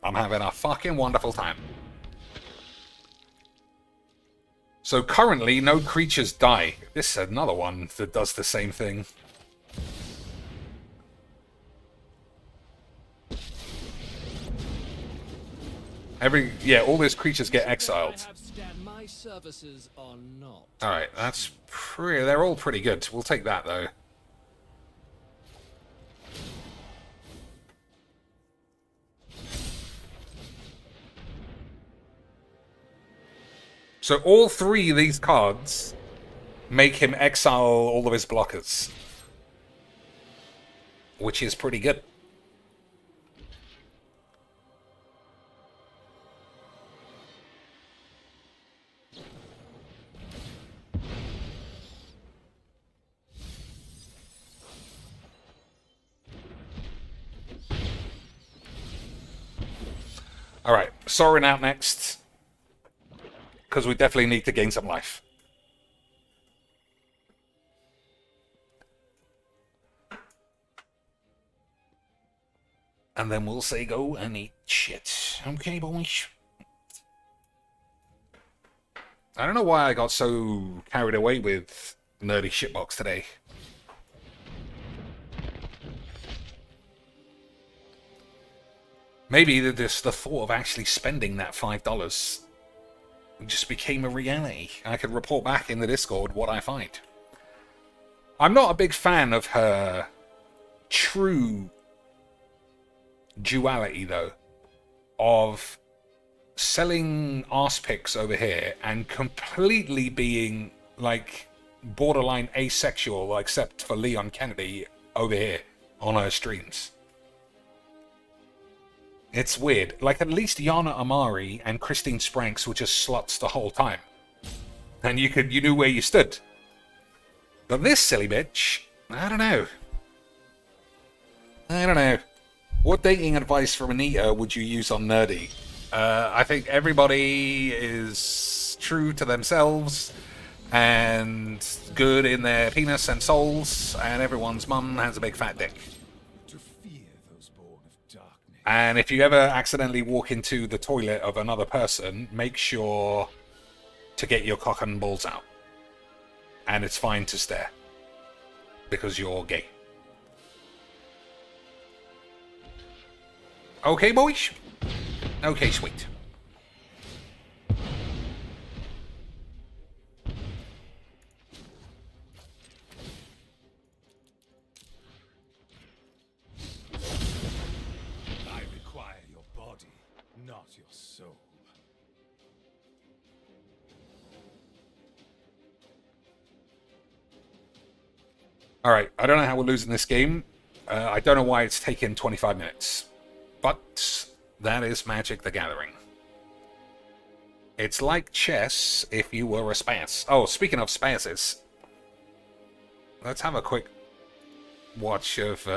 I'm having a fucking wonderful time. So currently, no creatures die. This is another one that does the same thing. All those creatures get exiled. Alright, that's pretty... They're all pretty good. We'll take that, though. So all three of these cards make him exile all of his blockers. Which is pretty good. Alright, Sorin out next. Because we definitely need to gain some life. And then we'll say go and eat shit. Okay, boys. I don't know why I got so carried away with Nerdy Shitbox today. Maybe the thought of actually spending that $5 just became a reality. I could report back in the Discord what I find. I'm not a big fan of her true duality, though, of selling arse pics over here and completely being, like, borderline asexual, except for Leon Kennedy over here on her streams. It's weird. Like, at least Yana Amari and Christine Spranks were just sluts the whole time. And you knew where you stood. But this silly bitch, I don't know. I don't know. What dating advice from Anita would you use on Nerdy? I think everybody is true to themselves and good in their penis and souls, and everyone's mum has a big fat dick. And if you ever accidentally walk into the toilet of another person, make sure to get your cock and balls out. And it's fine to stare. Because you're gay. Okay, boys? Okay, sweet. Alright, I don't know how we're losing this game. I don't know why it's taken 25 minutes. But that is Magic the Gathering. It's like chess if you were a spaz. Oh, speaking of spazes, let's have a quick watch of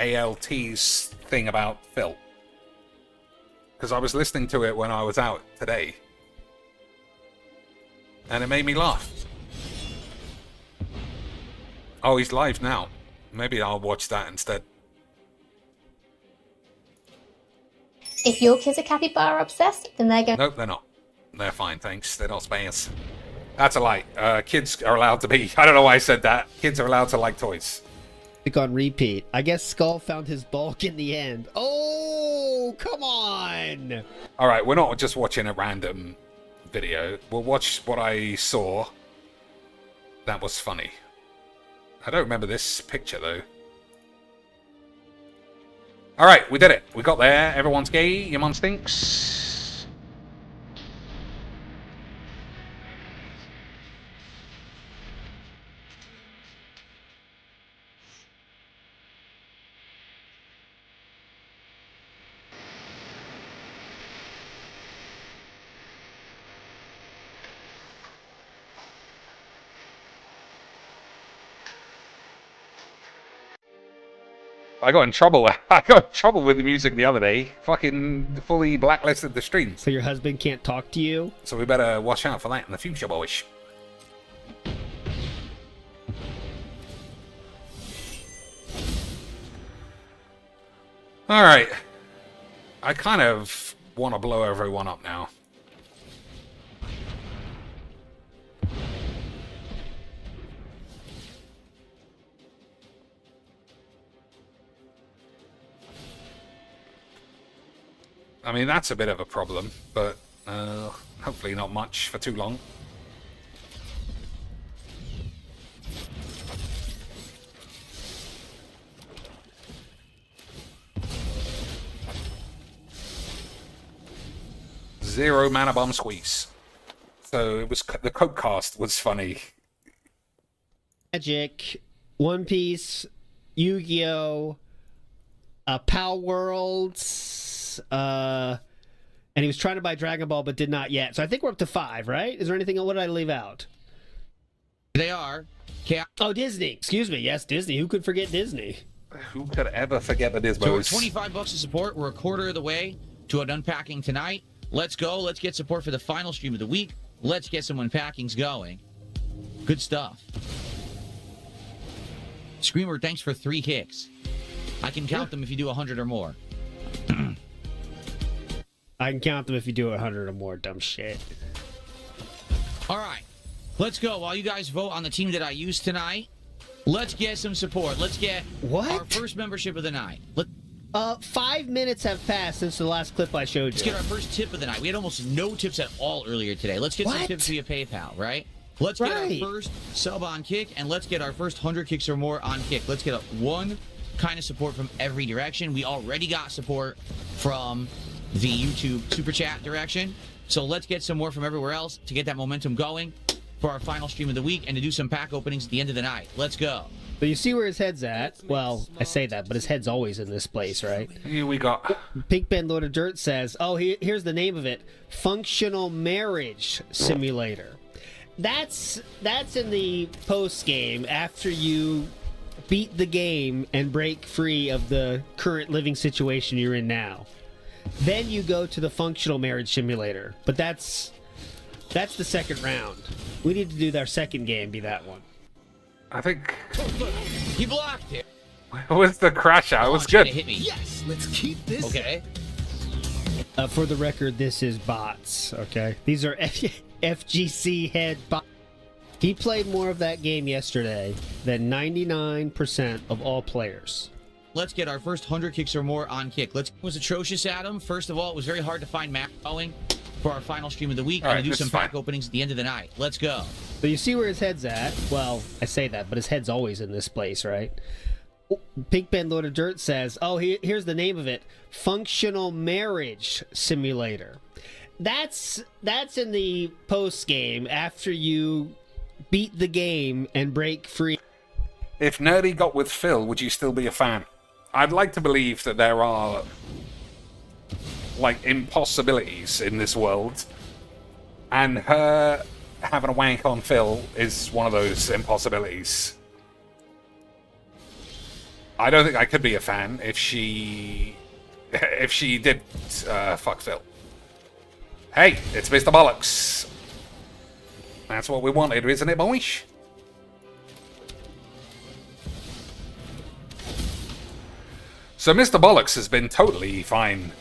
ALT's thing about Phil. Because I was listening to it when I was out today. And it made me laugh. Oh, he's live now. Maybe I'll watch that instead. If your kids are capybara obsessed, then they're going. Nope, they're not. They're fine, thanks. They're not spans. That's a lie. Kids are allowed to be. I don't know why I said that. Kids are allowed to like toys. On repeat. I guess Skull found his bulk in the end. Oh, come on! All right, we're not just watching a random video. We'll watch what I saw. That was funny. I don't remember this picture, though. All right, we did it. We got there. Everyone's gay. Your mum stinks. I got in trouble. I got in trouble with the music the other day. Fucking fully blacklisted the streams. So your husband can't talk to you? So we better watch out for that in the future, boys. Alright. I kind of want to blow everyone up now. I mean, that's a bit of a problem, but hopefully not much for too long. Zero mana bomb squeeze. So it was the Coke cast was funny. Magic, One Piece, Yu-Gi-Oh, Power Worlds. And he was trying to buy Dragon Ball, but did not yet. So I think we're up to 5, right? Is there anything? What did I leave out? They are. Oh, Disney. Excuse me. Yes, Disney. Who could forget Disney? Who could ever forget the Disney? So we're $25 of support. We're a quarter of the way to an unpacking tonight. Let's go. Let's get support for the final stream of the week. Let's get some unpackings going. Good stuff. Screamer, thanks for 3 kicks. I can count them if you do 100 or more. I can count them if you do 100 or more, dumb shit. All right. Let's go. While you guys vote on the team that I use tonight, let's get some support. Let's get our first membership of the night. 5 minutes have passed since the last clip I showed you. Let's get our first tip of the night. We had almost no tips at all earlier today. Let's get some tips via PayPal, right? Let's get our first sub on Kick, and let's get our first 100 kicks or more on Kick. Let's get one kind of support from every direction. We already got support from the YouTube Super Chat direction. So let's get some more from everywhere else to get that momentum going for our final stream of the week and to do some pack openings at the end of the night. Let's go. So you see where his head's at? Well, I say that, but his head's always in this place, right? Here we got. Pink Ben Lord of Dirt says, oh, here's the name of it. Functional Marriage Simulator. That's in the post game after you beat the game and break free of the current living situation you're in now. Then you go to the Functional Marriage Simulator. But that's the second round. We need to do our second game be that one. I think he blocked it. What's the crash out? It was good. Hit me. Yes, let's keep this. Okay. For the record, this is bots, okay? These are FGC head bots. He played more of that game yesterday than 99% of all players. Let's get our first 100 kicks or more on Kick. It was atrocious, Adam. First of all, it was very hard to find map going for our final stream of the week and to do some pack openings at the end of the night. Let's go. So you see where his head's at? Well, I say that, but his head's always in this place, right? Pink Ben Lord of Dirt says, oh, here's the name of it. Functional Marriage Simulator. That's in the post game after you beat the game and break free. If Nerdy got with Phil, would you still be a fan? I'd like to believe that there are like impossibilities in this world, and her having a wank on Phil is one of those impossibilities. I don't think I could be a fan if she did fuck Phil. Hey, it's Mr. Bollocks. That's what we wanted, isn't it, boys? So Mr. Bollocks has been totally fine.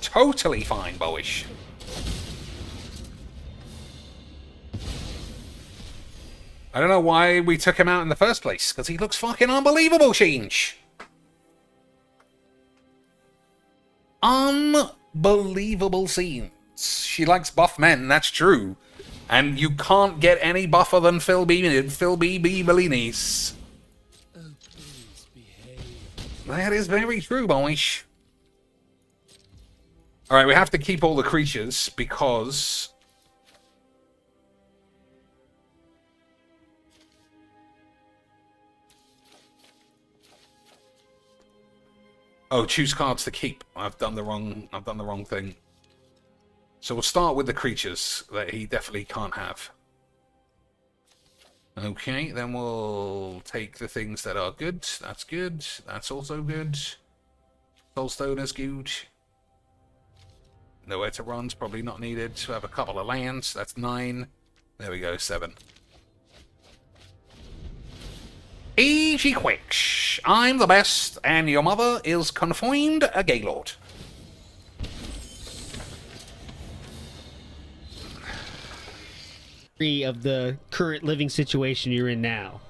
Totally fine, boyish. I don't know why we took him out in the first place, because he looks fucking unbelievable, change. Unbelievable scenes. She likes buff men, that's true. And you can't get any buffer than Phil B. Bellinis. Oh, please behave. That is very true, boys. Alright, we have to keep all the creatures because... Oh, choose cards to keep. I've done the wrong thing. So we'll start with the creatures that he definitely can't have. Okay, then we'll take the things that are good. That's good. That's also good. Soulstone is good. Nowhere to run's probably not needed. We have a couple of lands. That's 9. There we go, 7. Easy quicks. I'm the best, and your mother is confined a Gaylord. Of the current living situation you're in now.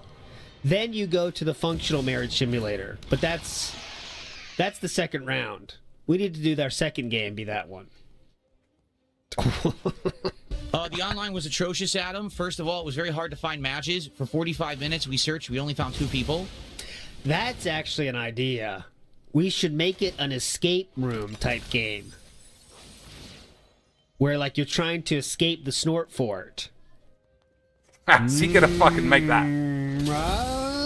Then you go to the functional marriage simulator. But that's the second round. We need to do our second game be that one. The online was atrocious, Adam. First of all, it was very hard to find matches. For 45 minutes, we searched. We only found 2 people. That's actually an idea. We should make it an escape room type game. Where, like, you're trying to escape the snort fort. Is he gonna fucking make that? I'm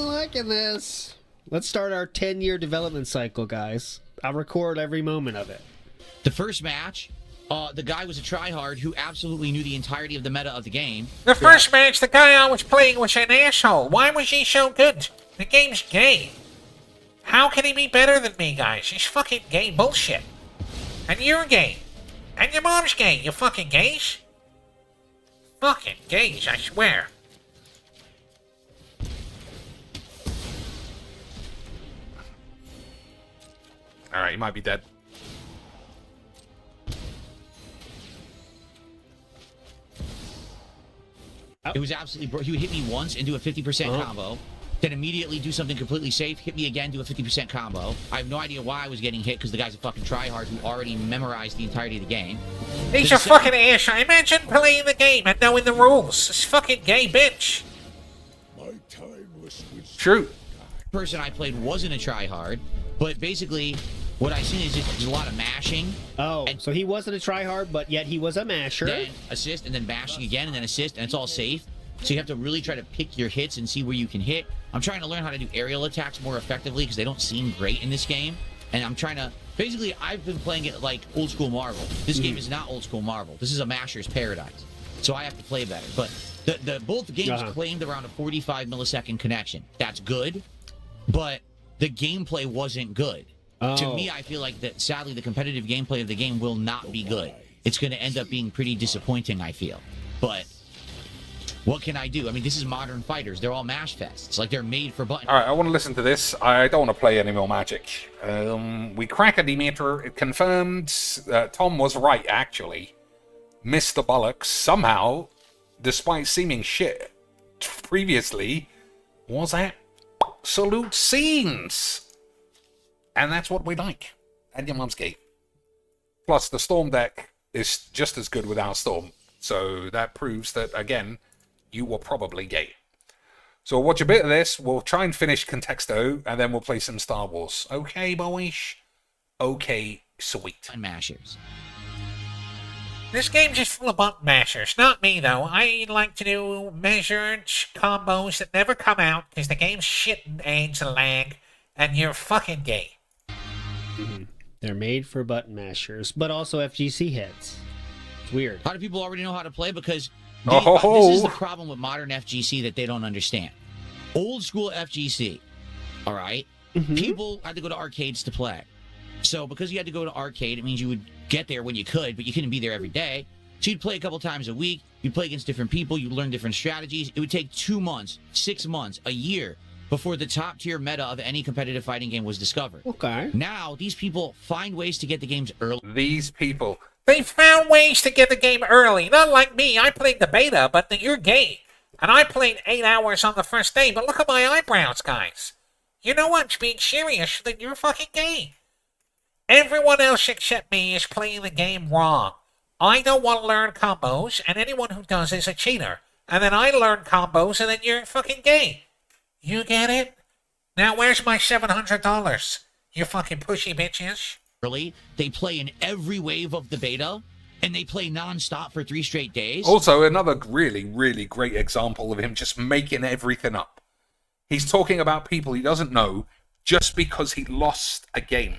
liking this. Let's start our 10-year development cycle, guys. I'll record every moment of it. The first match, the guy was a tryhard who absolutely knew the entirety of the meta of the game. The first match, the guy I was playing was an asshole. Why was he so good? The game's gay. How can he be better than me, guys? He's fucking gay bullshit. And you're gay. And your mom's gay, you fucking gays. Fucking gays, I swear. Alright, he might be dead. It was absolutely... He would hit me once and do a 50% combo. Then immediately do something completely safe, hit me again, do a 50% combo. I have no idea why I was getting hit, because the guy's a fucking tryhard who already memorized the entirety of the game. He's a fucking asshole. Imagine playing the game and knowing the rules. This fucking gay bitch. My time was with True. The person I played wasn't a tryhard, but basically, what I've seen is just there's a lot of mashing. Oh, so he wasn't a tryhard, but yet he was a masher. Then assist, and then mashing again, and then assist, and it's all safe. So you have to really try to pick your hits and see where you can hit. I'm trying to learn how to do aerial attacks more effectively because they don't seem great in this game. And I'm trying to... Basically, I've been playing it like old school Marvel. This game is not old school Marvel. This is a masher's paradise. So I have to play better. But both games claimed around a 45 millisecond connection. That's good, but the gameplay wasn't good. To me, I feel like that sadly the competitive gameplay of the game will not be good. It's going to end up being pretty disappointing, I feel. But... what can I do? I mean, this is modern fighters. They're all mash fests. Like, they're made for buttons. Alright, I want to listen to this. I don't want to play any more Magic. We crack a Demeter. It confirmed Tom was right, actually. Mr. Bollocks, somehow, despite seeming shit previously, was absolute scenes. And that's what we like. And your mum's gay. Plus, the Storm deck is just as good without Storm. So that proves that, again... you were probably gay. So we'll watch a bit of this. We'll try and finish Contexto, and then we'll play some Star Wars. Okay, boys? Okay, sweet. And mashers. This game's just full of button mashers. Not me, though. I like to do measured combos that never come out because the game's shit and aids and lag, and you're fucking gay. They're made for button mashers, but also FGC heads. It's weird. How do people already know how to play? Because Oh. this is the problem with modern FGC that they don't understand. Old school FGC, all right? People had to go to arcades to play. So because you had to go to arcade, it means you would get there when you could, but you couldn't be there every day. So you'd play a couple times a week. You'd play against different people. You'd learn different strategies. It would take 2 months, 6 months, a year before the top tier meta of any competitive fighting game was discovered. Okay. Now, these people find ways to get the games early. These people. They found ways to get the game early. Not like me. I played the beta, but you're gay. And I played 8 hours on the first day, but look at my eyebrows, guys. You know what? Being serious, that you're fucking gay. Everyone else except me is playing the game wrong. I don't want to learn combos, and anyone who does is a cheater. And then I learn combos, and then you're fucking gay. You get it? Now where's my $700? You fucking pushy bitches. Early, they play in every wave of the beta, and they play non-stop for 3 straight days. Also, another really, really great example of him just making everything up. He's talking about people he doesn't know just because he lost a game.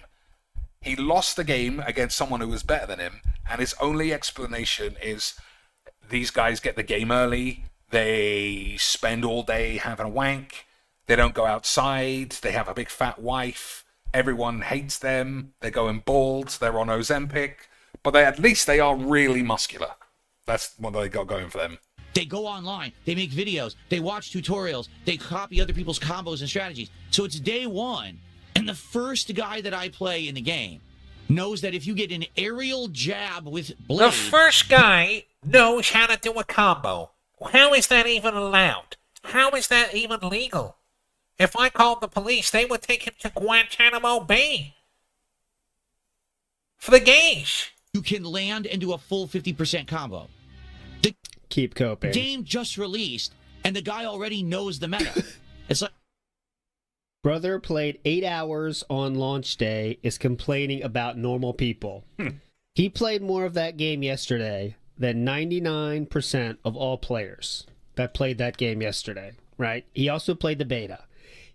He lost the game against someone who was better than him, and his only explanation is these guys get the game early, they spend all day having a wank, they don't go outside, they have a big fat wife, everyone hates them, they're going bald, they're on Ozempic, but at least they are really muscular. That's what they got going for them. They go online, they make videos, they watch tutorials, they copy other people's combos and strategies. So it's day one, and the first guy that I play in the game knows that if you get an aerial jab with blade... The first guy knows how to do a combo. How is that even allowed? How is that even legal? If I called the police, they would take him to Guantanamo Bay. For the gays. You can land and do a full 50% combo. The Keep coping. game just released, and the guy already knows the meta. It's like... Brother played 8 hours on launch day, is complaining about normal people. He played more of that game yesterday than 99% of all players that played that game yesterday, right? He also played the beta.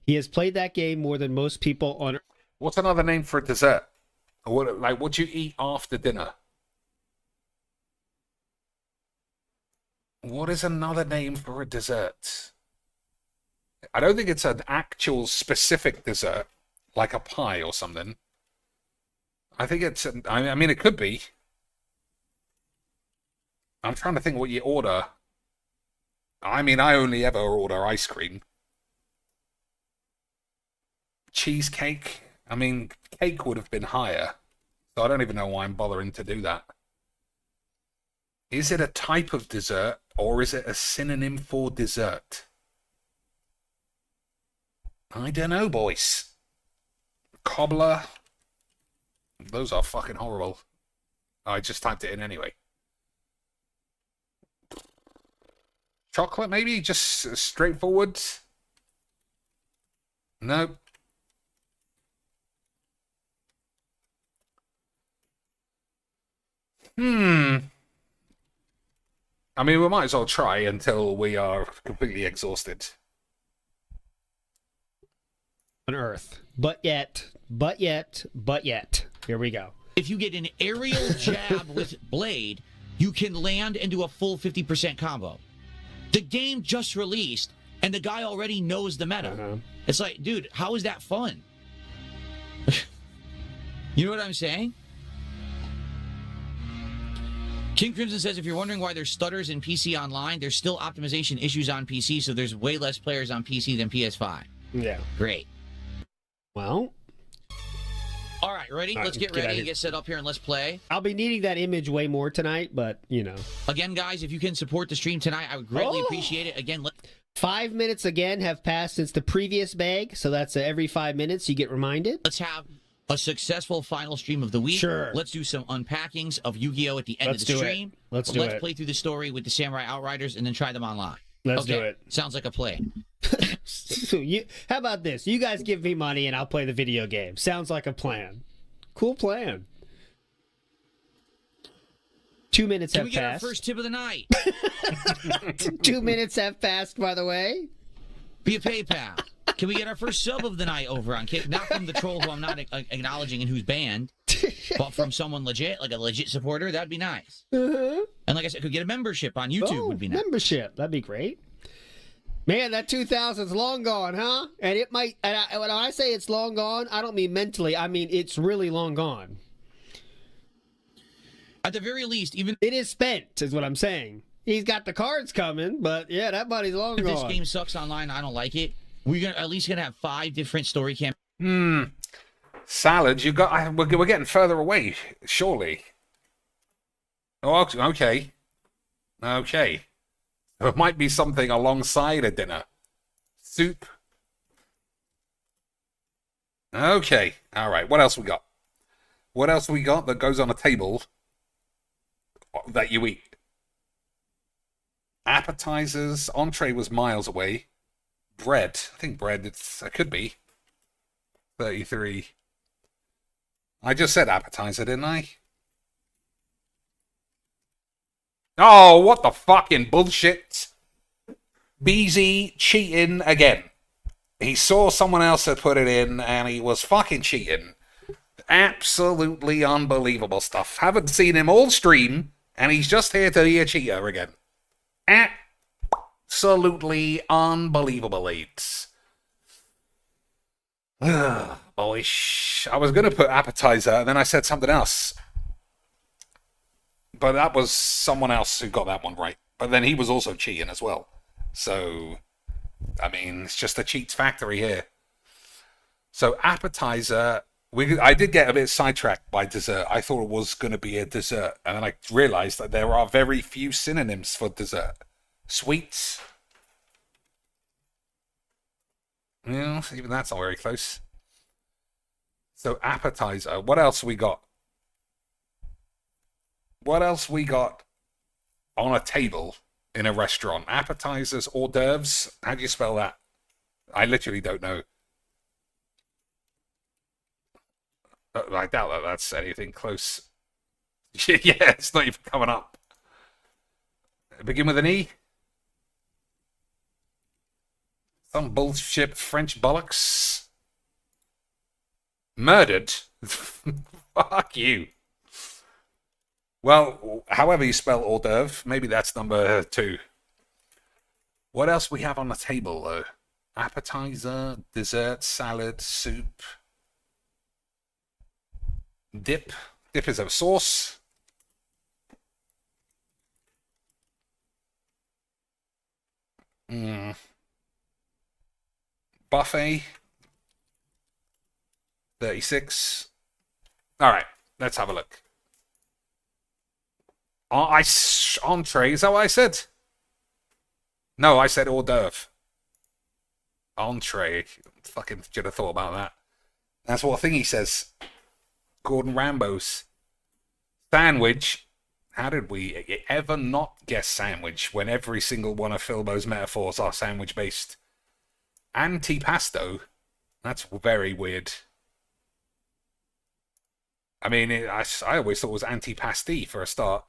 He has played that game more than most people on... What's another name for a dessert? What do you eat after dinner? What is another name for a dessert? I don't think it's an actual specific dessert, like a pie or something. I think it's... I mean, it could be. I'm trying to think what you order. I mean, I only ever order ice cream. Cheesecake? I mean, cake would have been higher. So I don't even know why I'm bothering to do that. Is it a type of dessert, or is it a synonym for dessert? I don't know, boys. Cobbler. Those are fucking horrible. I just typed it in anyway. Chocolate, maybe? Just straightforward? Nope. I mean, we might as well try until we are completely exhausted. On Earth. But yet. Here we go. If you get an aerial jab with blade, you can land and do a full 50% combo. The game just released, and the guy already knows the meta. It's like, dude, how is that fun? You know what I'm saying? King Crimson says, if you're wondering why there's stutters in PC Online, there's still optimization issues on PC, so there's way less players on PC than PS5. Yeah. Great. Well... All right, ready? All right, let's get ready and get set up here and let's play. I'll be needing that image way more tonight, but, you know. Again, guys, if you can support the stream tonight, I would greatly appreciate it. Again, 5 minutes again have passed since the previous bag, so that's every 5 minutes you get reminded. Let's have a successful final stream of the week. Sure. Let's do some unpackings of Yu-Gi-Oh! At the end of the stream. Let's play through the story with the Samurai Outriders and then try them online. Let's do it. Sounds like a plan. So how about this? You guys give me money and I'll play the video game. Sounds like a plan. Cool plan. 2 minutes have passed. Can we get our first tip of the night? 2 minutes have passed, by the way. Via PayPal. Can we get our first sub of the night over on Kick? Not from the troll who I'm not acknowledging and who's banned. But from someone legit, like a legit supporter, that'd be nice. Uh-huh. And like I said, could get a membership on YouTube would be nice. Membership, that'd be great. Man, that 2000's long gone, huh? And it might. And when I say it's long gone, I don't mean mentally. I mean it's really long gone. At the very least, even it is spent, is what I'm saying. He's got the cards coming, but yeah, that money's long if gone. this game sucks online, I don't like it. We're at least gonna have 5 different story campaigns. Salad, you got. We're getting further away, surely. Oh, okay. Okay. There might be something alongside a dinner. Soup. Okay. All right. What else we got? What else we got that goes on a table that you eat? Appetizers. Entree was miles away. Bread. I think bread, it could be. 33. I just said appetizer, didn't I? Oh, what the fucking bullshit. BZ cheating again. He saw someone else had put it in and he was fucking cheating. Absolutely unbelievable stuff. Haven't seen him all stream and he's just here to be a cheater again. Absolutely unbelievable, leads. Boyish. I was going to put appetizer and then I said something else. But that was someone else who got that one right. But then he was also cheating as well. So, I mean, it's just a cheats factory here. So, appetizer. I did get a bit sidetracked by dessert. I thought it was going to be a dessert. And then I realized that there are very few synonyms for dessert. Sweets. Yeah, even that's not very close. So, appetizer. What else we got? What else we got on a table in a restaurant? Appetizers, hors d'oeuvres. How do you spell that? I literally don't know. I doubt that that's anything close. Yeah, it's not even coming up. Begin with an E? Some bullshit French bollocks. Murdered? Fuck you. Well, however you spell hors d'oeuvre, maybe that's number 2. What else we have on the table, though? Appetizer, dessert, salad, soup. Dip. Dip is a sauce. Buffet. 36. All right, let's have a look. Entree, is that what I said? No, I said hors d'oeuvre. Entree. Fucking should have thought about that. That's what Thingy says. Gordon Rambo's. Sandwich. How did we ever not guess sandwich when every single one of Filbo's metaphors are sandwich based? Antipasto. That's very weird. I mean, I always thought it was antipasti for a start.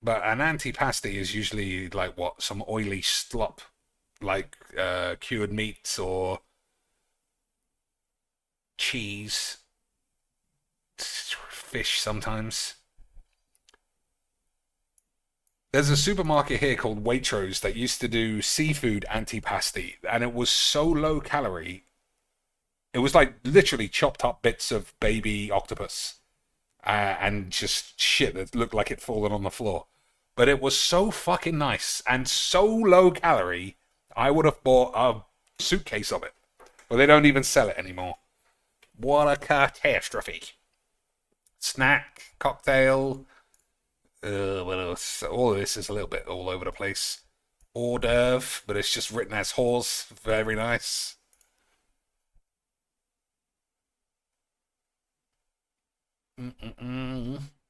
But an antipasti is usually like what? Some oily slop. Like cured meats or cheese. Fish sometimes. There's a supermarket here called Waitrose that used to do seafood antipasti. And it was so low calorie. It was like literally chopped up bits of baby octopus. And just shit that looked like it fallen on the floor. But it was so fucking nice and so low calorie, I would have bought a suitcase of it. But they don't even sell it anymore. What a catastrophe. Snack, cocktail. What else? All of this is a little bit all over the place. Hors d'oeuvre, but it's just written as hors. Very nice.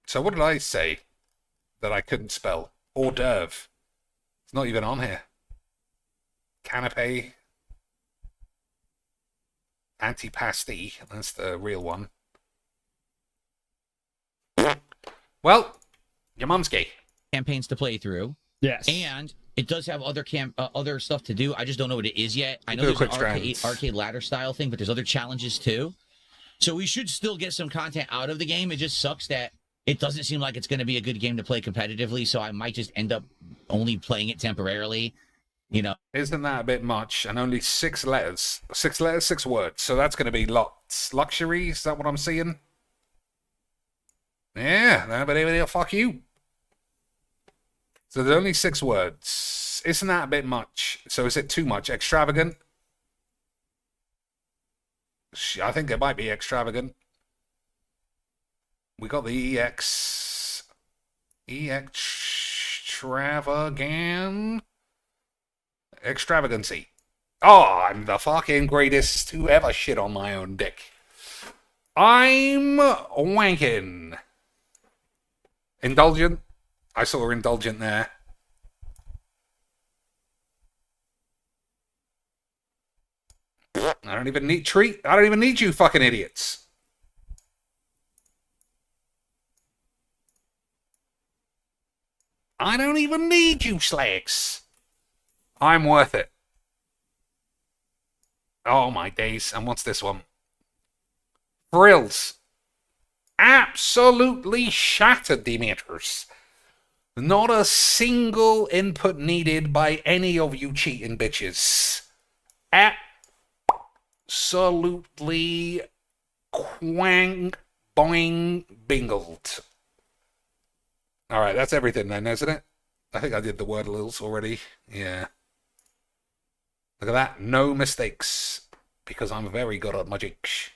So what did I say that I couldn't spell? Hors d'oeuvre. It's not even on here. Canapé. Antipasti. That's the real one. Well, your mum's gay. Campaigns to play through. Yes. And it does have other stuff to do. I just don't know what it is yet. I know Do a there's quick an arcade ladder style thing, but there's other challenges too. So we should still get some content out of the game. It just sucks that it doesn't seem like it's going to be a good game to play competitively, so I might just end up only playing it temporarily. You know. Isn't that a bit much? And only 6 letters. 6 letters, 6 words. So that's going to be lots. Luxury, is that what I'm seeing? Yeah, but fuck you. So there's only 6 words. Isn't that a bit much? So is it too much? Extravagant? I think it might be extravagant. We got the EX. Extravagancy. Oh, I'm the fucking greatest to ever shit on my own dick. I'm wanking. Indulgent. I saw indulgent there. I don't even need treat. I don't even need you fucking idiots. I don't even need you slags. I'm worth it. Oh my days. And what's this one? Frills. Absolutely shattered, Demeters. Not a single input needed by any of you cheating bitches. Absolutely quang boing bingled. Alright, that's everything then, isn't it? I think I did the wordles already. Yeah. Look at that. No mistakes. Because I'm very good at magic.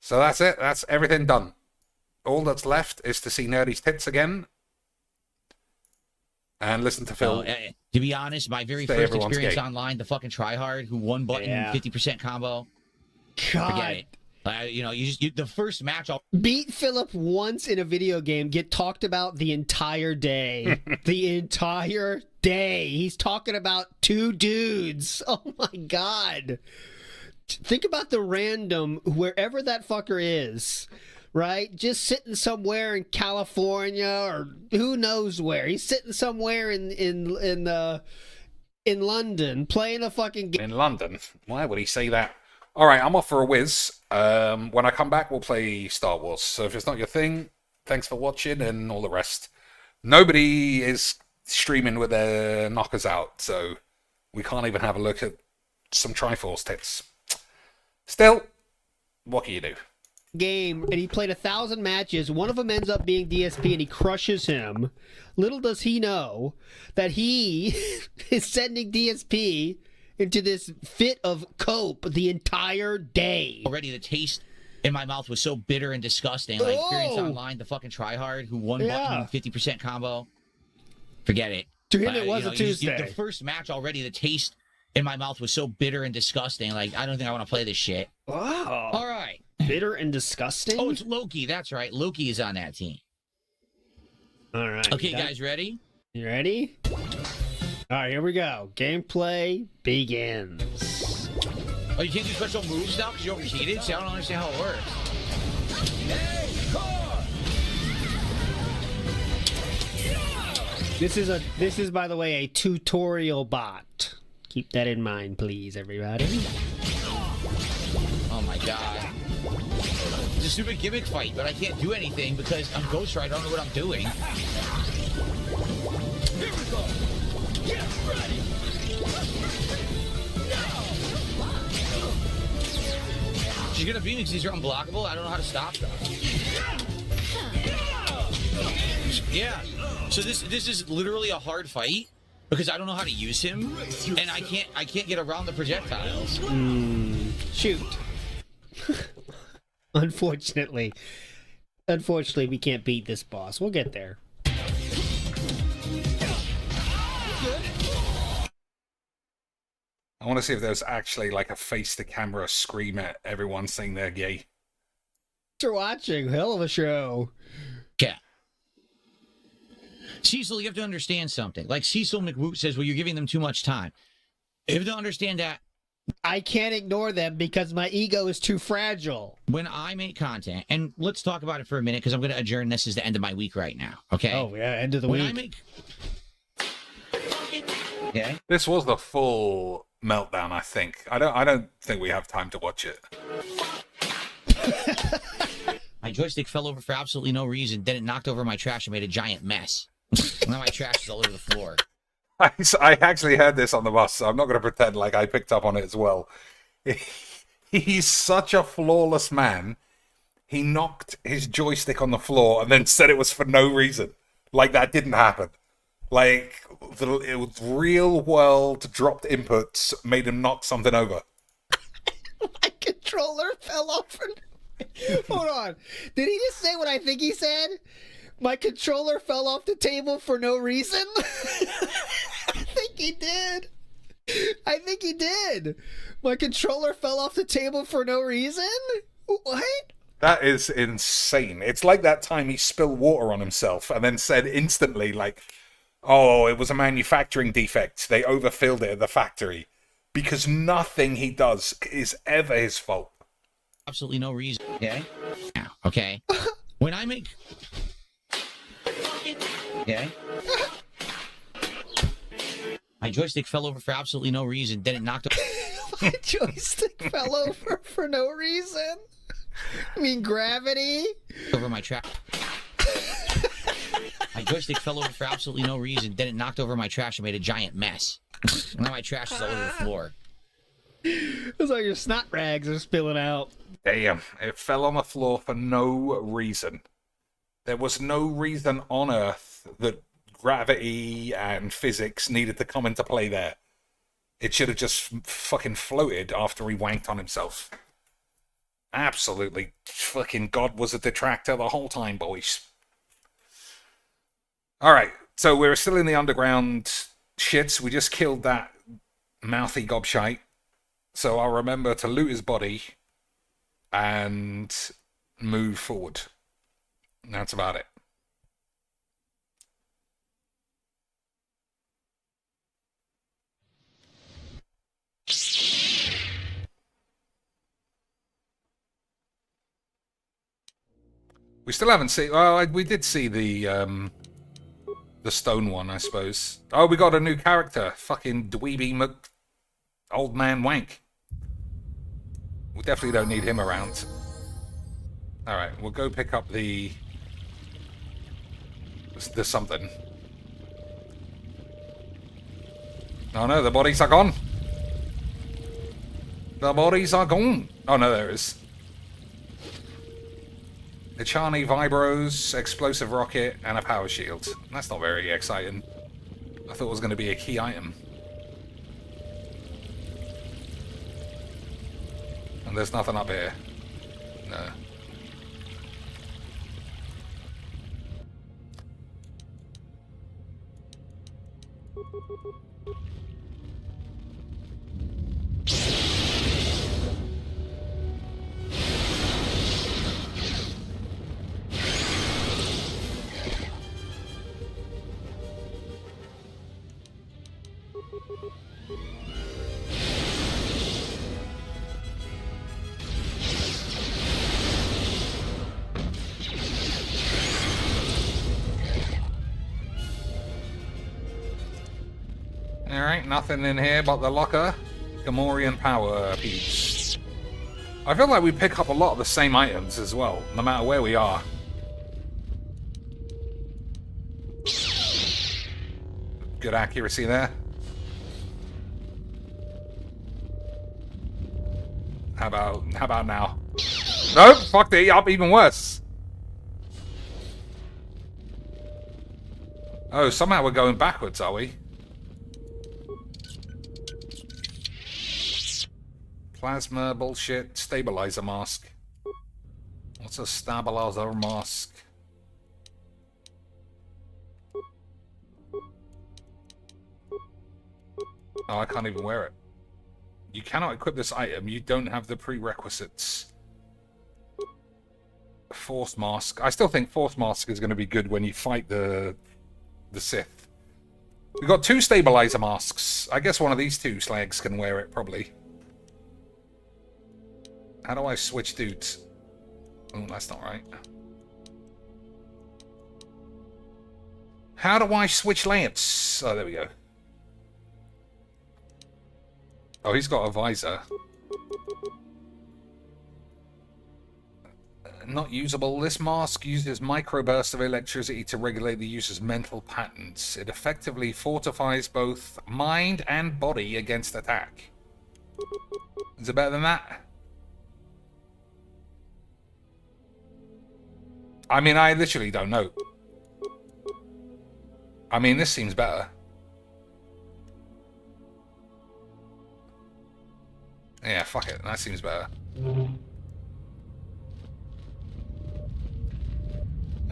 So that's it. That's everything done. All that's left is to see Nerdy's tits again. And listen to Phil. To be honest, my very first experience online, the fucking tryhard who one button 50% combo. God. Forget it. The first match. Beat Philip once in a video game, get talked about the entire day. The entire day. He's talking about 2 dudes. Oh my God. Think about the random, wherever that fucker is, right? Just sitting somewhere in California or who knows where. He's sitting somewhere in London playing a fucking game. In London? Why would he say that? All right, I'm off for a whiz. When I come back, we'll play Star Wars. So if it's not your thing, thanks for watching and all the rest. Nobody is streaming with their knockers out, so we can't even have a look at some Triforce tits. Still, what can you do? Game, and he played 1,000 matches. One of them ends up being DSP, and he crushes him. Little does he know that he is sending DSP into this fit of cope the entire day. Already the taste in my mouth was so bitter and disgusting. Like, experience online, the fucking tryhard who one button 50% combo. Forget it. To him, it was a Tuesday. The first match already, the taste in my mouth was so bitter and disgusting. Like, I don't think I want to play this shit. Wow. All right. Bitter and disgusting? Oh, it's Loki. That's right. Loki is on that team. All right. Okay, guys, ready? You ready? All right, here we go. Gameplay begins. Oh, you can't do special moves now because you're overheated? See, I don't understand how it works. This is by the way a tutorial bot. Keep that in mind, please, everybody. Oh my god. It's a stupid gimmick fight, but I can't do anything because I'm Ghost Rider. I don't know what I'm doing. Here we go. Get ready. She's gonna beat me because these are unblockable. I don't know how to stop them. Yeah. So this is literally a hard fight because I don't know how to use him, and I can't get around the projectiles. Shoot. Unfortunately, we can't beat this boss. We'll get there. I want to see if there's actually like a face-to-camera scream at everyone saying they're gay. Thanks for watching. Hell of a show. Yeah. Cecil, you have to understand something. Like Cecil McWoot says, well, you're giving them too much time. You have to understand that I can't ignore them because my ego is too fragile. When I make content, and let's talk about it for a minute because I'm going to adjourn this as the end of my week right now. Okay? Oh, yeah, end of the week. I make... Okay. This was the full meltdown, I think. I don't think we have time to watch it. My joystick fell over for absolutely no reason. Then it knocked over my trash and made a giant mess. Now my trash is all over the floor. I actually heard this on the bus, so I'm not going to pretend like I picked up on it as well. He's such a flawless man. He knocked his joystick on the floor and then said it was for no reason. Like that didn't happen. Like, it was real world dropped inputs made him knock something over. My controller fell off. Hold on. Did he just say what I think he said? My controller fell off the table for no reason? I think he did. I think he did. My controller fell off the table for no reason? What? That is insane. It's like that time he spilled water on himself and then said instantly, like, oh, it was a manufacturing defect. They overfilled it at the factory. Because nothing he does is ever his fault. Absolutely no reason. Okay? Now, okay? When I make... Okay? My joystick fell over for absolutely no reason. Then it knocked over... My joystick fell over for no reason? I mean, gravity? Over my trash. My joystick fell over for absolutely no reason. Then it knocked over my trash and made a giant mess. Now my trash is all over the floor. It's like your snot rags are spilling out. Damn, it fell on the floor for no reason. There was no reason on Earth that gravity and physics needed to come into play there. It should have just fucking floated after he wanked on himself. Absolutely. Fucking God was a detractor the whole time, boys. Alright, so we're still in the underground shits. We just killed that mouthy gobshite. So I'll remember to loot his body and move forward. That's about it. We still haven't seen... Well, we did see the stone one, I suppose. Oh, we got a new character. Fucking dweeby old man wank. We definitely don't need him around. Alright, we'll go pick up the... There's something. Oh no, the bodies are gone. The bodies are gone. Oh no, there it is. The Charney Vibros, explosive rocket, and a power shield. That's not very exciting. I thought it was going to be a key item. And there's nothing up here. No. Alright, nothing in here but the locker. Gamorrean power piece. I feel like we pick up a lot of the same items as well, no matter where we are. Good accuracy there. How about now? Nope, fucked it up even worse. Oh, somehow we're going backwards, are we? Plasma bullshit. Stabilizer mask. What's a stabilizer mask? Oh, I can't even wear it. You cannot equip this item. You don't have the prerequisites. Force mask. I still think force mask is going to be good when you fight the Sith. We've got 2 stabilizer masks. I guess one of these 2 slags can wear it, probably. How do I switch dudes? Oh, that's not right. How do I switch Lance? Oh, there we go. Oh, he's got a visor. not usable. This mask uses microbursts of electricity to regulate the user's mental patterns. It effectively fortifies both mind and body against attack. Is it better than that? I mean, I literally don't know. I mean, this seems better. Yeah, fuck it. That seems better.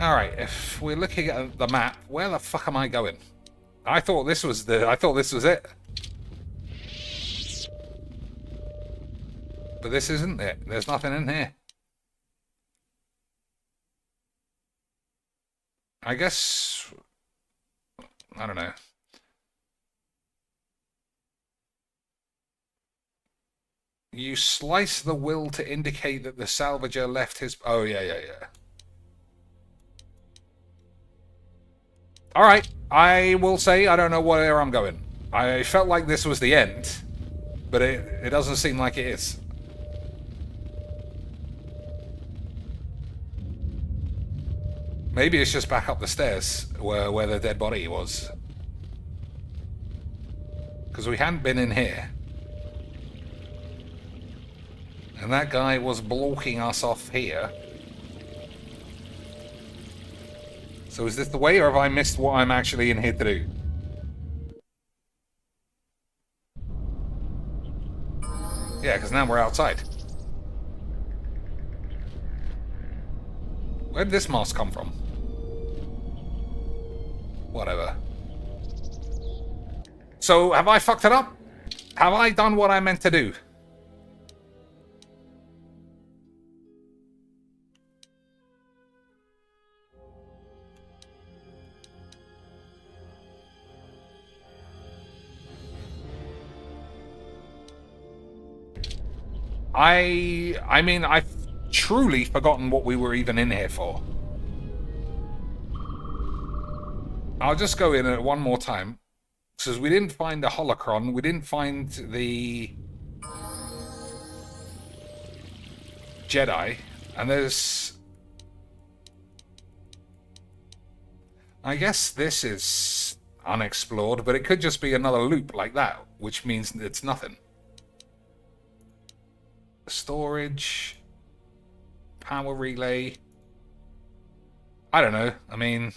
Alright, if we're looking at the map, where the fuck am I going? I thought this was it. But this isn't it. There's nothing in here. I guess... I don't know. You slice the will to indicate that the salvager left his... Oh, yeah. Alright, I will say I don't know where I'm going. I felt like this was the end, but it doesn't seem like it is. Maybe it's just back up the stairs where the dead body was. Because we hadn't been in here. And that guy was blocking us off here. So is this the way, or have I missed what I'm actually in here to do? Yeah, because now we're outside. Where did this mask come from? Whatever. So, have I fucked it up? Have I done what I meant to do? I mean, I've truly forgotten what we were even in here for. I'll just go in it one more time. Because we didn't find the holocron, we didn't find the Jedi, and there's... I guess this is unexplored, but it could just be another loop like that, which means it's nothing. Storage, power relay. I don't know. I mean,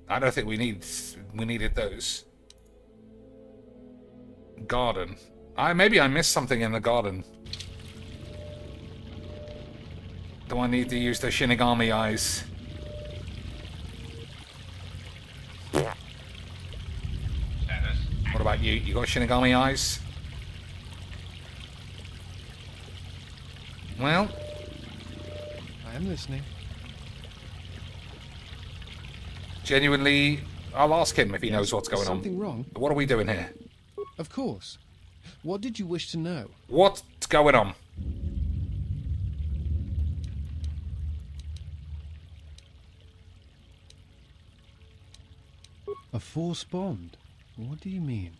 I don't think we needed those. Garden. Maybe I missed something in the garden. Do I need to use the Shinigami eyes? What about you? You got Shinigami eyes? Well, I am listening. Genuinely, I'll ask him if he knows what's going on. Something wrong? What are we doing here? Of course. What did you wish to know? What's going on? A force bond? What do you mean?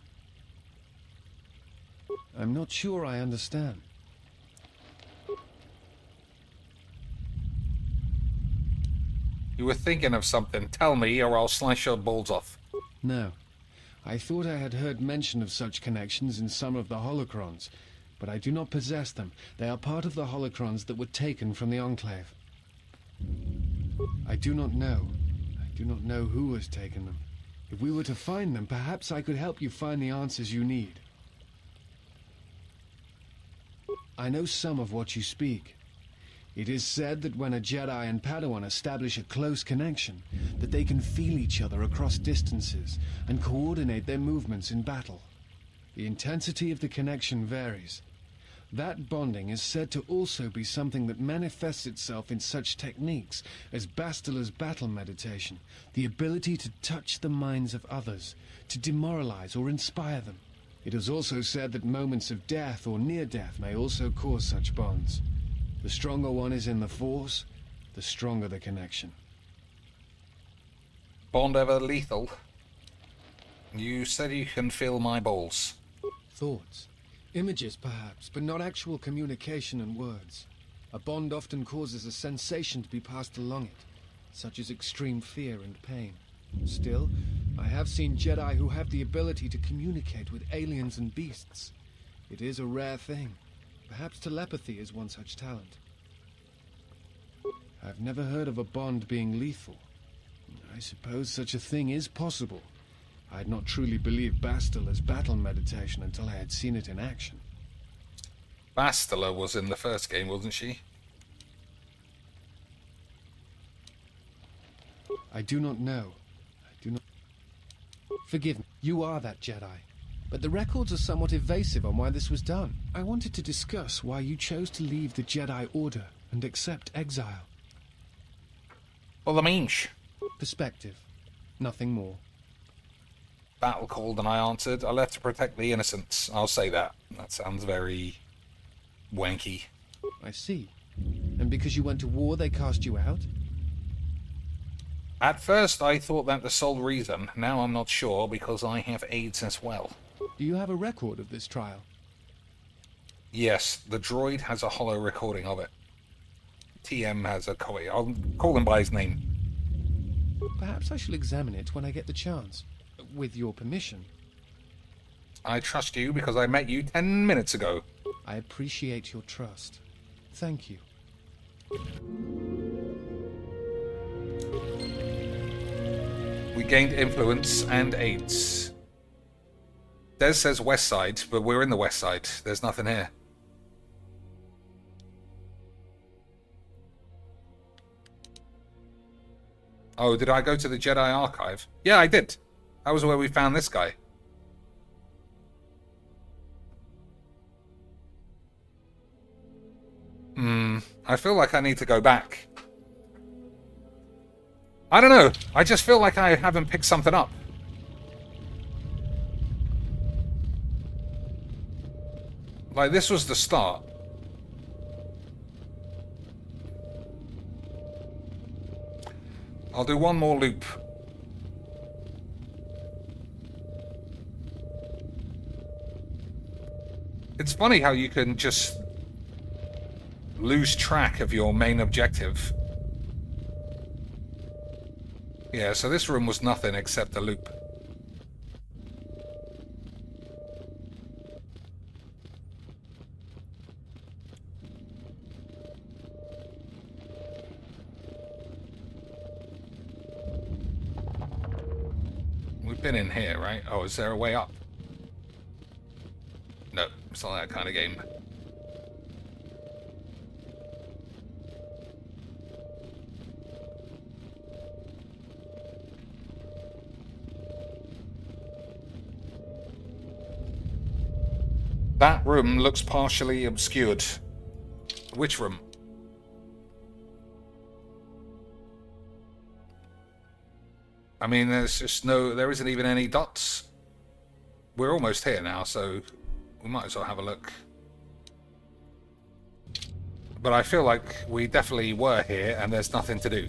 I'm not sure I understand. You were thinking of something. Tell me, or I'll slice your balls off. No. I thought I had heard mention of such connections in some of the holocrons, but I do not possess them. They are part of the holocrons that were taken from the Enclave. I do not know. I do not know who has taken them. If we were to find them, perhaps I could help you find the answers you need. I know some of what you speak. It is said that when a Jedi and Padawan establish a close connection, that they can feel each other across distances and coordinate their movements in battle. The intensity of the connection varies. That bonding is said to also be something that manifests itself in such techniques as Bastila's battle meditation, the ability to touch the minds of others, to demoralize or inspire them. It is also said that moments of death or near death may also cause such bonds. The stronger one is in the Force, the stronger the connection. Bond ever lethal? You said you can feel my balls. Thoughts. Images, perhaps, but not actual communication and words. A bond often causes a sensation to be passed along it, such as extreme fear and pain. Still, I have seen Jedi who have the ability to communicate with aliens and beasts. It is a rare thing. Perhaps telepathy is one such talent. I've never heard of a bond being lethal. I suppose such a thing is possible. I had not truly believed Bastila's battle meditation until I had seen it in action. Bastila was in the first game, wasn't she? I do not know. I do not... Forgive me, you are that Jedi. But the records are somewhat evasive on why this was done. I wanted to discuss why you chose to leave the Jedi Order and accept exile. Well, the means. Perspective. Nothing more. Battle called and I answered. I left to protect the innocents. I'll say that. That sounds very wanky. I see. And because you went to war, they cast you out? At first, I thought that the sole reason. Now I'm not sure because I have AIDS as well. Do you have a record of this trial? Yes, the droid has a hollow recording of it. TM has a copy. I'll call him by his name. Perhaps I shall examine it when I get the chance. With your permission. I trust you because I met you 10 minutes ago. I appreciate your trust. Thank you. We gained influence and AIDS. Des says west side, but we're in the west side. There's nothing here. Oh, did I go to the Jedi Archive? Yeah, I did. That was where we found this guy. I feel like I need to go back. I don't know. I just feel like I haven't picked something up. Like, this was the start. I'll do one more loop. It's funny how you can just lose track of your main objective. Yeah, so this room was nothing except a loop. We've been in here, right? Oh, is there a way up? No, it's not that kind of game. That room looks partially obscured. Which room? I mean, there's just there isn't even any dots. We're almost here now, so we might as well have a look. But I feel like we definitely were here and there's nothing to do.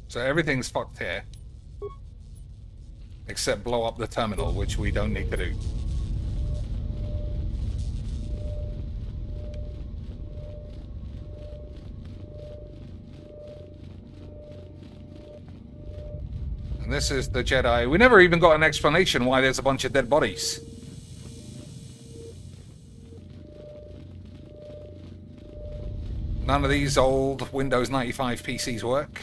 So everything's fucked here. Except blow up the terminal, which we don't need to do. And this is the Jedi. We never even got an explanation why there's a bunch of dead bodies. None of these old Windows 95 PCs work.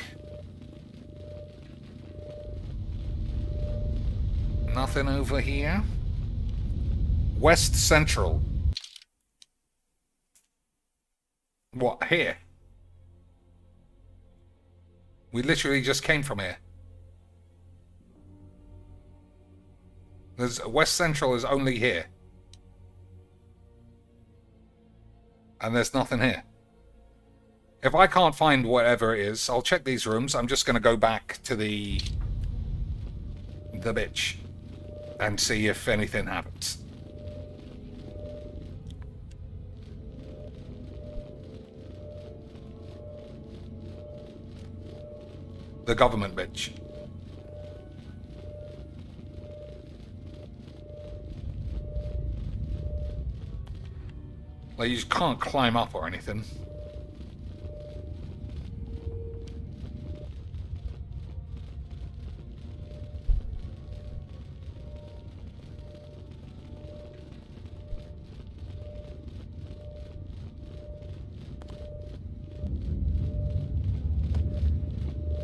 Nothing over here. West Central. What, here? We literally just came from here. West Central is only here. And there's nothing here. If I can't find whatever it is, I'll check these rooms. I'm just going to go back to the bitch and see if anything happens. The government bitch. Like, you just can't climb up or anything.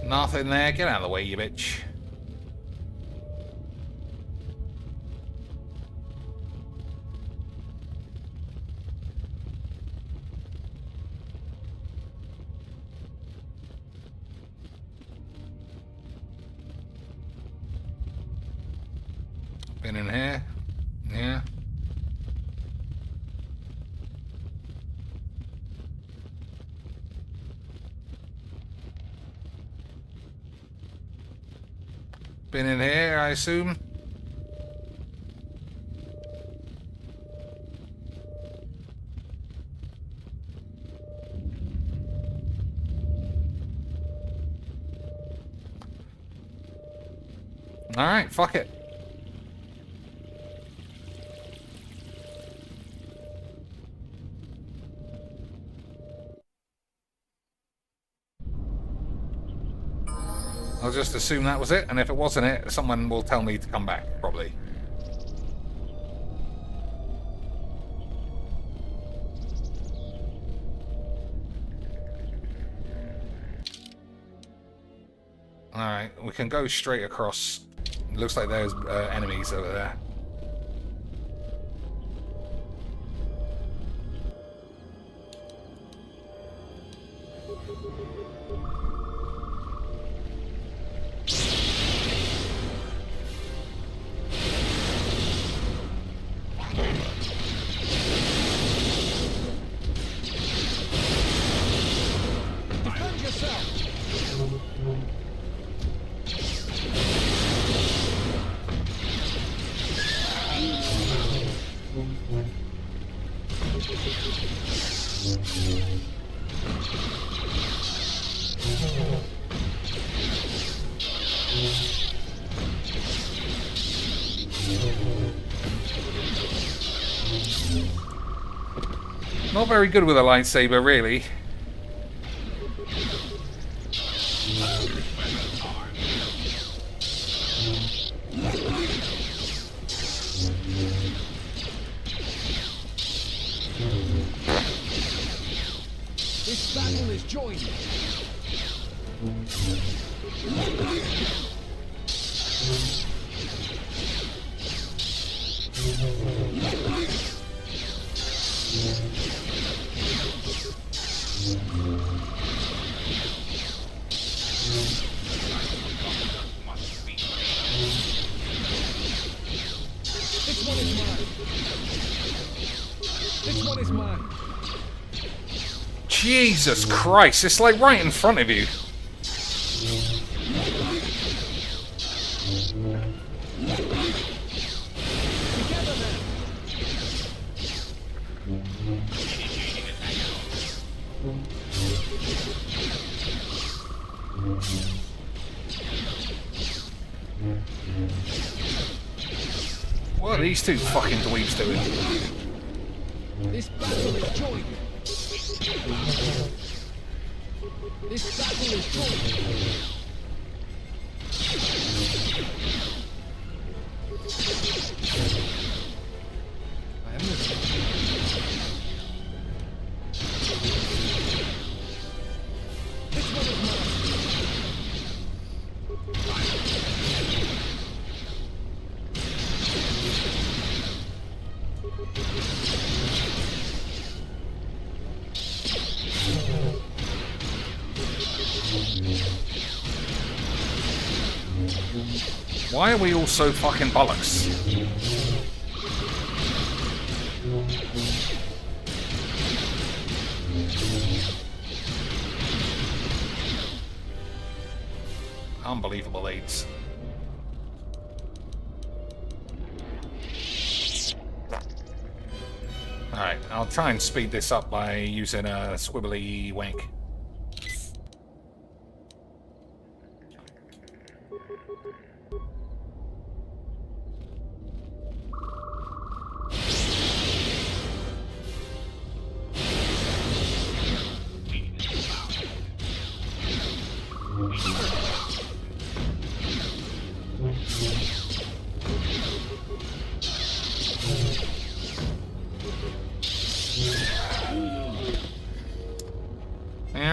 Nothing there. Get out of the way, you bitch. Been in here. Yeah. Been in here, I assume. Alright, fuck it. I'll just assume that was it, and if it wasn't it, someone will tell me to come back, probably. Alright, we can go straight across. It looks like there's enemies over there. Not very good with a lightsaber, really. This battle is joined. Jesus Christ, it's like right in front of you. What are these two fucking dweebs doing? This battle is joined. This battle is joined. I am listening. This one is mine. Why are we all so fucking bollocks? Unbelievable aids. Alright, I'll try and speed this up by using a squibbly wank.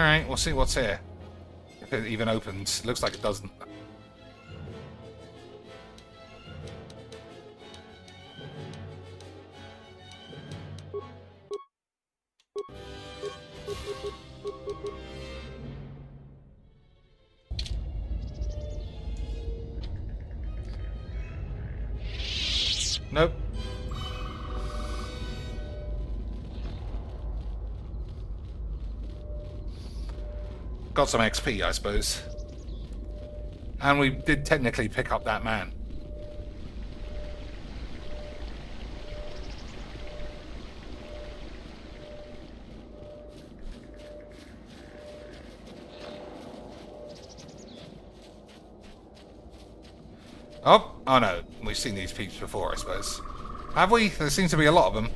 Alright, we'll see what's here. If it even opens. Looks like it doesn't. Nope. Got some XP, I suppose. And we did technically pick up that man. Oh no. We've seen these peeps before, I suppose. Have we? There seems to be a lot of them.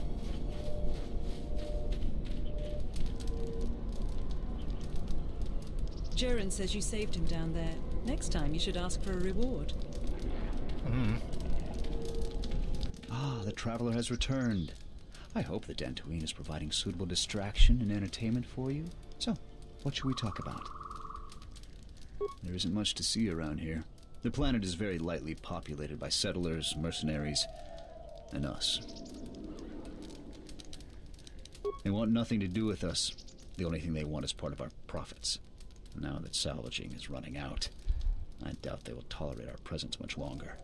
Jaren says you saved him down there. Next time you should ask for a reward. Ah, the traveler has returned. I hope the Dantooine is providing suitable distraction and entertainment for you. So, what should we talk about? There isn't much to see around here. The planet is very lightly populated by settlers, mercenaries, and us. They want nothing to do with us. The only thing they want is part of our profits. Now that salvaging is running out, I doubt they will tolerate our presence much longer.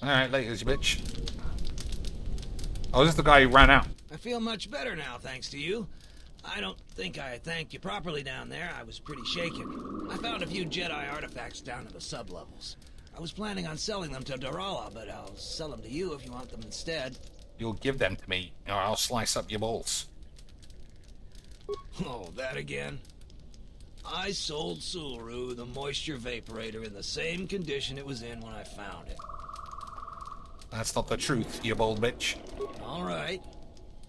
Alright, later, you bitch. Oh, this is the guy who ran out. I feel much better now, thanks to you. I don't think I thanked you properly down there. I was pretty shaken. I found a few Jedi artifacts down in the sub-levels. I was planning on selling them to Darala, but I'll sell them to you if you want them instead. You'll give them to me, or I'll slice up your balls. Oh, that again? I sold Sulru the moisture vaporator in the same condition it was in when I found it. That's not the truth, you bold bitch. All right.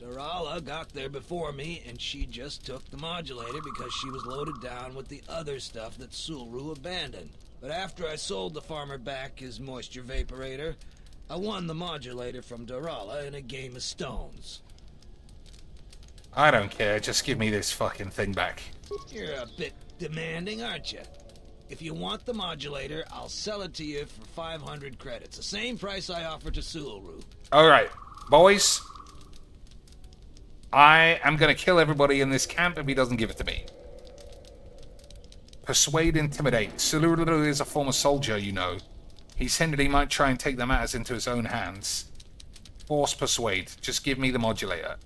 Darala got there before me, and she just took the modulator because she was loaded down with the other stuff that Sulru abandoned. But after I sold the farmer back his moisture vaporator, I won the modulator from Darala in a game of stones. I don't care, just give me this fucking thing back. You're a bit demanding, aren't you? If you want the modulator, I'll sell it to you for 500 credits, the same price I offered to Sulru. Alright, boys. I am going to kill everybody in this camp if he doesn't give it to me. Persuade, intimidate. Suluru is a former soldier, you know. He's hinted he might try and take the matters into his own hands. Force, persuade. Just give me the modulator.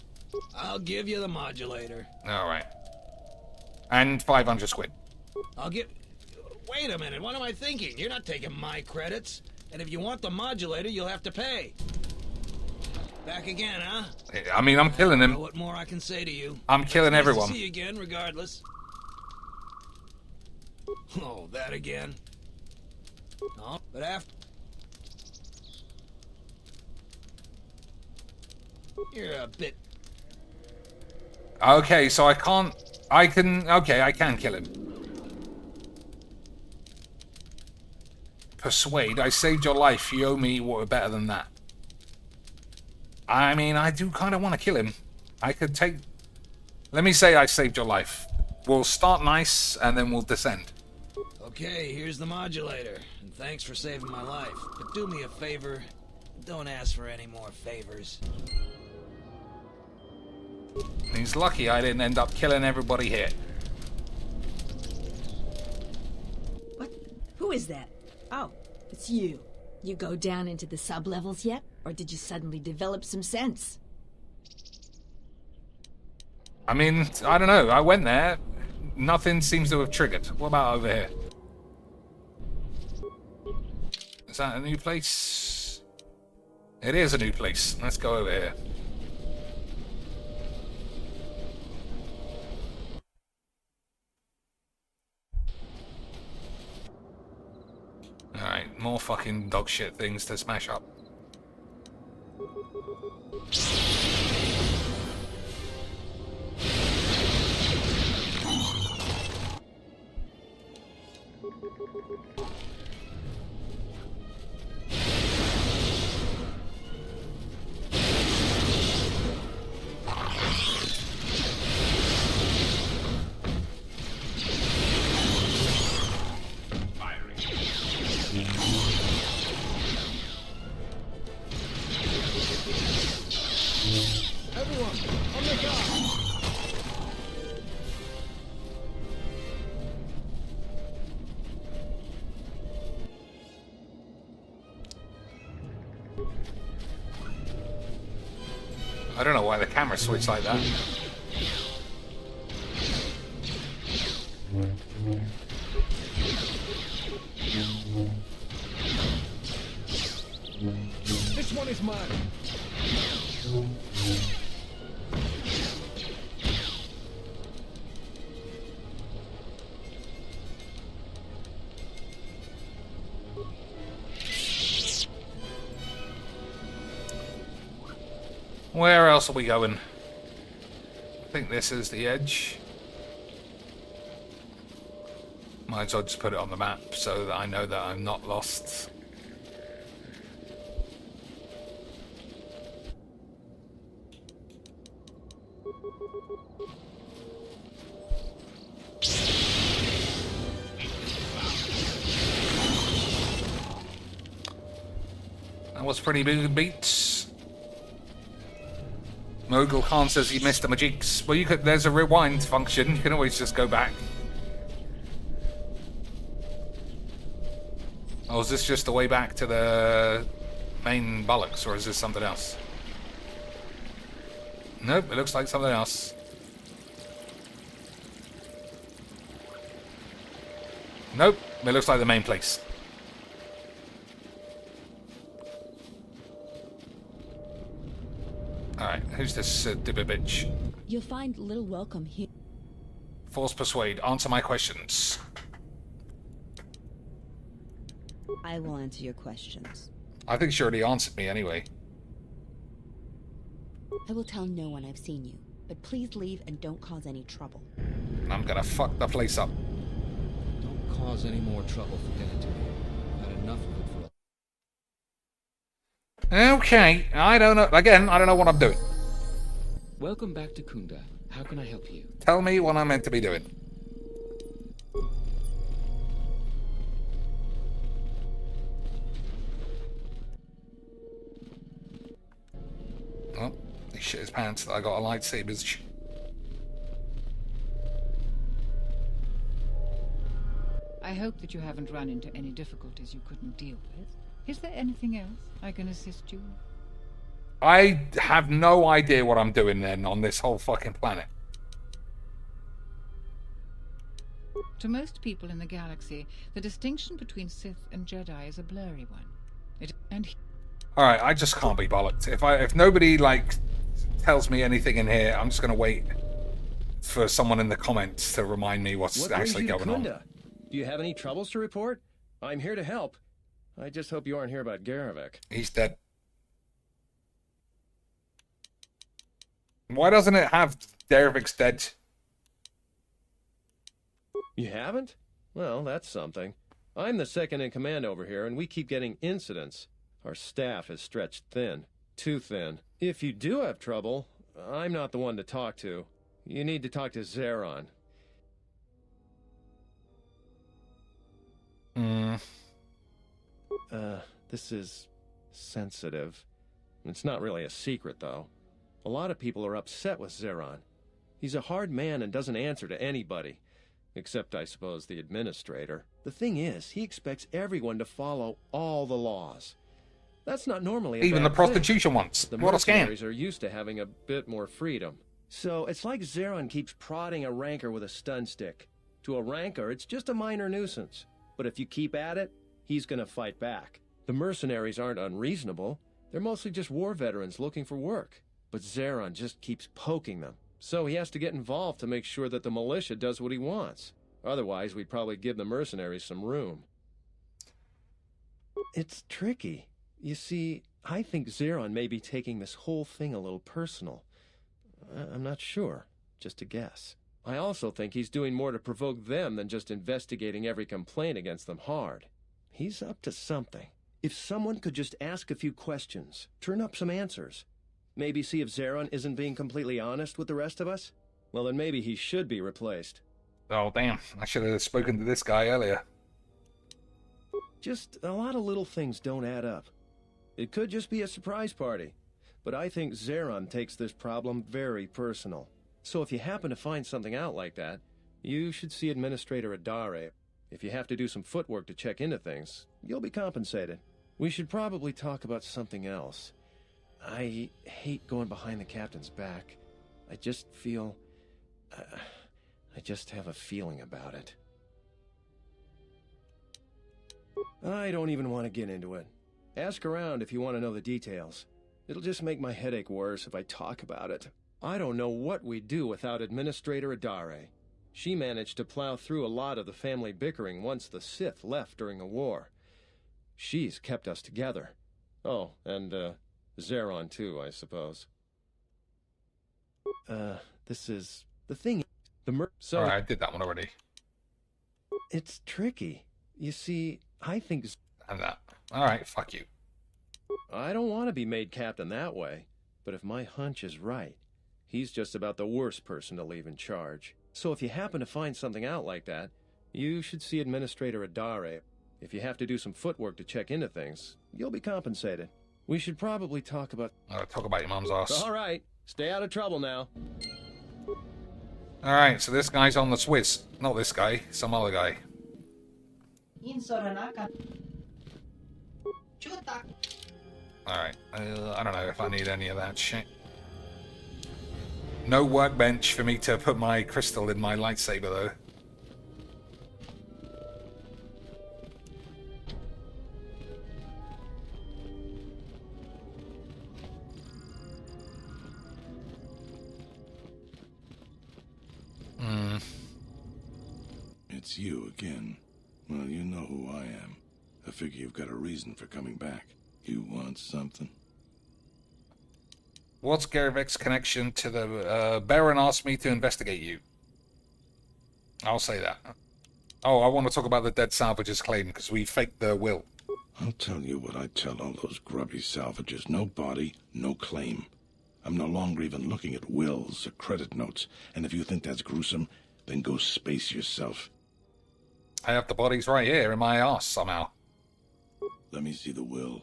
I'll give you the modulator. Alright. And 500 squid. I'll give... Wait a minute, what am I thinking? You're not taking my credits. And if you want the modulator, you'll have to pay. Back again, huh? I mean, I'm killing him. I don't know what more I can say to you. I'm killing Nice everyone. to see you again, regardless. Oh, that again? No, but after... You're a bit... Okay, so I can't... I can... Okay, I can kill him. Persuade. I saved your life. You owe me what better than that. I mean, I do kind of want to kill him. I could take... Let me say I saved your life. We'll start nice, and then we'll descend. Okay, here's the modulator. And thanks for saving my life. But do me a favor. Don't ask for any more favors. He's lucky I didn't end up killing everybody here. What? Who is that? Oh, it's you. You go down into the sub-levels yet? Or did you suddenly develop some sense? I mean, I don't know. I went there. Nothing seems to have triggered. What about over here? Is that a new place? It is a new place. Let's go over here. Alright, more fucking dog shit things to smash up. Everyone, on the guard! I don't know why the camera switched like that. This one is mine. Where else are we going? I think this is the edge. Might as well just put it on the map so that I know that I'm not lost. That was pretty big beats. Mogul Khan says he missed the magics. Well, you could. There's a rewind function. You can always just go back. Oh, is this just the way back to the main bollocks, or is this something else? Nope, it looks like something else. Nope, it looks like the main place. Alright, who's this dibber bitch? You'll find little welcome here. Force persuade, answer my questions. I will answer your questions. I think she already answered me anyway. I will tell no one I've seen you, but please leave and don't cause any trouble. I'm gonna fuck the place up. Don't cause any more trouble for Dentuin. I've had enough of it for Okay, I don't know. Again, I don't know what I'm doing. Welcome back to Kunda. How can I help you? Tell me what I'm meant to be doing. Oh, he shit his pants that I got a lightsabers. I hope that you haven't run into any difficulties you couldn't deal with. Is there anything else I can assist you? I have no idea what I'm doing then on this whole fucking planet. To most people in the galaxy, the distinction between Sith and Jedi is a blurry one. Alright, I just can't be bollocked. If nobody, like, tells me anything in here, I'm just gonna wait for someone in the comments to remind me what's actually going on. Do you have any troubles to report? I'm here to help. I just hope you aren't here about Garavik. He's dead. Why doesn't it have Garavic's dead? You haven't? Well, that's something. I'm the second in command over here, and we keep getting incidents. Our staff is stretched thin. Too thin. If you do have trouble, I'm not the one to talk to. You need to talk to Zeron. This is sensitive. It's not really a secret, though. A lot of people are upset with Zeron. He's a hard man and doesn't answer to anybody. Except, I suppose, the administrator. The thing is, he expects everyone to follow all the laws. That's not normally a Even bad the prostitution thing. ones. The What a scam. mercenaries are used to having a bit more freedom. So it's like Zeron keeps prodding a rancor with a stun stick. To a rancor, it's just a minor nuisance. But if you keep at it, he's gonna fight back. The mercenaries aren't unreasonable. They're mostly just war veterans looking for work. But Zeron just keeps poking them. So he has to get involved to make sure that the militia does what he wants. Otherwise, we'd probably give the mercenaries some room. It's tricky. You see, I think Zeron may be taking this whole thing a little personal. I'm not sure. Just a guess. I also think he's doing more to provoke them than just investigating every complaint against them hard. He's up to something. If someone could just ask a few questions, turn up some answers, maybe see if Zeron isn't being completely honest with the rest of us, well then maybe he should be replaced. Oh, damn. I should have spoken to this guy earlier. Just a lot of little things don't add up. It could just be a surprise party. but I think Zeron takes this problem very personal. So if you happen to find something out like that, you should see Administrator Adare. If you have to do some footwork to check into things, you'll be compensated. We should probably talk about something else. I hate going behind the captain's back. I just feel... I just have a feeling about it. I don't even want to get into it. Ask around if you want to know the details. It'll just make my headache worse if I talk about it. I don't know what we'd do without Administrator Adare. She managed to plow through a lot of the family bickering once the Sith left during the war. She's kept us together. Oh, and, Zeron too, I suppose. This is... the thing... So... Alright, I did that one already. It's tricky. You see, I think... And that. Alright, fuck you. I don't want to be made captain that way, but if my hunch is right, he's just about the worst person to leave in charge. So if you happen to find something out like that, you should see Administrator Adare. If you have to do some footwork to check into things, you'll be compensated. We should probably talk about... Talk about your mum's ass. All right, stay out of trouble now. Alright, so this guy's on the Swiss. Not this guy, some other guy. Alright, I don't know if I need any of that shit. No workbench for me to put my crystal in my lightsaber, though. It's you again. Well, you know who I am. I figure you've got a reason for coming back. You want something? What's Garivek's connection to the... Baron asked me to investigate you. I'll say that. Oh, I want to talk about the dead salvager's claim, because we faked the will. I'll tell you what I tell all those grubby salvagers. No body, no claim. I'm no longer even looking at wills or credit notes, and if you think that's gruesome, then go space yourself. I have the bodies right here in my arse somehow. Let me see the will.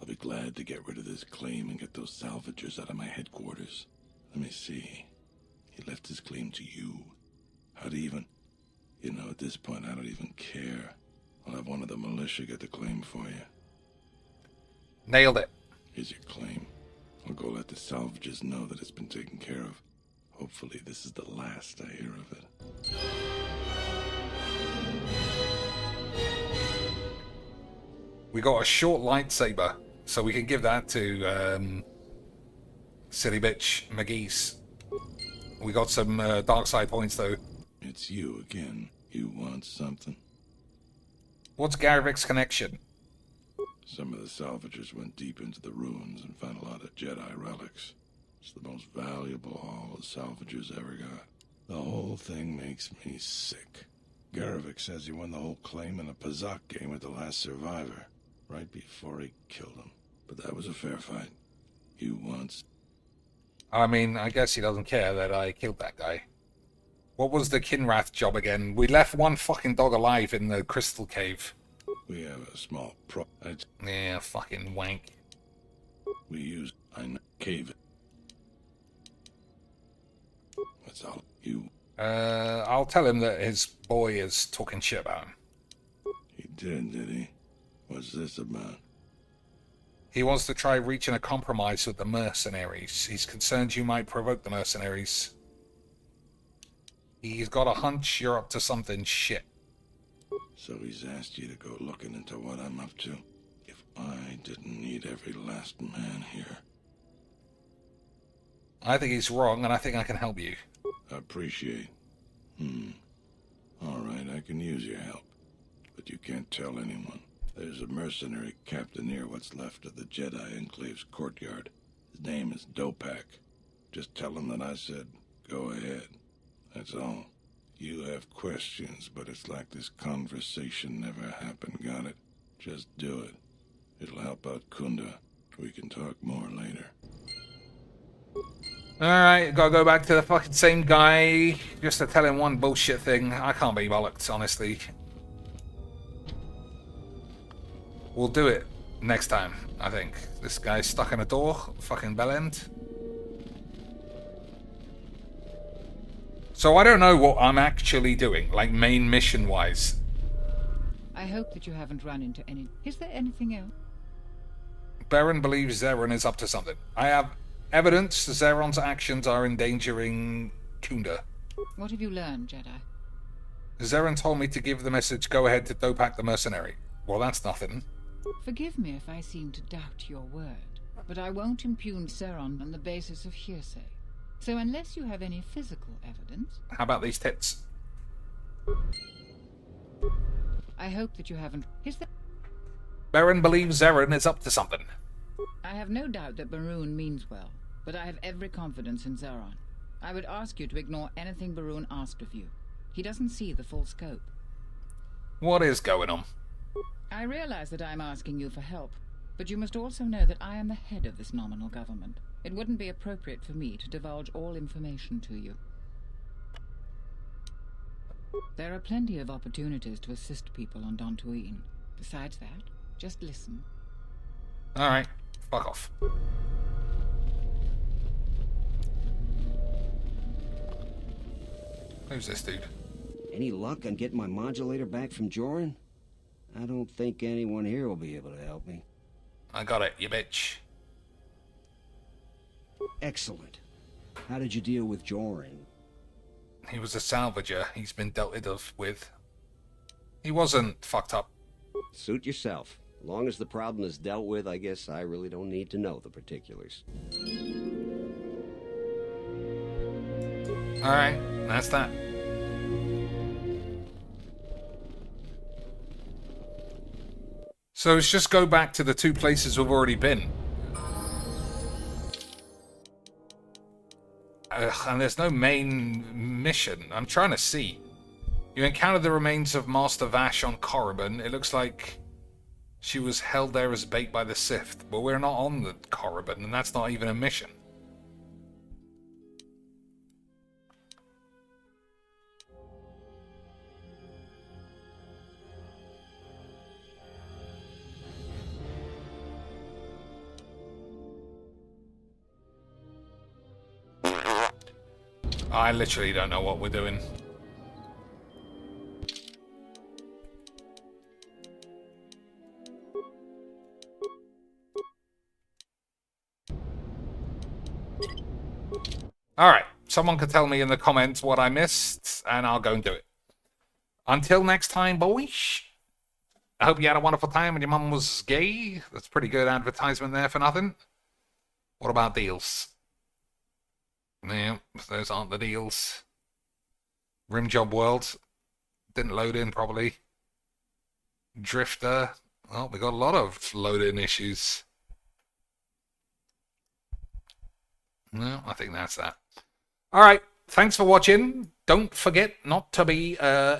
I'll be glad to get rid of this claim and get those salvagers out of my headquarters. Let me see. He left his claim to you. How'd he even... You know, at this point, I don't even care. I'll have one of the militia get the claim for you. Nailed it. Here's your claim. I'll go let the salvagers know that it's been taken care of. Hopefully this is the last I hear of it. We got a short lightsaber, so we can give that to silly bitch McGee's. We got some dark side points though. It's you again. You want something? What's Garivek's connection? Some of the salvagers went deep into the ruins and found a lot of Jedi relics. It's the most valuable haul the salvagers ever got. The whole thing makes me sick. Garivek says he won the whole claim in a Pazak game with the last survivor, right before he killed him. But that was a fair fight. You once... I mean, I guess he doesn't care that I killed that guy. What was the Kinrath job again? We left one fucking dog alive in the crystal cave. We have a small Yeah, fucking wank. We used... I know... Cave. That's all. You... I'll tell him that his boy is talking shit about him. He did he? What's this about? He wants to try reaching a compromise with the mercenaries. He's concerned you might provoke the mercenaries. He's got a hunch you're up to something shit. So he's asked you to go looking into what I'm up to. If I didn't need every last man here. I think he's wrong, and I think I can help you. Appreciate. Alright, I can use your help. But you can't tell anyone. There's a mercenary captain near what's left of the Jedi Enclave's courtyard. His name is Dopak. Just tell him that I said, go ahead. That's all. You have questions, but it's like this conversation never happened, got it? Just do it. It'll help out Kunda. We can talk more later. Alright, gotta go back to the fucking same guy just to tell him one bullshit thing. I can't be bollocked, honestly. We'll do it. Next time, I think. This guy's stuck in a door. Fucking bellend. So I don't know what I'm actually doing, like main mission-wise. I hope that you haven't run into any... Is there anything else? Baron believes Zeron is up to something. I have evidence Zeron's actions are endangering Kunda. What have you learned, Jedi? Zeron told me to give the message, go ahead to Dopak the mercenary. Well, that's nothing. Forgive me if I seem to doubt your word, but I won't impugn Zeron on the basis of hearsay. So unless you have any physical evidence... How about these tits? I hope that you haven't... Is there... Baron believes Zeron is up to something. I have no doubt that Barun means well, but I have every confidence in Zeron. I would ask you to ignore anything Barun asked of you. He doesn't see the full scope. What is going on? I realize that I'm asking you for help, but you must also know that I am the head of this nominal government. It wouldn't be appropriate for me to divulge all information to you. There are plenty of opportunities to assist people on Dantooine. Besides that, just listen. Alright, fuck off. Who's this dude? Any luck on getting my modulator back from Joran? I don't think anyone here will be able to help me. I got it, you bitch. Excellent. How did you deal with Joran? He was a salvager. He's been dealt with. He wasn't fucked up. Suit yourself. As long as the problem is dealt with, I guess I really don't need to know the particulars. Alright, that's that. So let's just go back to the two places we've already been. And there's no main mission. I'm trying to see. You encountered the remains of Master Vash on Korriban. It looks like she was held there as bait by the Sith. But we're not on the Korriban, and that's not even a mission. I literally don't know what we're doing. Alright, someone could tell me in the comments what I missed, and I'll go and do it. Until next time, boys. I hope you had a wonderful time and your mum was gay. That's pretty good advertisement there for nothing. What about deals? Yeah, those aren't the deals. Rimjob World. Didn't load in properly. Drifter. Well, we got a lot of load-in issues. No, I think that's that. Alright, thanks for watching. Don't forget not to be a